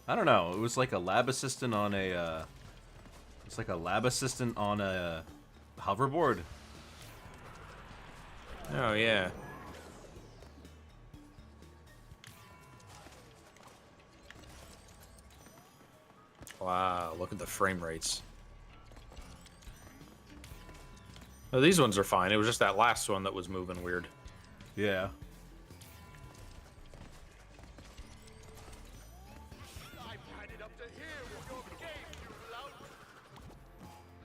I don't know. It was like a lab assistant on a, it's like a lab assistant on a hoverboard. Oh, yeah. Wow, look at the frame rates. Oh, these ones are fine. It was just that last one that was moving weird. Yeah. I've had it up to here with your game, you lout.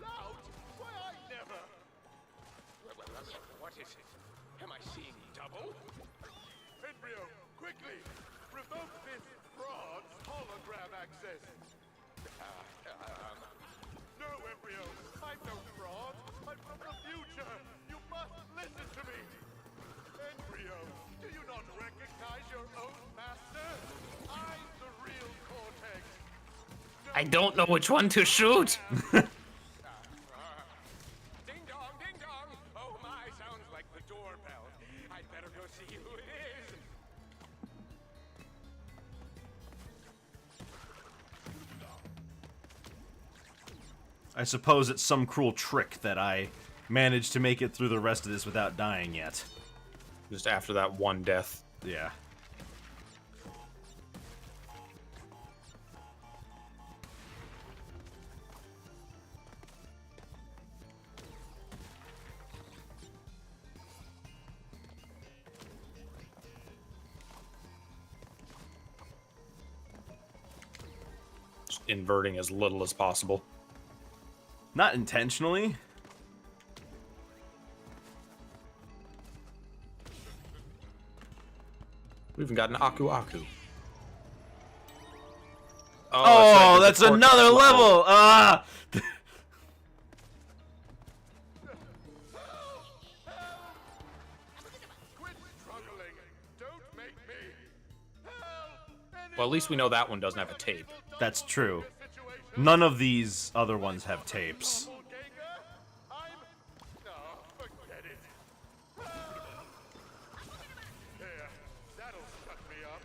Lout? Why, I never. What is it? Am I seeing double? Embryo, quickly! Revoke this fraud's hologram access! No, Embryo! I'm no fraud! I'm from the future! You must listen to me! Embryo, do you not recognize your own master? I'm the real Cortex! I don't know which one to shoot! Ding dong, ding dong! Oh my, sounds like the doorbell. I'd better go see who it is. I suppose it's some cruel trick that I managed to make it through the rest of this without dying yet. Just after that one death. Yeah. Just inverting as little as possible. Not intentionally. We even got an Aku Aku. Oh, right, that's there's a another Cortex level! Ah! Quit struggling! Don't make me! Help! Well, at least we know that one doesn't have a tape. That's true. None of these other ones have tapes. No, forget it. There, that'll shut me up.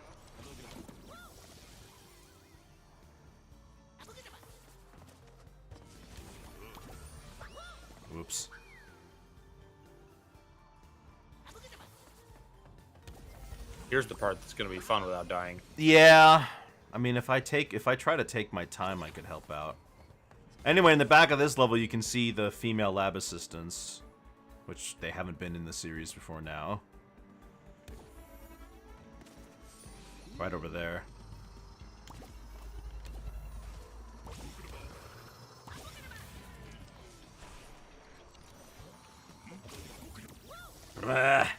Whoops. Here's the part that's gonna be fun without dying. Yeah. I mean, if I try to take my time, I could help out. Anyway, in the back of this level, you can see the female lab assistants, which they haven't been in the series before now. Right over there. Ah.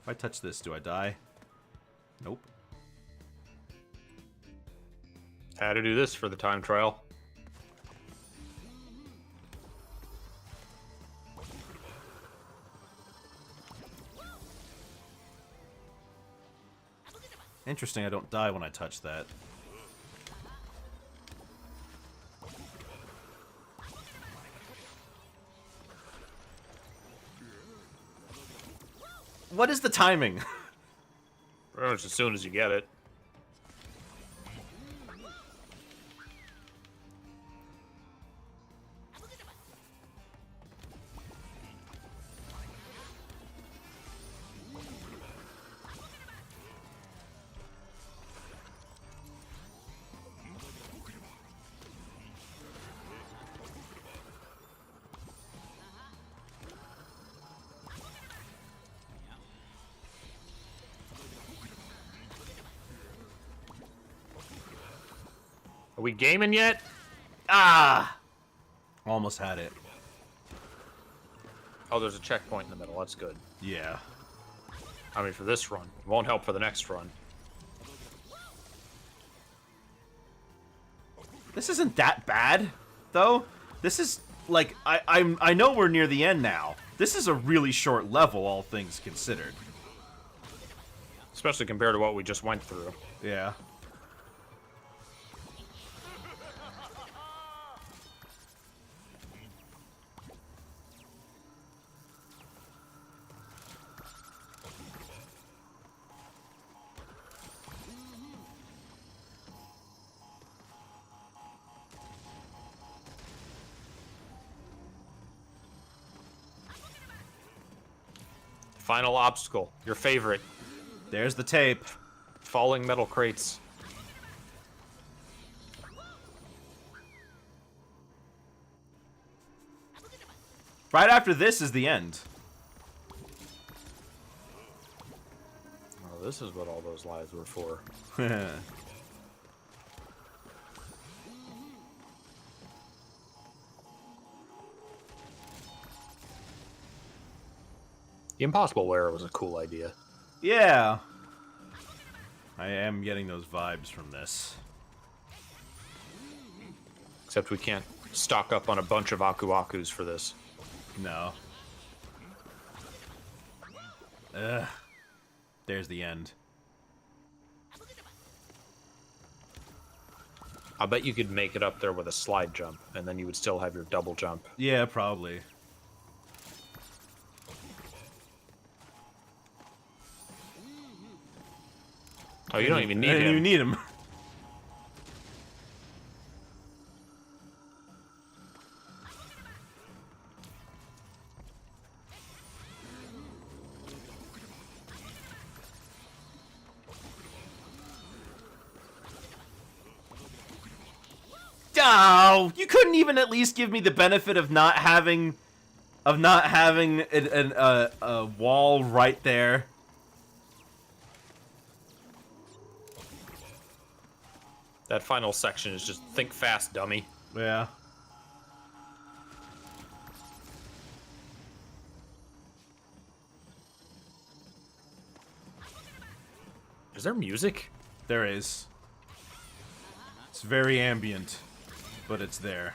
If I touch this, do I die? Nope. Had to do this for the time trial. Interesting, I don't die when I touch that. What is the timing? Pretty much as soon as you get it. Are we gaming yet? Ah! Almost had it. Oh, there's a checkpoint in the middle. That's good. Yeah. I mean, for this run. It won't help for the next run. This isn't that bad, though. This is like, I know we're near the end now. This is a really short level, all things considered. Especially compared to what we just went through. Yeah. Final obstacle, your favorite. There's the tape. Falling metal crates. Right after this is the end. Oh, this is what all those lives were for. The Impossible Wearer was a cool idea. Yeah. I am getting those vibes from this. Except we can't stock up on a bunch of Aku Akus for this. No. Ugh. There's the end. I bet you could make it up there with a slide jump, and then you would still have your double jump. Yeah, probably. Oh, you don't even need I didn't him. even need him. Oh, you couldn't even at least give me the benefit of not having a wall right there. That final section is just think fast, dummy. Yeah. Is there music? There is. It's very ambient, but it's there.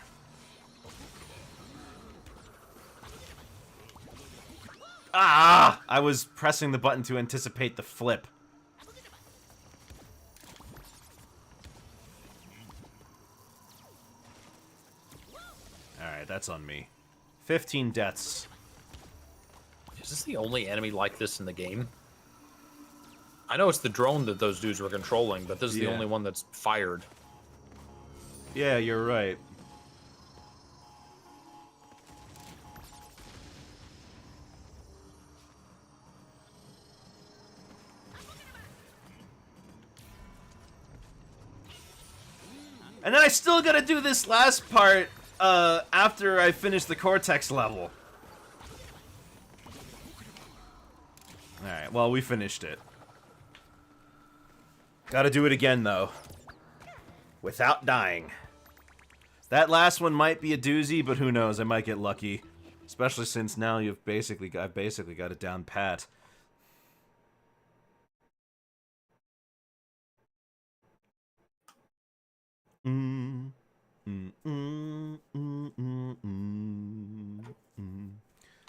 Ah! I was pressing the button to anticipate the flip. Alright, that's on me. 15 deaths. Is this the only enemy like this in the game? I know it's the drone that those dudes were controlling, but this is the Yeah. only one that's fired. Yeah, you're right. And then I still gotta do this last part, after I finish the Cortex level. Alright, well, we finished it. Gotta do it again, though. Without dying. That last one might be a doozy, but who knows, I might get lucky. Especially since now I've basically got it down pat.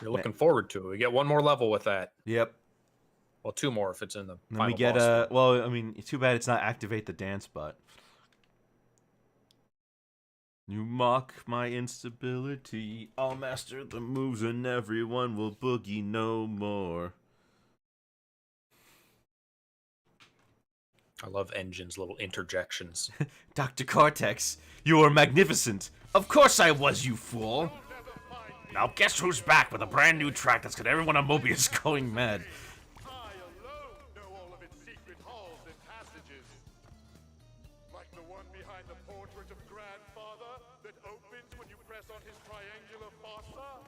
You're looking forward to it. We get one more level with that. Yep. Well, two more if it's in the Then final we get boss. well, I mean, too bad it's not activate the dance bot. You mock my instability. I'll master the moves and everyone will boogie no more. I love Engine's little interjections. Dr. Cortex, you are magnificent. Of course I was, you fool. Now guess who's back with a brand new track that's got everyone on Mobius going mad. I alone know all of its secret halls and passages. Like the one behind the portrait of Grandfather that opens when you press on his triangular fossa.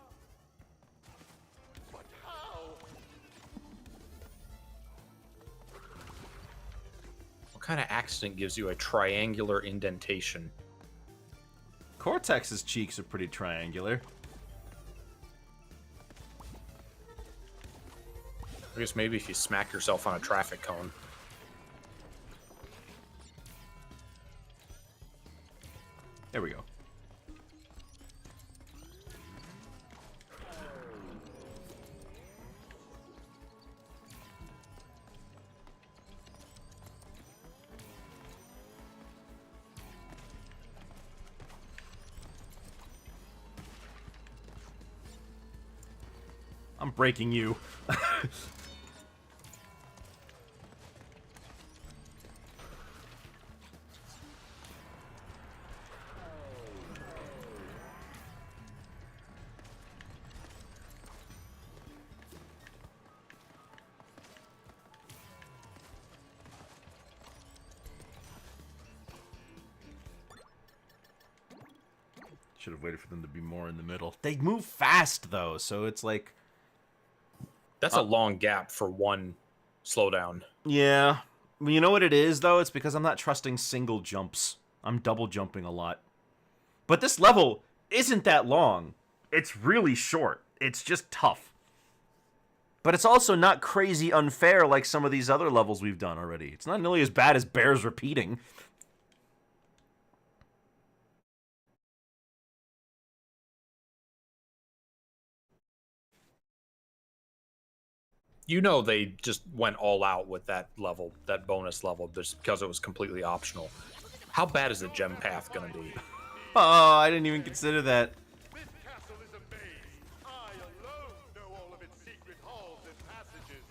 But how? What kind of accident gives you a triangular indentation? Cortex's cheeks are pretty triangular. I guess maybe if you smack yourself on a traffic cone. There we go. I'm breaking you. Should have waited for them to be more in the middle. They move fast though, so it's like That's a long gap for one slowdown. yeah. Well, you know what it is though? It's because I'm not trusting single jumps. I'm double jumping a lot. But this level isn't that long. It's really short. It's just tough. But it's also not crazy unfair like some of these other levels we've done already. It's not nearly as bad as bears repeating. You know they just went all out with that level, that bonus level, just because it was completely optional. How bad is the gem path gonna be? Oh, I didn't even consider that. This castle is a maze. I alone know all of its secret halls and passages.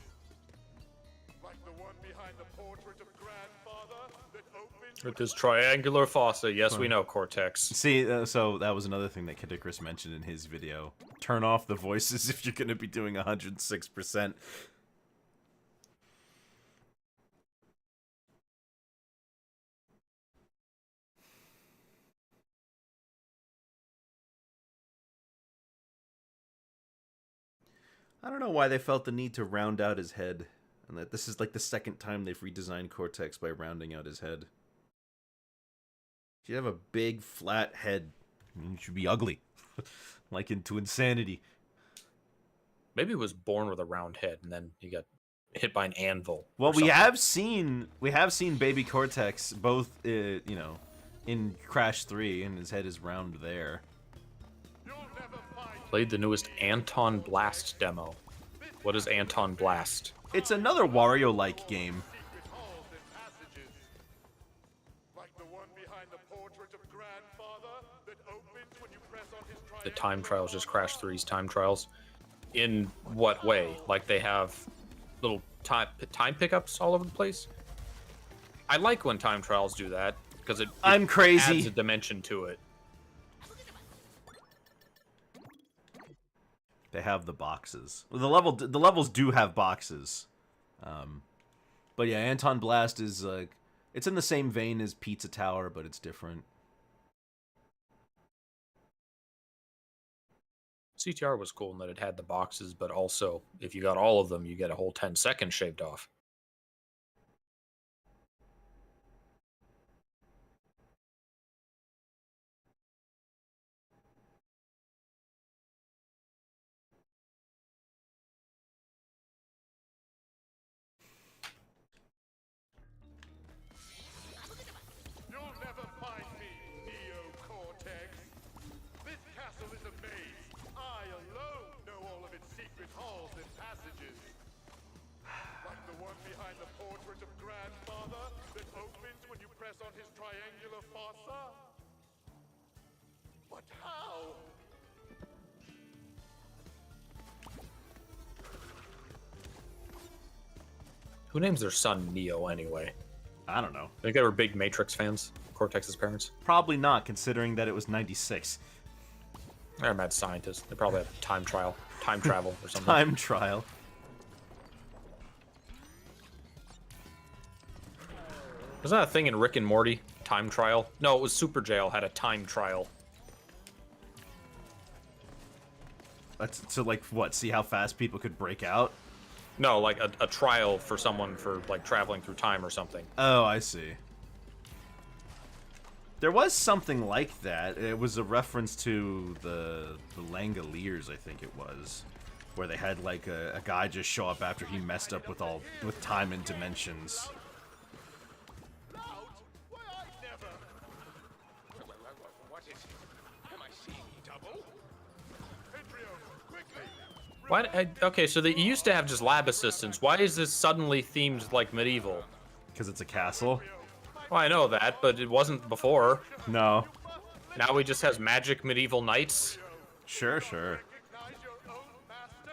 Like the one behind the portrait of grandfather that opens With this triangular fossa, yes, we know, Cortex. See, so that was another thing that Kidicris mentioned in his video. Turn off the voices if you're going to be doing 106%. I don't know why they felt the need to round out his head, and that this is like the second time they've redesigned Cortex by rounding out his head. If you have a big, flat head, you should be ugly. Like into insanity. Maybe he was born with a round head and then he got hit by an anvil. Well, or we something. have seen Baby Cortex both, you know, in Crash 3, and his head is round there. Played the newest Anton Blast demo. What is Anton Blast? It's another Wario-like game. secret halls and passages. Like the one behind the portrait of grandfather that opens when you press on his The time trials, just Crash 3's time trials. In what way? Like they have little time pickups all over the place? I like when time trials do that because it I'm crazy. adds a dimension to it. They have the boxes. Well, the levels do have boxes. But yeah, Anton Blast is like it's in the same vein as Pizza Tower, but it's different. CTR was cool in that it had the boxes, but also if you got all of them, you get a whole 10 seconds shaved off. You'll never find me, Neo Cortex. This castle is a maze. I alone know all of its secret halls and passages. Like the one behind the portrait of grandfather that opens when you press on his triangular fossa. But how? Who names their son Neo anyway? I don't know. Think they were big Matrix fans, Cortex's parents? Probably not, considering that it was 96. They're mad scientists. They probably have time travel or something. Time trial. Wasn't that a thing in Rick and Morty? Time trial? No, it was Super Jail had a time trial. That's to like what? See how fast people could break out? No, like a trial for someone for like traveling through time or something. Oh, I see. There was something like that. It was a reference to the Langoliers, I think it was, where they had like a guy just show up after he messed up with time and dimensions. Loud? Why I never? What is... Am I seeing double? Pedrio, quickly! Why? Okay, so they used to have just lab assistants. Why is this suddenly themed like medieval? Because it's a castle? Well, I know that, but it wasn't before. No. Now he just has magic medieval knights. Sure, sure. Recognize your own master?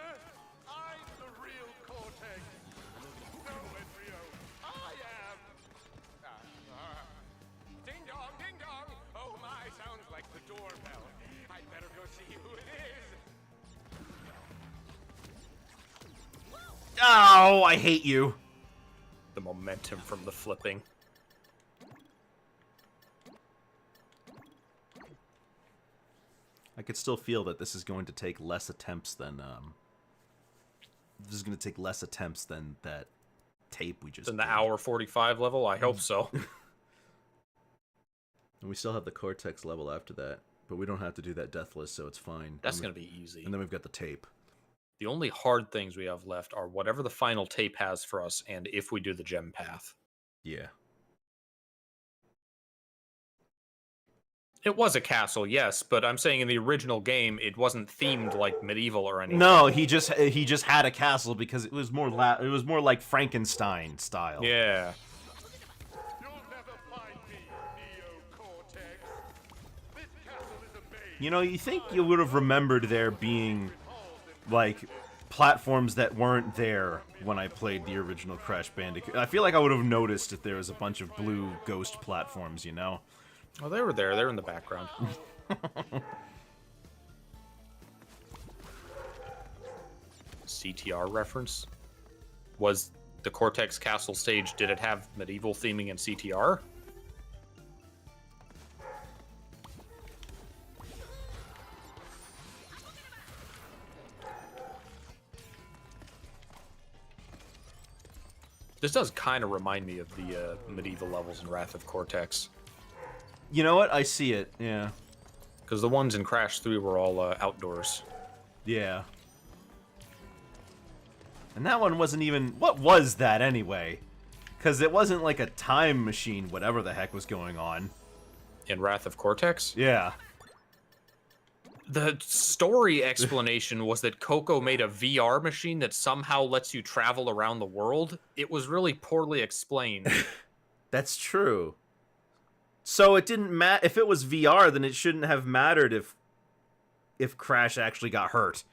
Oh, I hate you. The momentum from the flipping. I could still feel that this is going to take less attempts than this is going to take less attempts than that tape we just In the did. hour 45 level, I hope so. And we still have the Cortex level after that, but we don't have to do that Deathless, so it's fine. That's gonna be easy. And then we've got the tape. The only hard things we have left are whatever the final tape has for us, and if we do the gem path. Yeah. It was a castle, yes, but I'm saying in the original game, it wasn't themed like medieval or anything. No, he just had a castle because it was more like Frankenstein style. Yeah. You'll never find me, Neo Cortex. This castle is a maze. You know, you think you would have remembered there being like platforms that weren't there when I played the original Crash Bandicoot. I feel like I would have noticed if there was a bunch of blue ghost platforms, you know? Oh, they were there. They're in the background. CTR reference? Was the Cortex Castle stage, did it have medieval theming in CTR? This does kind of remind me of the medieval levels in Wrath of Cortex. You know what? I see it. Yeah. Because the ones in Crash 3 were all outdoors. Yeah. And that one wasn't even... What was that anyway? Because it wasn't like a time machine, whatever the heck was going on. In Wrath of Cortex? Yeah. The story explanation was that Coco made a VR machine that somehow lets you travel around the world. It was really poorly explained. That's true. So it didn't matter... If it was VR, then it shouldn't have mattered if Crash actually got hurt.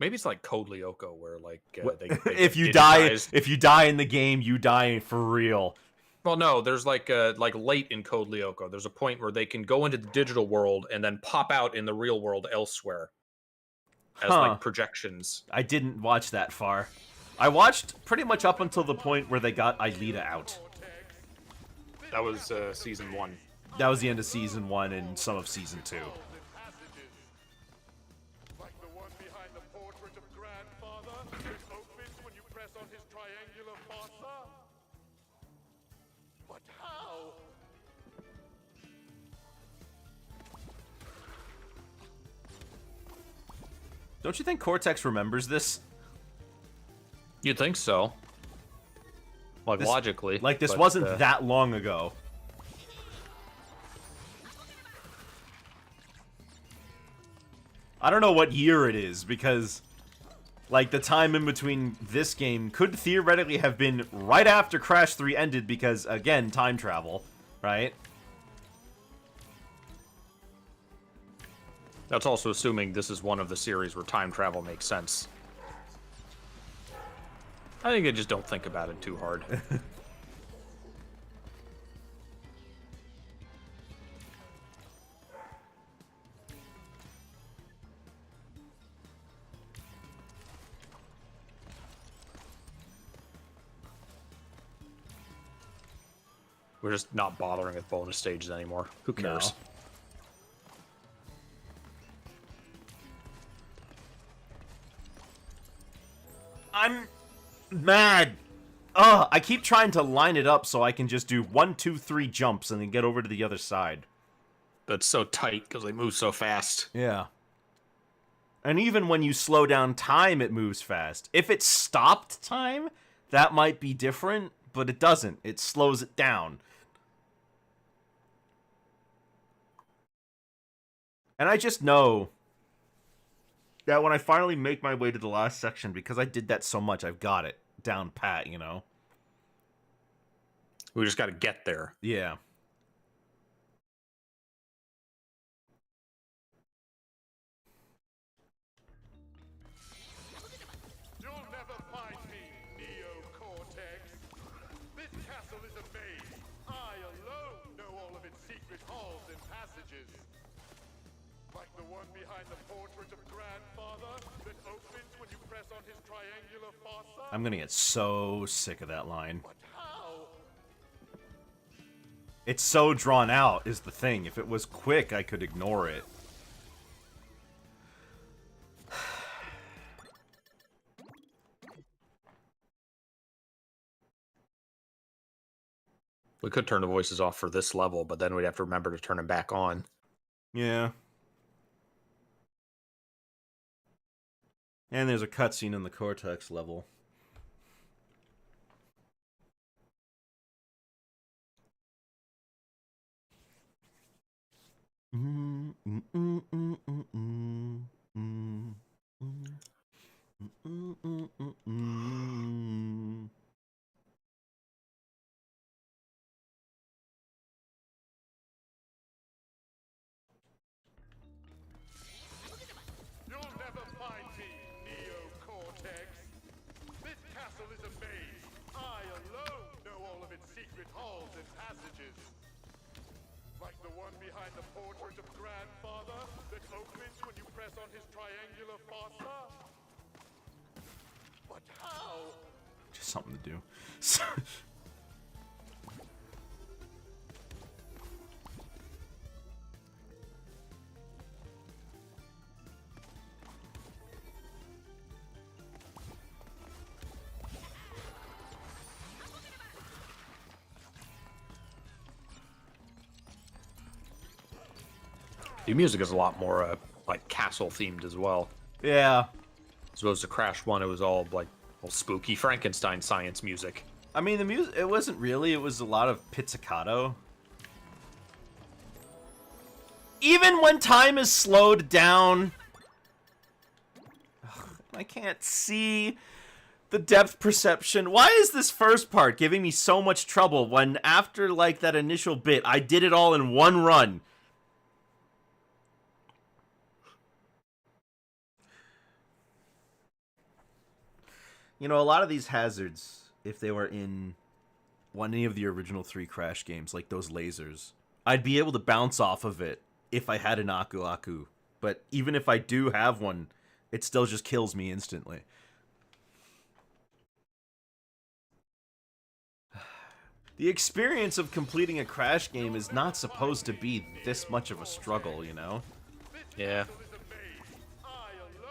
Maybe it's like Code Lyoko, where like they if you digitized- die in the game, you die for real. Well, no, there's like late in Code Lyoko, there's a point where they can go into the digital world and then pop out in the real world elsewhere as Huh. like projections. I didn't watch that far. I watched pretty much up until the point where they got Aelita out. That was season 1. That was the end of season 1 and some of season 2. Like the one behind the portrait of Grandfather, which opens when you press on his triangular fossa. But how? Don't you think Cortex remembers this? You'd think so. Like This- logically. Like this but, wasn't that long ago. I don't know what year it is because like the time in between this game could theoretically have been right after Crash 3 ended because again, time travel, right? That's also assuming this is one of the series where time travel makes sense. I think I just don't think about it too hard. We're just not bothering with bonus stages anymore. Who cares? No. I'm mad. Ugh, I keep trying to line it up so I can just do 1, 2, 3 jumps and then get over to the other side. That's so tight because they move so fast. Yeah. And even when you slow down time, it moves fast. If it stopped time, that might be different, but it doesn't. It slows it down. And I just know that when I finally make my way to the last section, because I did that so much, I've got it down pat, you know? We just got to get there. Yeah. You'll never find me, Neo Cortex. This castle is a maze. I alone know all of its secret halls and passages. Like the one behind the portrait of Grandfather that opens when you press on his triangular fossa? I'm gonna get so sick of that line. But how? It's so drawn out, is the thing. If it was quick, I could ignore it. We could turn the voices off for this level, but then we'd have to remember to turn them back on. Yeah. And there's a cutscene in the Cortex level. You'll never find me, Neo Cortex. This castle is a maze. I alone know all of its secret halls and passages. Like the one behind the portrait of Grandfather that opens when you press on his triangular fossa? But how? Just something to do. The music is a lot more like castle themed as well. Yeah. As opposed to Crash 1, it was all like spooky Frankenstein science music. I mean, the music, it wasn't really, it was a lot of pizzicato. Even when time is slowed down, I can't see the depth perception. Why is this first part giving me so much trouble when after, like, that initial bit, I did it all in one run? You know, a lot of these hazards, if they were in any of the original 3 Crash games, like those lasers, I'd be able to bounce off of it if I had an Aku Aku. But even if I do have one, it still just kills me instantly. The experience of completing a Crash game is not supposed to be this much of a struggle, you know? Yeah.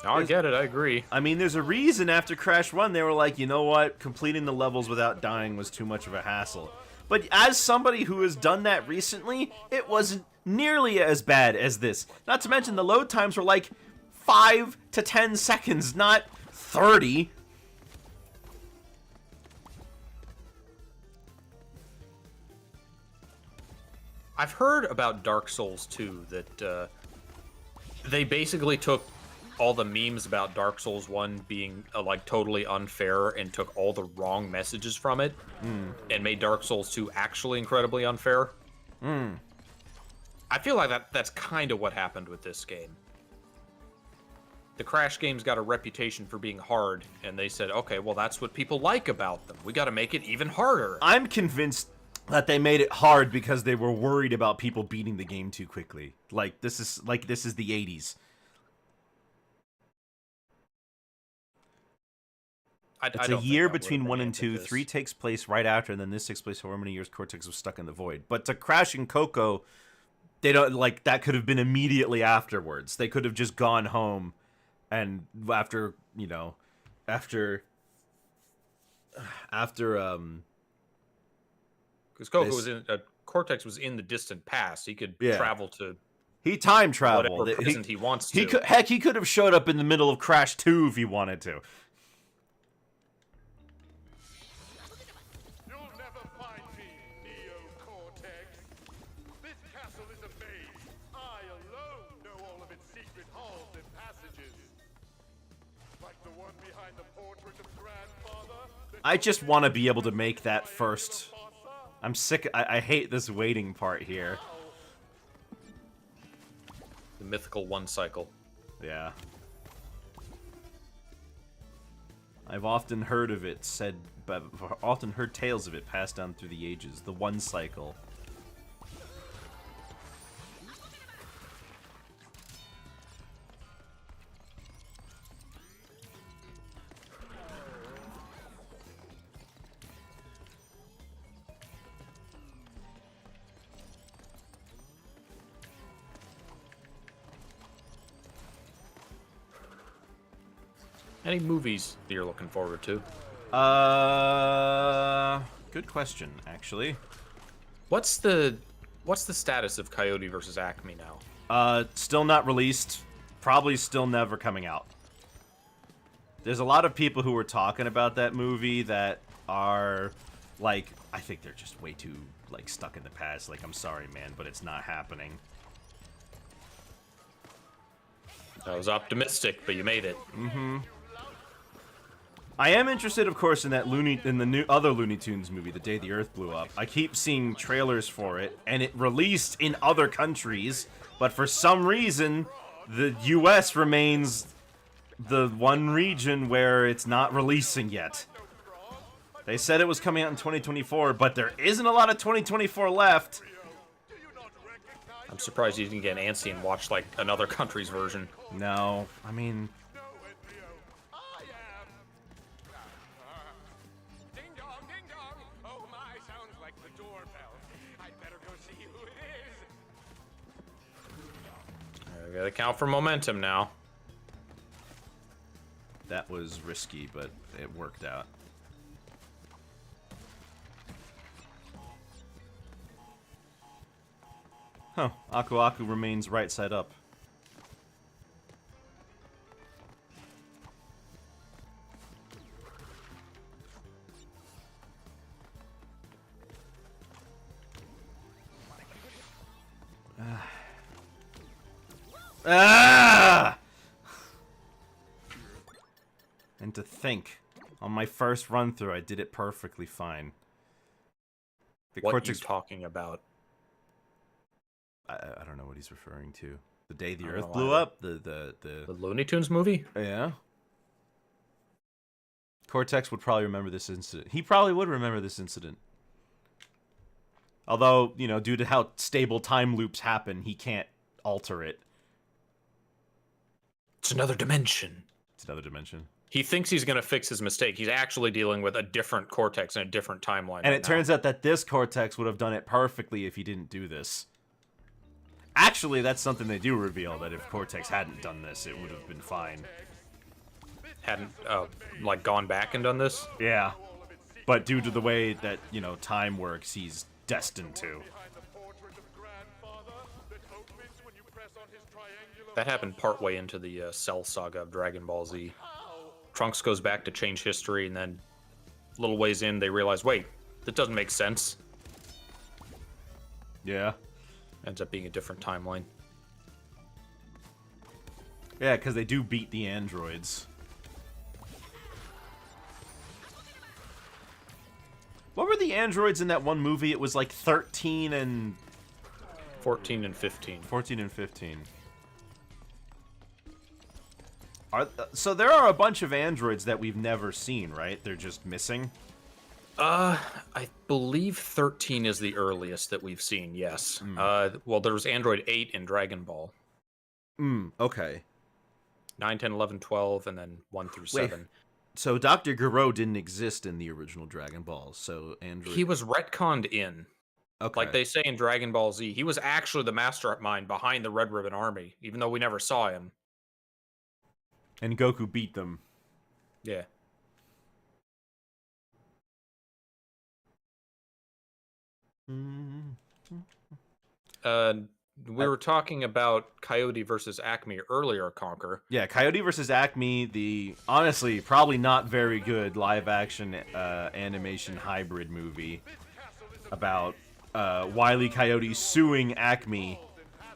No, I get it, I agree. I mean, there's a reason after Crash 1 they were like, you know what, completing the levels without dying was too much of a hassle. But as somebody who has done that recently, it wasn't nearly as bad as this. Not to mention the load times were like 5 to 10 seconds, not 30. I've heard about Dark Souls 2 that they basically took all the memes about Dark Souls 1 being like totally unfair and took all the wrong messages from it and made Dark Souls 2 actually incredibly unfair. I feel like that's kind of what happened with this game. The Crash games got a reputation for being hard, and they said, okay, well, that's what people like about them. We got to make it even harder. I'm convinced that they made it hard because they were worried about people beating the game too quickly. This is the 80s. It's a year between 1 and 2. 3 takes place right after, and then this takes place however many years Cortex was stuck in the void. But to Crash and Coco, they don't that could have been immediately afterwards. They could have just gone home, and after because Coco was in Cortex was in the distant past. He could travel to. He time traveled. Whatever present he wants to. He could have showed up in the middle of Crash 2 if he wanted to. I just want to be able to make that first. I'm sick. I hate this waiting part here. The mythical 1 cycle. Yeah. I've often heard of it said, but often heard tales of it passed down through the ages. The 1 cycle. Any movies that you're looking forward to? Good question, actually. What's the status of Coyote versus Acme now? Still not released. Probably still never coming out. There's a lot of people who were talking about that movie that are, like, I think they're just way too, like, stuck in the past. Like, I'm sorry, man, but it's not happening. I was optimistic, but you made it. I am interested, of course, in the new other Looney Tunes movie, The Day the Earth Blew Up. I keep seeing trailers for it, and it released in other countries, but for some reason, the U.S. remains the one region where it's not releasing yet. They said it was coming out in 2024, but there isn't a lot of 2024 left. I'm surprised you didn't get antsy and watch like another country's version. No, I mean, Ding dong, ding dong. Oh my, sounds like the doorbell. I'd better go see who it is. I gotta count for momentum now. that was risky, but it worked out. Huh, Aku Aku remains right side up. Ah! And to think, on my first run through, I did it perfectly fine. The What Cortex you talking about? I don't know what he's referring to. The day the I don't Earth know blew either. up. The Looney Tunes movie? Yeah. Cortex would probably remember this incident. He probably would remember this incident. Although, you know, due to how stable time loops happen, he can't alter it. It's another dimension. It's another dimension. He thinks he's gonna fix his mistake. He's actually dealing with a different Cortex and a different timeline. And it turns out that this Cortex would have done it perfectly if he didn't do this. Actually, that's something they do reveal, that if Cortex hadn't done this, it would have been fine. Hadn't like gone back and done this. Yeah. But due to the way that, you know, time works, he's destined to. Behind the portrait of grandfather that opens when you press on his triangular. That happened partway into the Cell saga of Dragon Ball Z. Trunks goes back to change history, and then a little ways in, they realize, wait, that doesn't make sense. Yeah. Ends up being a different timeline. Yeah, because they do beat the androids. What were the androids in that one movie? It was like 13 and... 14 and 15. 14 and 15. So there are a bunch of androids that we've never seen, right? They're just missing? I believe 13 is the earliest that we've seen, yes. Well, there was Android 8 in Dragon Ball. Okay. 9, 10, 11, 12, and then 1 through 7. So Dr. Gero didn't exist in the original Dragon Ball, so Android... He was retconned in. Okay. Like they say in Dragon Ball Z, he was actually the mastermind behind the Red Ribbon Army, even though we never saw him. And Goku beat them. Yeah. We were talking about Coyote versus Acme earlier, Conquer. Yeah, Coyote versus Acme, the honestly probably not very good live-action animation hybrid movie about Wile E. Coyote suing Acme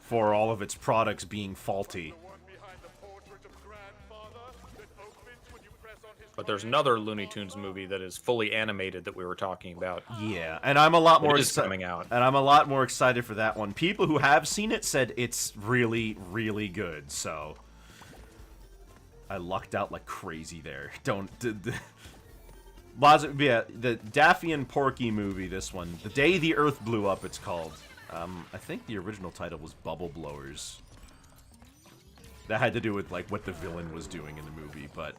for all of its products being faulty. Behind the portrait of grandfather that opens when you press on his. But there's another Looney Tunes movie that is fully animated that we were talking about. Yeah, and I'm a lot more It is coming out. And I'm a lot more excited for that one. People who have seen it said it's really, really good. So I lucked out like crazy there. Yeah, the Daffy and Porky movie. This one, The Day the Earth Blew Up. It's called. I think the original title was Bubble Blowers. That had to do with like what the villain was doing in the movie, but.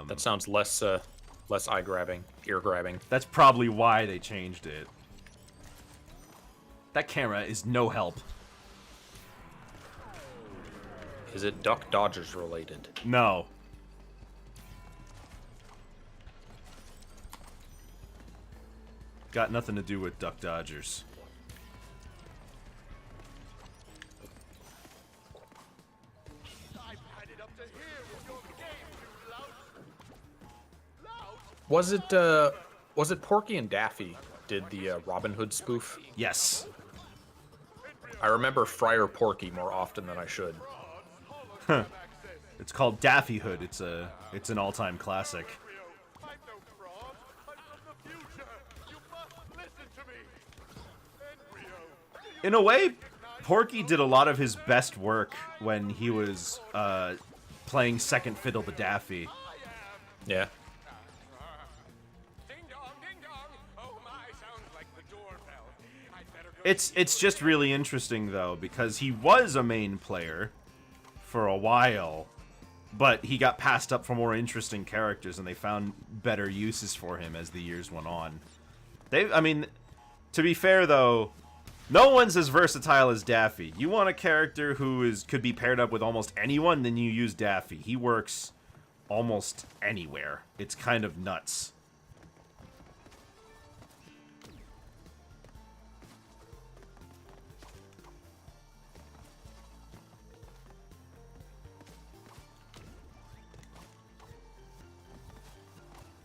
That sounds less eye-grabbing, ear-grabbing. That's probably why they changed it. That camera is no help. Is it Duck Dodgers related? No. Got nothing to do with Duck Dodgers. I've had it up to here with your game, you lout. Lout? Was it Porky and Daffy did the Robin Hood spoof? Yes. I remember Friar Porky more often than I should. It's called Daffy Hood. It's an all-time classic. I'm no fraud. I'm from the future. You must listen to me. Embryo. In a way, Porky did a lot of his best work when he was playing second fiddle to Daffy. Yeah. Ding dong, ding dong. Oh my, sounds like the doorbell. I'd better go. It's just really interesting though, because he was a main player for a while, but he got passed up for more interesting characters, and they found better uses for him as the years went on. I mean, to be fair though, no one's as versatile as Daffy. You want a character who could be paired up with almost anyone, then you use Daffy. He works almost anywhere. It's kind of nuts.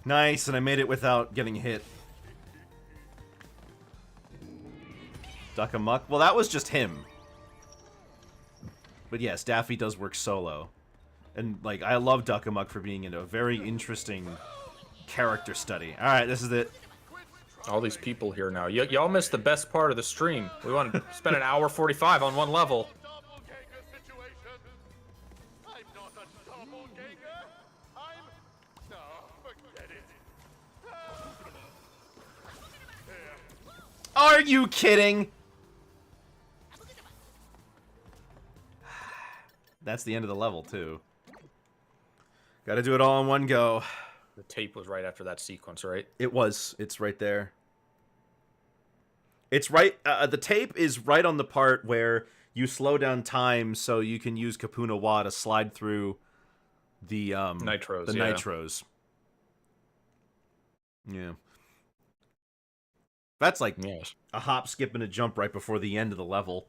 Nice, and I made it without getting hit. Duck Amuck? Well, that was just him. But yes, Daffy does work solo. And, like, I love Duck Amuck for being in a very interesting character study. Alright, this is it. All these people here now. Y'all missed the best part of the stream. We want to spend an hour 45 on one level. Doppelganger situation. I'm not a doppelganger. I'm... No, forget it. Are you kidding? That's the end of the level, too. Gotta do it all in one go. The tape was right after that sequence, right? It was. It's right there. It's right... the tape is right on the part where you slow down time so you can use Kapuna Wa to slide through the, Nitros, the yeah. Nitros. Yeah. That's like Yes. a hop, skip, and a jump right before the end of the level.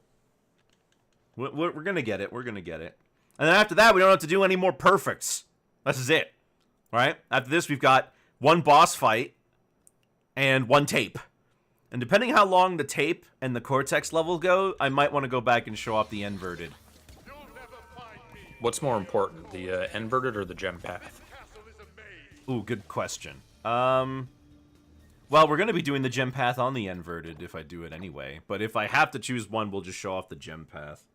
We're gonna get it. We're gonna get it. And then after that, we don't have to do any more perfects. This is it. Alright? After this, we've got one boss fight and one tape. And depending how long the tape and the Cortex level go, I might want to go back and show off the inverted. You'll never find me. What's more important, the inverted or the gem path? Castle is a maze. Ooh, good question. Well, we're going to be doing the gem path on the inverted if I do it anyway. But if I have to choose one, we'll just show off the gem path.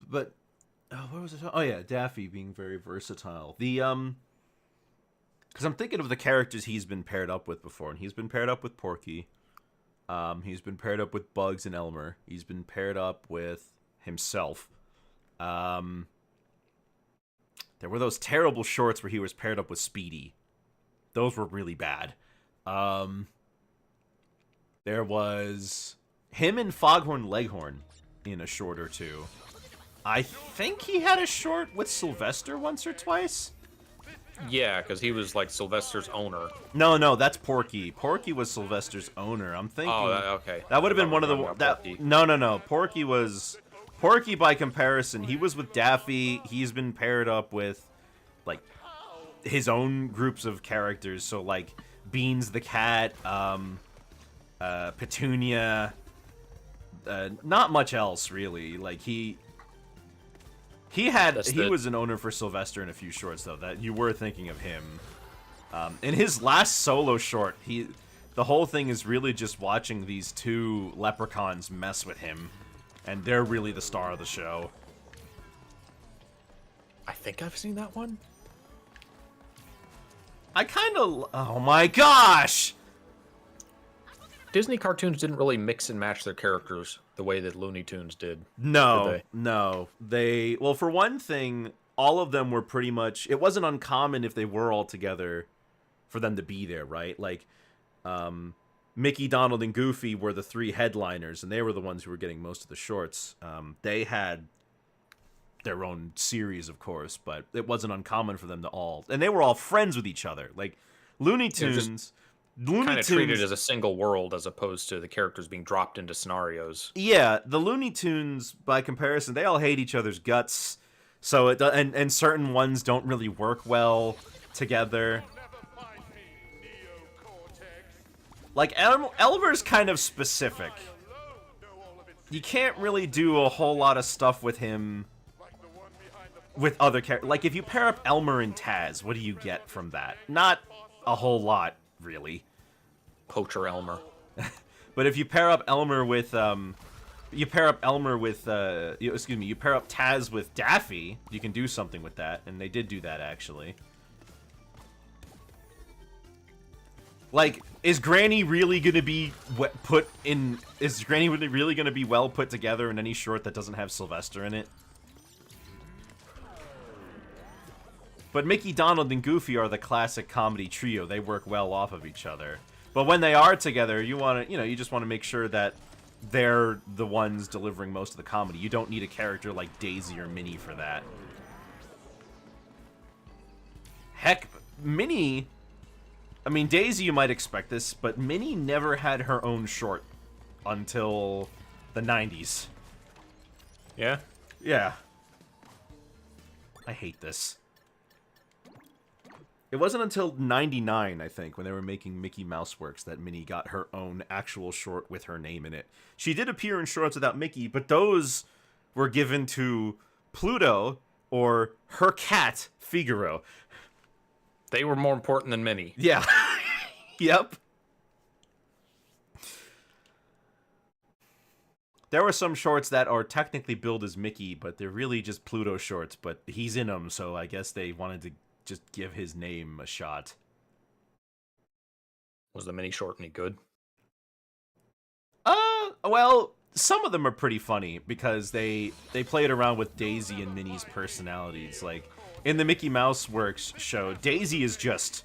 But, oh, what was it? Oh yeah, Daffy being very versatile. The, because I'm thinking of the characters he's been paired up with before, and he's been paired up with Porky. He's been paired up with Bugs and Elmer. He's been paired up with himself. There were those terrible shorts where he was paired up with Speedy. Those were really bad. There was him and Foghorn Leghorn in a short or two. I think he had a short with Sylvester once or twice. Yeah, because he was like Sylvester's owner. No, that's Porky. Porky was Sylvester's owner. I'm thinking. Oh, okay. That would have been one of the Porky. No. Porky by comparison. He was with Daffy. He's been paired up with like his own groups of characters. So like Beans the cat, Petunia. Not much else really. Like he was an owner for Sylvester in a few shorts though. That you were thinking of him. In his last solo short, the whole thing is really just watching these two leprechauns mess with him, and they're really the star of the show. I think I've seen that one. I kind of... Oh my gosh! Disney cartoons didn't really mix and match their characters the way that Looney Tunes did. No, did they? no. Well, for one thing, all of them were pretty much... It wasn't uncommon if they were all together for them to be there, right? Like, Mickey, Donald, and Goofy were the three headliners, and they were the ones who were getting most of the shorts. They had their own series, of course, but it wasn't uncommon for them to all, and they were all friends with each other. Like Looney Tunes, Kind of treated as a single world as opposed to the characters being dropped into scenarios. Yeah, the Looney Tunes, by comparison, they all hate each other's guts. So and certain ones don't really work well together. Never find me, Neo Cortex. Like Elmer's kind of specific. Alone know all of its You can't really do a whole lot of stuff with him like the one behind the with other characters. Like if you pair up Elmer and Taz, what do you get from that? Not a whole lot, really. Poacher Elmer. But if you pair up Elmer with you pair up Taz with Daffy, you can do something with that, and they did do that actually. Like, is Granny really gonna be Is Granny really gonna be well put together in any short that doesn't have Sylvester in it? But Mickey, Donald, and Goofy are the classic comedy trio. They work well off of each other. But when they are together, you just want to make sure that they're the ones delivering most of the comedy. You don't need a character like Daisy or Minnie for that. Heck, Minnie... I mean, Daisy, you might expect this, but Minnie never had her own short until the 90s. Yeah? Yeah. I hate this. It wasn't until 99, I think, when they were making Mickey Mouse Works that Minnie got her own actual short with her name in it. She did appear in shorts without Mickey, but those were given to Pluto or her cat, Figaro. They were more important than Minnie. Yeah. Yep. There were some shorts that are technically billed as Mickey, but they're really just Pluto shorts, but he's in them, so I guess they wanted to just give his name a shot. Was the mini short any good? Well, some of them are pretty funny because they played around with Daisy and Minnie's personalities. Like, in the Mickey Mouse Works show, Daisy is just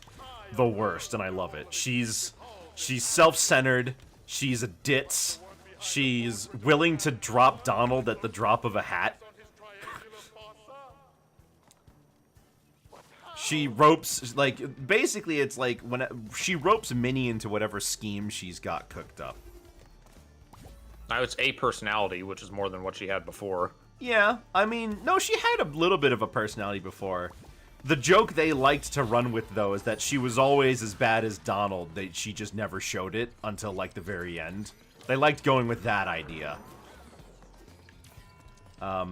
the worst, and I love it. She's self-centered, she's a ditz, she's willing to drop Donald at the drop of a hat. She ropes, like, basically it's like when she ropes Minnie into whatever scheme she's got cooked up. Now it's a personality, which is more than what she had before. Yeah, I mean, no, she had a little bit of a personality before. The joke they liked to run with, though, is that she was always as bad as Donald. She just never showed it until, like, the very end. They liked going with that idea. I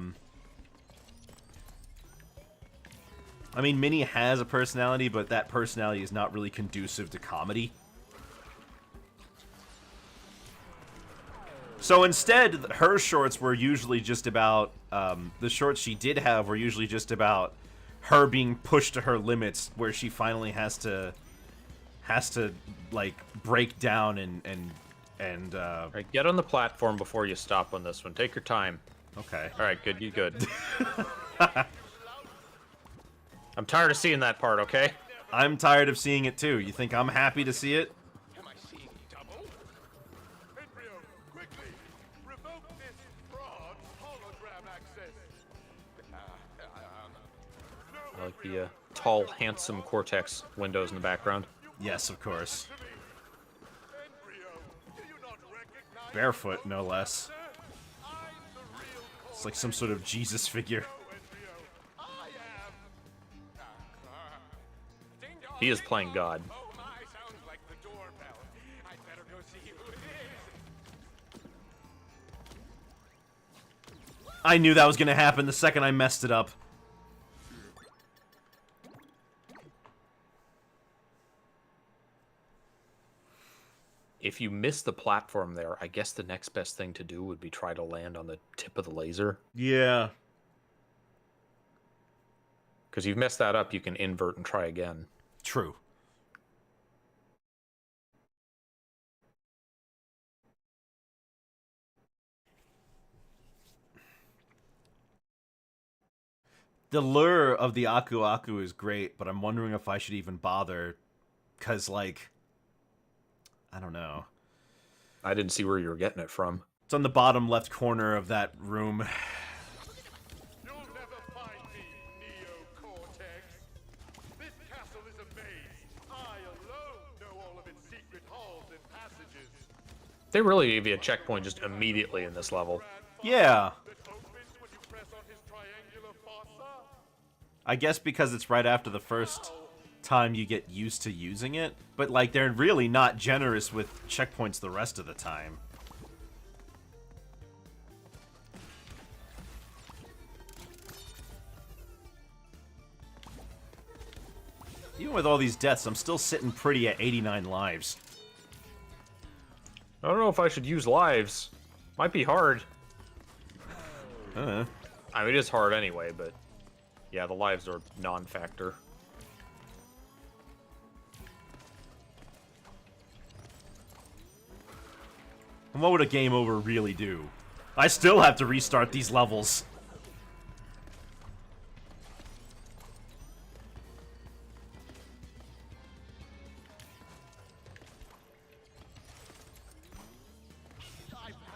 mean, Minnie has a personality, but that personality is not really conducive to comedy. So instead, her shorts were usually just about, the shorts she did have were usually just about her being pushed to her limits, where she finally has to like, break down and All right, get on the platform before you stop on this one. Take your time. okay. All right, good, you good. I'm tired of seeing that part, okay? I'm tired of seeing it too. You think I'm happy to see it? Am I seeing double? embryo. Quickly, revoke this fraud hologram access. I like the tall, handsome Cortex windows in the background. Yes, of course. Embryo, do you not recognize Barefoot, no less. I'm the real It's like some sort of Jesus figure. embryo. I am. Ding dong, He is ding playing dong. God. Oh my, sounds like the doorbell. I'd better go see who it is. I knew that was gonna happen the second I messed it up. If you miss the platform there, I guess the next best thing to do would be try to land on the tip of the laser. Yeah. Because you've messed that up, you can invert and try again. True. The lure of the Aku Aku is great, but I'm wondering if I should even bother. Because, like, I don't know. I didn't see where you were getting it from. It's on the bottom left corner of that room. You'll never They really gave you a checkpoint just immediately in this level. Yeah. that opens when you press on his triangular fossa. I guess because it's right after the first time you get used to using it. But, like, they're really not generous with checkpoints the rest of the time. Even with all these deaths, I'm still sitting pretty at 89 lives. I don't know if I should use lives. Might be hard. I mean, it is hard anyway, but yeah, the lives are non-factor. And what would a game over really do? I still have to restart these levels.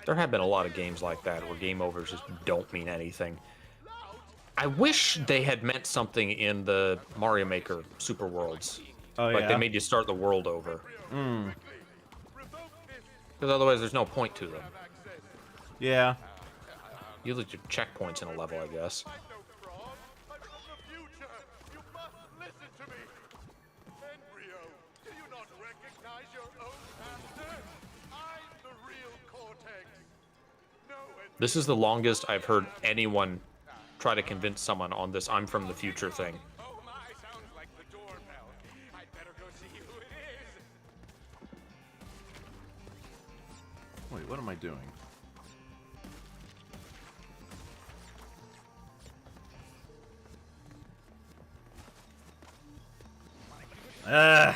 There have been a lot of games like that where game overs just don't mean anything. I wish they had meant something in the Mario Maker Super Worlds. Oh, Like yeah? they made you start the world over. Because otherwise there's no point to them. Yeah. You look at checkpoints in a level, I guess. I'm no fraud. I'm from the future. You must listen to me. Embryo, do you not recognize your own master? I'm the real Cortex. No, This is the longest I've heard anyone try to convince someone on this I'm from the future thing. Oh my, sounds like the doorbell. I'd better go see who it is. Wait, what am I doing? Ugh.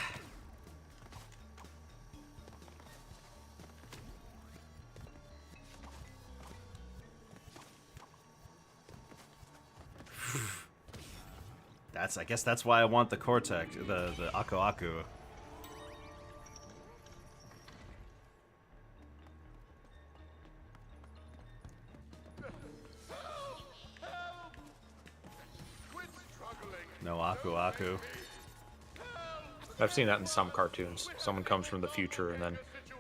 I guess that's why I want the Cortex, the Aku Aku. quit struggling. No Aku Aku. I've seen that in some cartoons. Someone comes from the future and then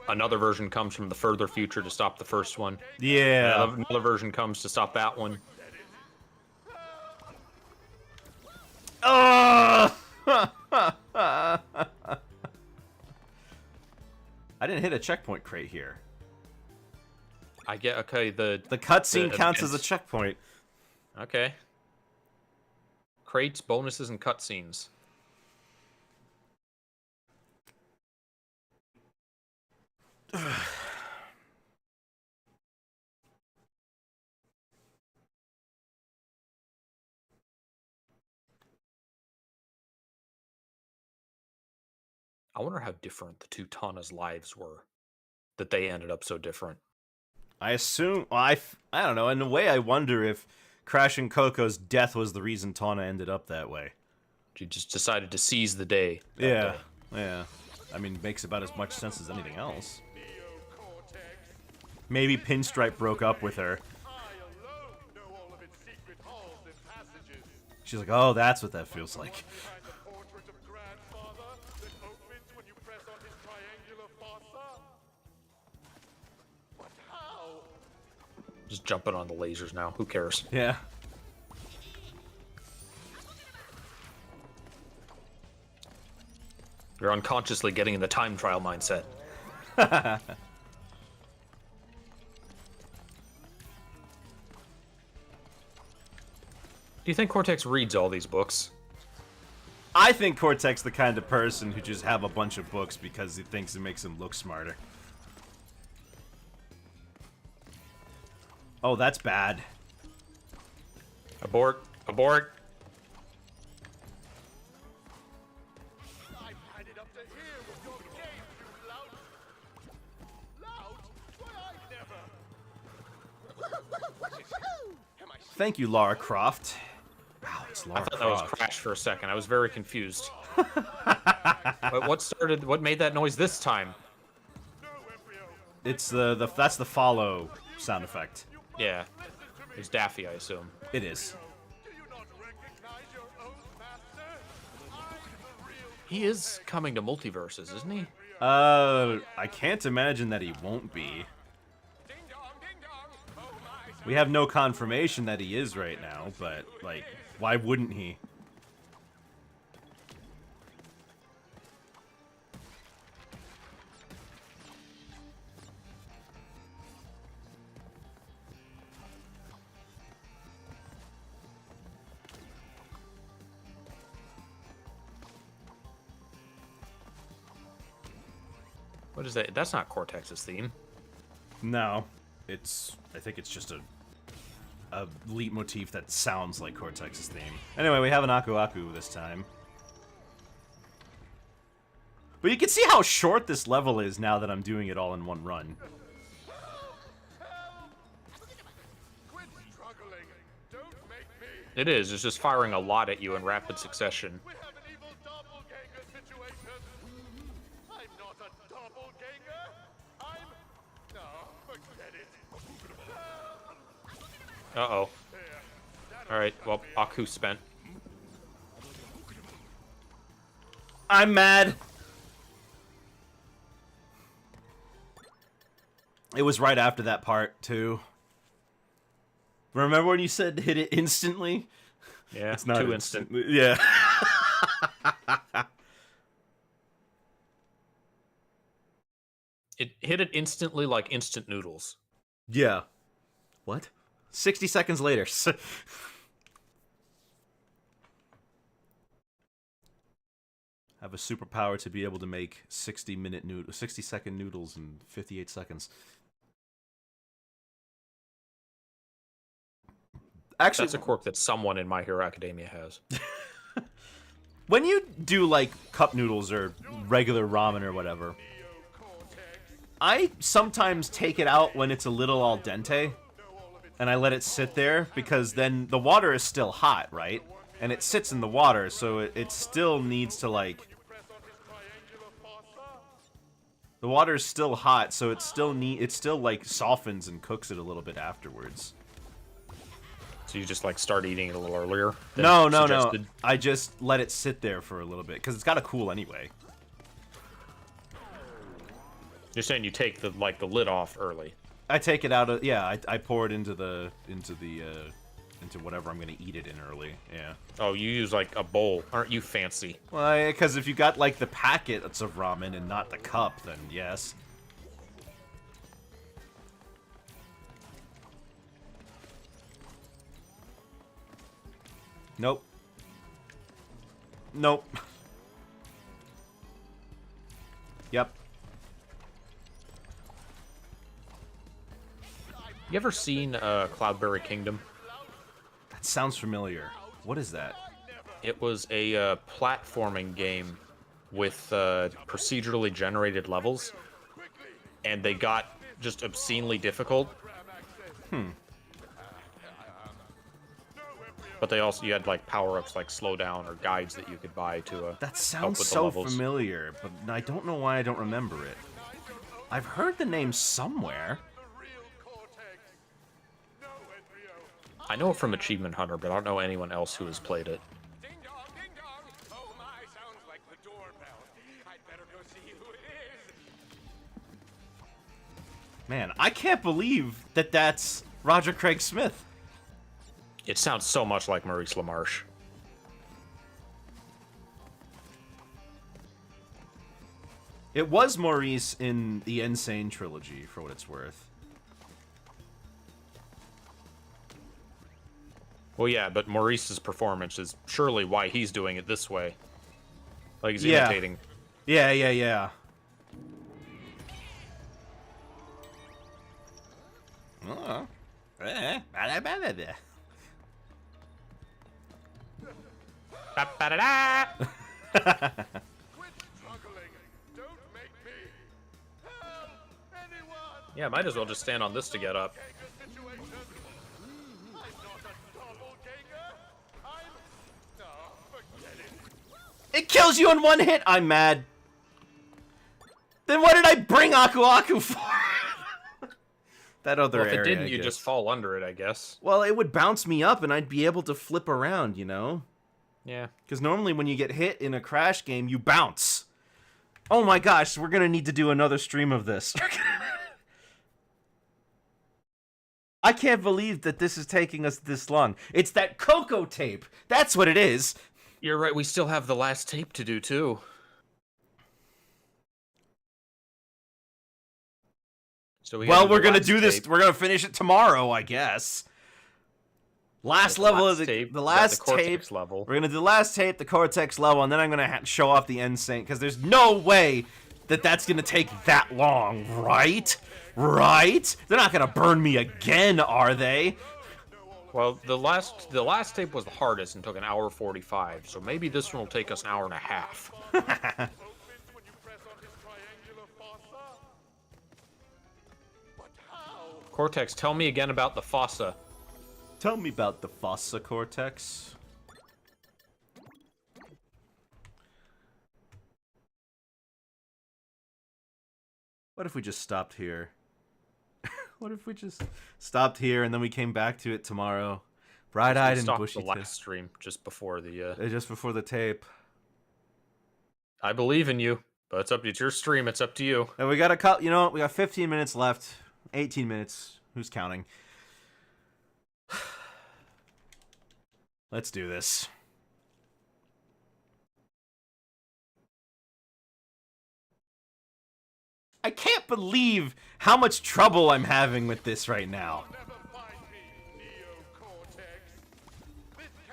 another version comes from the further future to stop the first one. Yeah. Another version comes to stop that one. Oh! I didn't hit a checkpoint crate here. I get, okay, the cutscene counts as a events. checkpoint. Okay. Crates, bonuses, and cutscenes. I wonder how different the two Tana's lives were. That they ended up so different. I assume, well, I don't know, in a way I wonder if Crash and Coco's death was the reason Tana ended up that way. She just decided to seize the day. that Yeah, day. yeah. I mean, makes about as much sense as anything else. Neo-Cortex. Maybe Pinstripe broke up with her. I alone know all of its secret halls and passages. She's like, oh, that's what that feels like. Behind the portrait of Grandfather that opens when you press on his triangular fossa. But how? Just jumping on the lasers now. Who cares? Yeah. You're unconsciously getting in the time trial mindset. Do you think Cortex reads all these books? I think Cortex the kind of person who just have a bunch of books because he thinks it makes him look smarter. Oh, that's bad. Abort. Abort. I've had it up to here with your game, you lout. Lout? Why I never. Thank you, Lara Croft. Wow, it's I Lara thought that was Croft. Crash for a second. I was very confused. But what made that noise this time? No, Embryo. It's that's the follow sound effect. Yeah. It was Daffy, I assume. It is. Do you not recognize your own master? I'm the real He is coming to multiverses, isn't he? Embryo. I can't imagine that he won't be. Ding dong, ding dong. Oh my, We have no confirmation that he is right now, but, like, why wouldn't he? What is that? That's not Cortex's theme. No. I think it's just a leitmotif that sounds like Cortex's theme. Anyway, we have an Aku Aku this time. But you can see how short this level is now that I'm doing it all in one run. Quit struggling. Don't make me. It is. It's just firing a lot at you in rapid succession. We have an evil doppelganger situation. I'm not a doppelganger. I'm. No, forget it. Uh-oh. Alright, well, Aku spent. I'm mad! It was right after that part, too. Remember when you said hit it instantly? Yeah, It's not too instant. Yeah. It hit it instantly like instant noodles. Yeah. What? 60 seconds later. Have a superpower to be able to make 60-second noodles in 58 seconds. Actually, That's a quirk that someone in My Hero Academia has. when you do like cup noodles or regular ramen or whatever, I sometimes take it out when it's a little al dente, and I let it sit there, because then the water is still hot, right? And it sits in the water, so it still needs to, like... The water is still hot, so it still like softens and cooks it a little bit afterwards. So you just like start eating it a little earlier? than No. suggested? I just let it sit there for a little bit, because it's gotta cool anyway. You're saying you take the lid off early. I take it out of, yeah, I pour it into whatever I'm gonna eat it in early, yeah. Oh, you use like a bowl. Aren't you fancy? Well, because if you got like the packets of ramen and not the cup, then yes. Nope. Nope. Yep. You ever seen Cloudberry Kingdom? That sounds familiar. What is that? It was a platforming game with procedurally generated levels, and they got just obscenely difficult. But you had like power-ups like slow down or guides that you could buy to That help sounds with the so levels. familiar, but I don't know why I don't remember it. I've heard the name somewhere. I know it from Achievement Hunter, but I don't know anyone else who has played it. ding dong, ding dong. Oh my, sounds like the doorbell. I'd better go see who it is. Man, I can't believe that that's Roger Craig Smith. It sounds so much like Maurice LaMarche. It was Maurice in the Insane trilogy, for what it's worth. Well, yeah, but Maurice's performance is surely why he's doing it this way. Like he's Yeah. imitating. Yeah. Oh. Ba-ba-da-da! Quit struggling. Don't make me. Help! Anyone! Yeah, might as well just stand on this to get up. Situation. I'm not a doppelganger. I'm. No, forget it. It kills you in one hit! I'm mad. Then what did I bring Aku Aku for? That other Well, if area, it didn't, I you'd guess. just fall under it, I guess. Well, it would bounce me up and I'd be able to flip around, you know? Yeah. Because normally when you get hit in a Crash game, you bounce. Oh my gosh, we're gonna need to do another stream of this. I can't believe that this is taking us this long. It's that cocoa tape. That's what it is. You're right. We still have the last tape to do too. So we're gonna do this. We're gonna finish it tomorrow, I guess. Last level is the last tape level. We're gonna do the last tape, the Cortex level, and then I'm gonna show off the end saint because there's no way that that's gonna take that long, right? Right? They're not gonna burn me again, are they? Well, the last tape was the hardest and took an hour 45, so maybe this one will take us an hour and a half. Cortex, tell me again about the fossa. Tell me about the fossa, Cortex. What if we just stopped here? What if we just stopped here and then we came back to it tomorrow? Bright-eyed and bushy. The last stream just before the just before the tape. I believe in you, but it's up to your stream. It's up to you. And we got a cut. You know, we got 15 minutes left. 18 minutes. Who's counting? Let's do this. I can't believe how much trouble I'm having with this right now.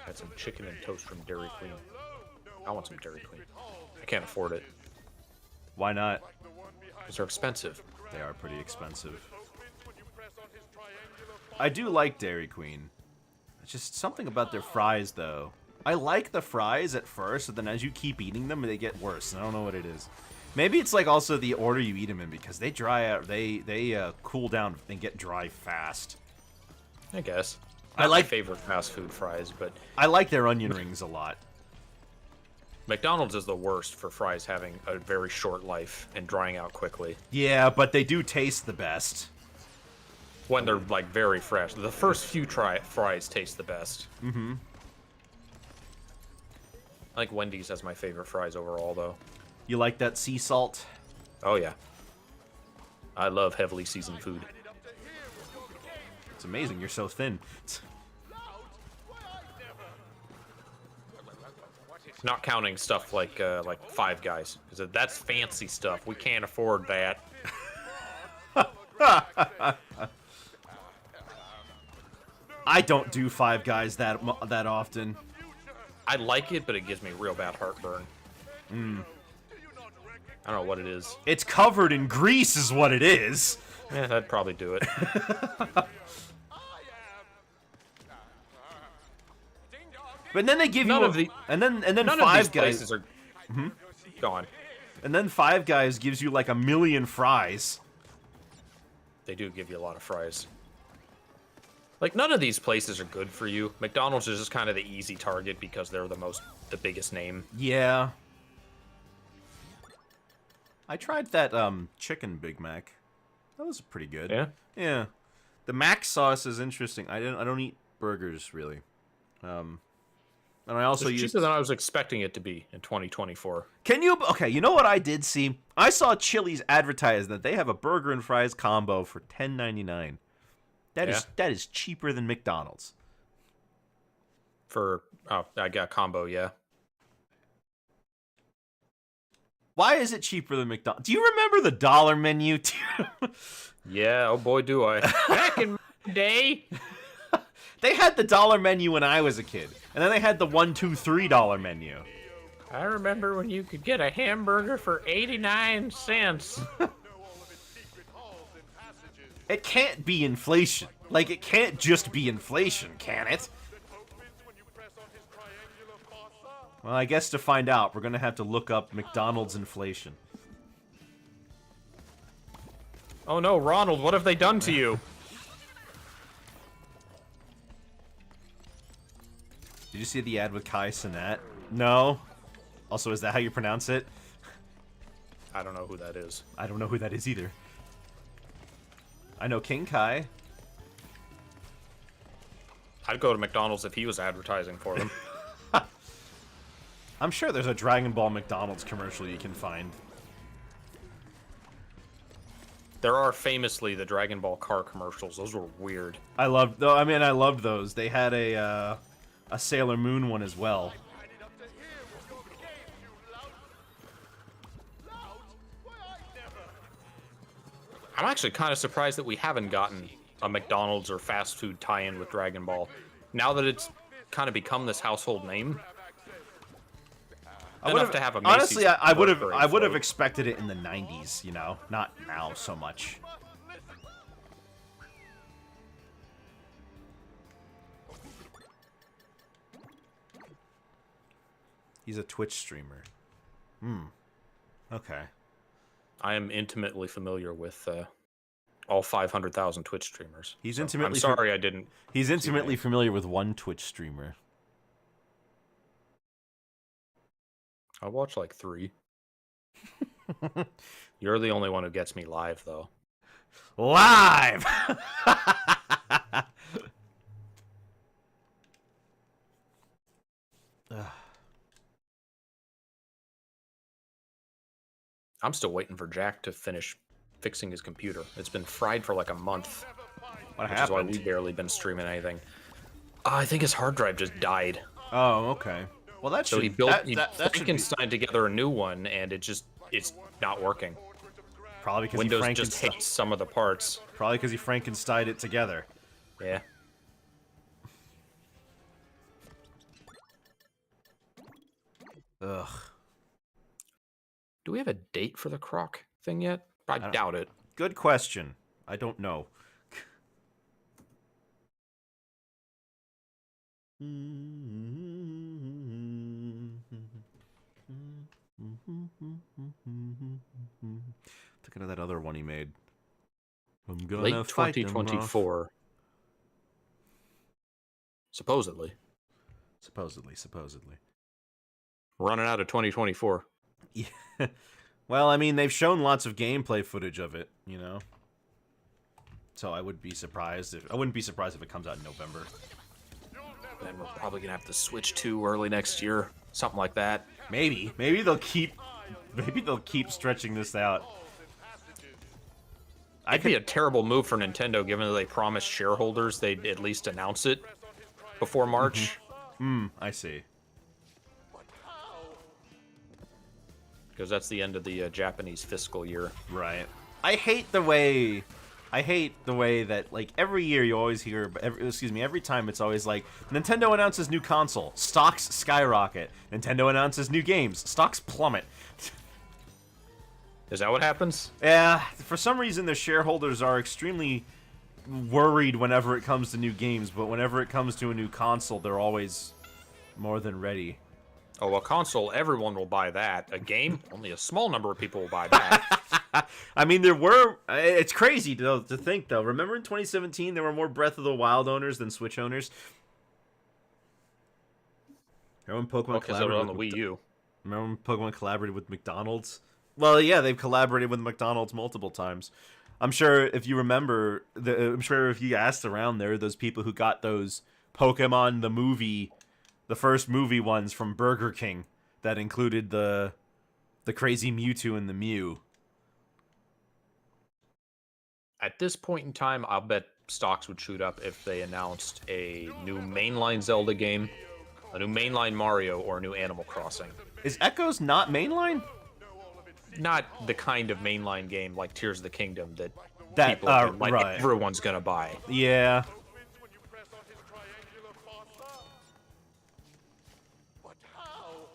Got some chicken and toast from Dairy Queen. I want some Dairy Queen. I can't afford it. Why not? Because they're expensive. They are pretty expensive. I do like Dairy Queen. It's just something about their fries, though. I like the fries at first, but then as you keep eating them, they get worse. I don't know what it is. Maybe it's like also the order you eat them in, because they dry out. They cool down and get dry fast. I guess. I like my favorite fast food fries, but I like their onion rings a lot. McDonald's is the worst for fries having a very short life and drying out quickly. Yeah, but they do taste the best. When they're, like, very fresh. The first few fries taste the best. Mm-hmm. I like Wendy's as my favorite fries overall, though. You like that sea salt? Oh, yeah. I love heavily seasoned food. It's amazing, you're so thin. Not counting stuff like Five Guys, because that's fancy stuff. We can't afford that. I don't do Five Guys that often. I like it, but it gives me real bad heartburn. I don't know what it is. It's covered in grease is what it is. Yeah, that'd probably do it. But then they give you and then Five Guys are gone. And then Five Guys gives you like a million fries. They do give you a lot of fries. Like, none of these places are good for you. McDonald's is just kind of the easy target because they're the biggest name. Yeah. I tried that chicken Big Mac. That was pretty good. Yeah? Yeah. The mac sauce is interesting. I don't eat burgers really. And I also It's cheaper than I was expecting it to be in 2024. Okay, you know what I did see? I saw Chili's advertise that they have a burger and fries combo for $10.99. That is cheaper than McDonald's. I got combo, yeah. Why is it cheaper than McDonald's? Do you remember the dollar menu? Yeah, oh boy, do I. Back in my day. They had the dollar menu when I was a kid. And then they had the $1, $2, $3 menu. I remember when you could get a hamburger for 89 cents. It can't be inflation. Like, it can't just be inflation, can it? Well, I guess to find out, we're gonna have to look up McDonald's inflation. Oh no, Ronald, what have they done to you? Did you see the ad with Kai Cenat? No. Also, is that how you pronounce it? I don't know who that is. I don't know who that is either. I know King Kai. I'd go to McDonald's if he was advertising for them. I'm sure there's a Dragon Ball McDonald's commercial you can find. There are famously the Dragon Ball car commercials. Those were weird. I loved, though. I mean, I loved those. They had a Sailor Moon one as well. Had it up to here with your games, you lout. Lout? Why, I never. I'm actually kind of surprised that we haven't gotten a McDonald's or fast food tie-in with Dragon Ball. Now that it's kind of become this household name, enough to have a Macy's honestly, I would have float. expected it in the 90s, you know, not now so much. He's a Twitch streamer. Okay. I am intimately familiar with all 500,000 Twitch streamers. He's So intimately I'm sorry I didn't. He's intimately familiar with one Twitch streamer. I watch like 3. You're the only one who gets me live, though. Live! I'm still waiting for Jack to finish fixing his computer. It's been fried for like a month, What which is why happened? we've barely been streaming anything. I think his hard drive just died. Oh, okay. Well, that should So he built that should be Frankenstein together a new one, and it's not working. probably because he Windows just Frankenstein. hates some of the parts. Probably because he Frankensteined it together. Yeah. Ugh. Do we have a date for the Croc thing yet? I doubt it. Good question. I don't know. Thinking of that other one he made. I'm gonna Late fight them off. 2024. Supposedly. Supposedly. Running out of 2024. Yeah. Well, I mean, they've shown lots of gameplay footage of it, you know. So I wouldn't be surprised if it comes out in November. Then we're probably gonna have to switch to early next year, something like that. Maybe they'll keep stretching this out. It'd be a terrible move for Nintendo, given that they promised shareholders they'd at least announce it before March. I see. Because that's the end of the Japanese fiscal year. Right. I hate the way that, like, every year you always hear, every time it's always like, Nintendo announces new console, stocks skyrocket. Nintendo announces new games, stocks plummet. Is that what happens? Yeah, for some reason the shareholders are extremely worried whenever it comes to new games, but whenever it comes to a new console, they're always more than ready. Oh, a console, everyone will buy that. A game, only a small number of people will buy that. I mean, it's crazy to think, though. Remember in 2017, there were more Breath of the Wild owners than Switch owners? Remember when Pokemon Because they were on the collaborated Wii U. Remember when Pokemon collaborated with McDonald's? Well, yeah, they've collaborated with McDonald's multiple times. I'm sure if you remember, I'm sure if you asked around, there are those people who got those Pokemon the movie, the first movie ones from Burger King that included the crazy Mewtwo and the Mew. At this point in time, I'll bet stocks would shoot up if they announced a new mainline Zelda game, a new mainline Mario, or a new Animal Crossing. Is Echoes not mainline? Not the kind of mainline game like Tears of the Kingdom that people right. everyone's gonna buy. Yeah. Wins when you press on his triangular fossa. But how?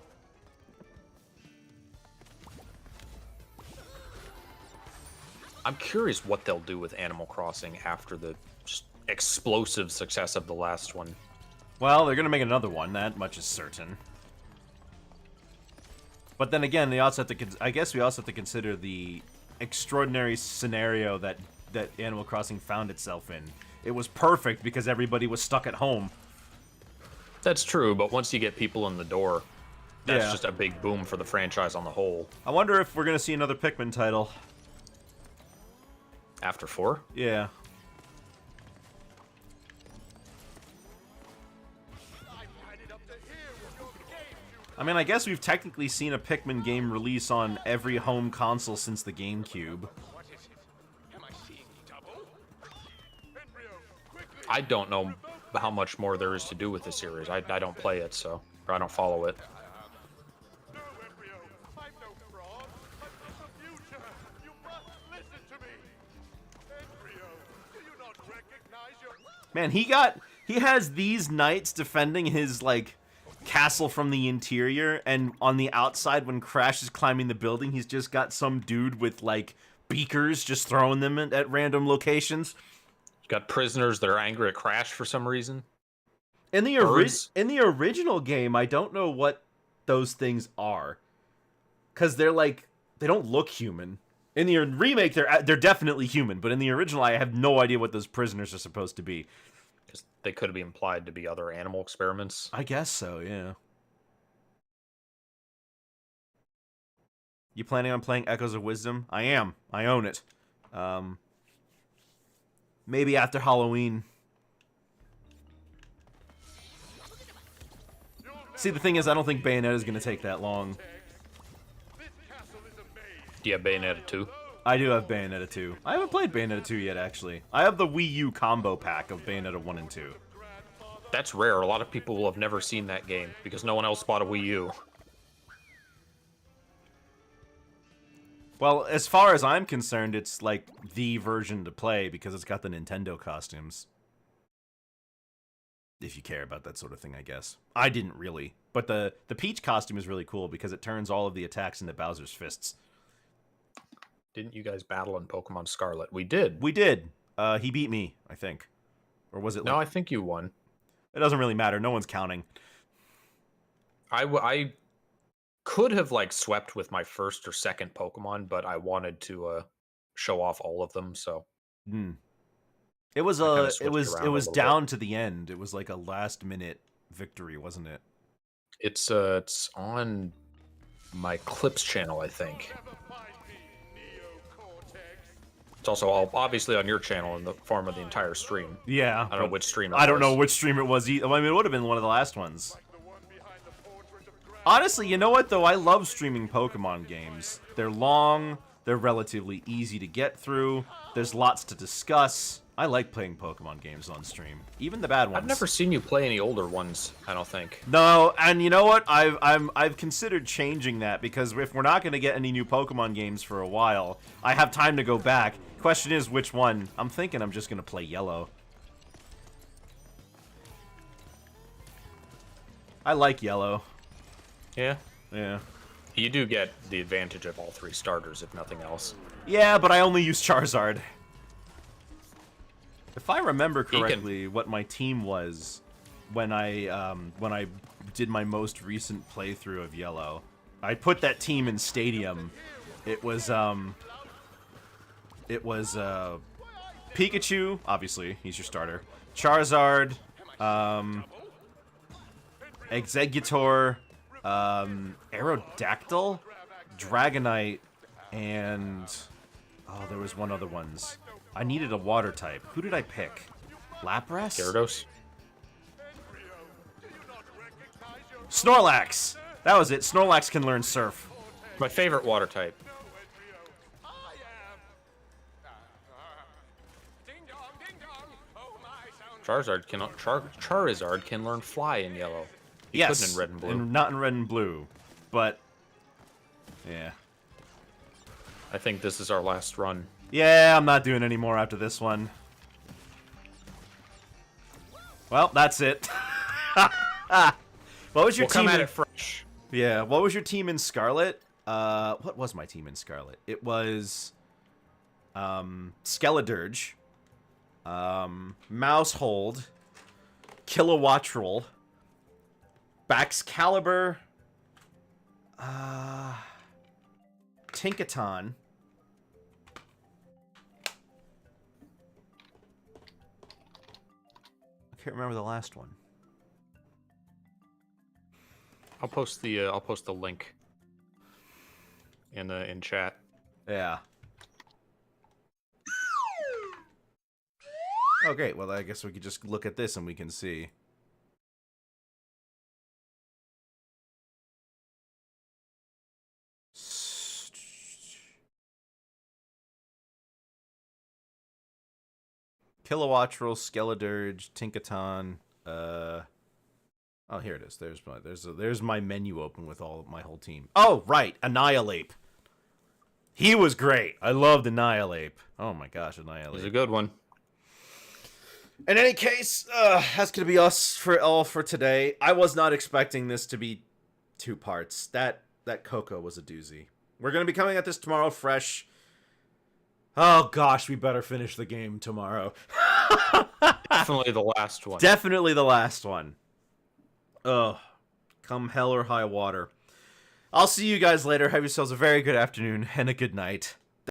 I'm curious what they'll do with Animal Crossing after the just explosive success of the last one. Well, they're gonna make another one. That much is certain. But then again, they also have to. I guess we also have to consider the extraordinary scenario that Animal Crossing found itself in. It was perfect because everybody was stuck at home. That's true, but once you get people in the door, that's Yeah. just a big boom for the franchise on the whole. I wonder if we're gonna see another Pikmin title. After 4? Yeah. I mean, I guess we've technically seen a Pikmin game release on every home console since the GameCube. What is it? Am I don't know how much more there is to do with the series. I don't play it, so or I don't follow it. No, Embryo, I'm no fraud. I'm from the future. You must listen to me. Embryo, do you not recognize your... Man, he has these knights defending his like castle from the interior, and on the outside when Crash is climbing the building, he's just got some dude with like beakers just throwing them at random locations. Got prisoners that are angry at Crash for some reason. In the Birds. in the original game, I don't know what those things are, because they're like they don't look human. In the remake, they're definitely human, but in the original, I have no idea what those prisoners are supposed to be. Because they could be implied to be other animal experiments. I guess so, yeah. You planning on playing Echoes of Wisdom? I am. I own it. Maybe after Halloween. See, the thing is, I don't think Bayonetta is going to take that long. This castle is a maze. Do you have Bayonetta 2? I do have Bayonetta 2. I haven't played Bayonetta 2 yet, actually. I have the Wii U combo pack of Bayonetta 1 and 2. That's rare. A lot of people will have never seen that game because no one else bought a Wii U. Well, as far as I'm concerned, it's like the version to play because it's got the Nintendo costumes. If you care about that sort of thing, I guess. I didn't really. But the Peach costume is really cool because it turns all of the attacks into Bowser's fists. Didn't you guys battle in Pokemon Scarlet? We did. We did. He beat me, I think. Or was it like... No, I think you won. It doesn't really matter. No one's counting. I could have like swept with my first or second Pokemon, but I wanted to show off all of them, so It was I kinda it switched was around it a was little down to the end. It was like a last minute victory, wasn't it? it's on my Clips channel, I think. Never find me, Neo-Cortex. It's also obviously on your channel in the form of the entire stream. Yeah. I don't know which stream it I don't know was. which stream it was. I mean, it would have been one of the last ones. Like the one behind the portrait of Grand... Honestly, you know what though? I love streaming Pokemon games. They're long. They're relatively easy to get through. There's lots to discuss. I like playing Pokemon games on stream, even the bad ones. I've never seen you play any older ones, I don't think. No, and you know what? I've considered changing that because if we're not going to get any new Pokemon games for a while, I have time to go back. Question is which one? I'm thinking I'm just going to play Yellow. I like Yellow. Yeah. Yeah. You do get the advantage of all three starters, if nothing else. Yeah, but I only use Charizard. If I remember correctly, what my team was when I did my most recent playthrough of Yellow, I put that team in Stadium. It was Pikachu, obviously he's your starter. Charizard, Exeggutor, Aerodactyl, Dragonite, and oh, there was one other ones. I needed a water type. Who did I pick? Lapras? Gyarados? Snorlax! That was it. Snorlax can learn Surf. My favorite water type. I am... Ding dong, ding dong. Oh my, sounds Charizard can learn Fly in Yellow. He Yes, couldn't in Red and Blue. not in Red and Blue, but yeah. I think this is our last run. Yeah, I'm not doing any more after this one. Well, that's it. What was your We'll come team? at it fresh. Yeah, what was your team in Scarlet? What was my team in Scarlet? It was Skeledirge, Mousehold, Kilowattrel, Baxcalibur, Tinkaton. I can't remember the last one. I'll post the link in chat. Yeah. Oh, great. Well, I guess we could just look at this and we can see. Kilowattrel, Skeledirge, Tinkaton. Oh, here it is. There's my menu open with my whole team. Oh, right, Annihilate. He was great. I loved Annihilate. Oh my gosh, Annihilate. He's a good one. In any case, that's gonna be us for today. I was not expecting this to be 2 parts. That Coco was a doozy. We're gonna be coming at this tomorrow fresh. Oh gosh, we better finish the game tomorrow. Definitely the last one. Definitely the last one. Ugh. Come hell or high water. I'll see you guys later. Have yourselves a very good afternoon and a good night.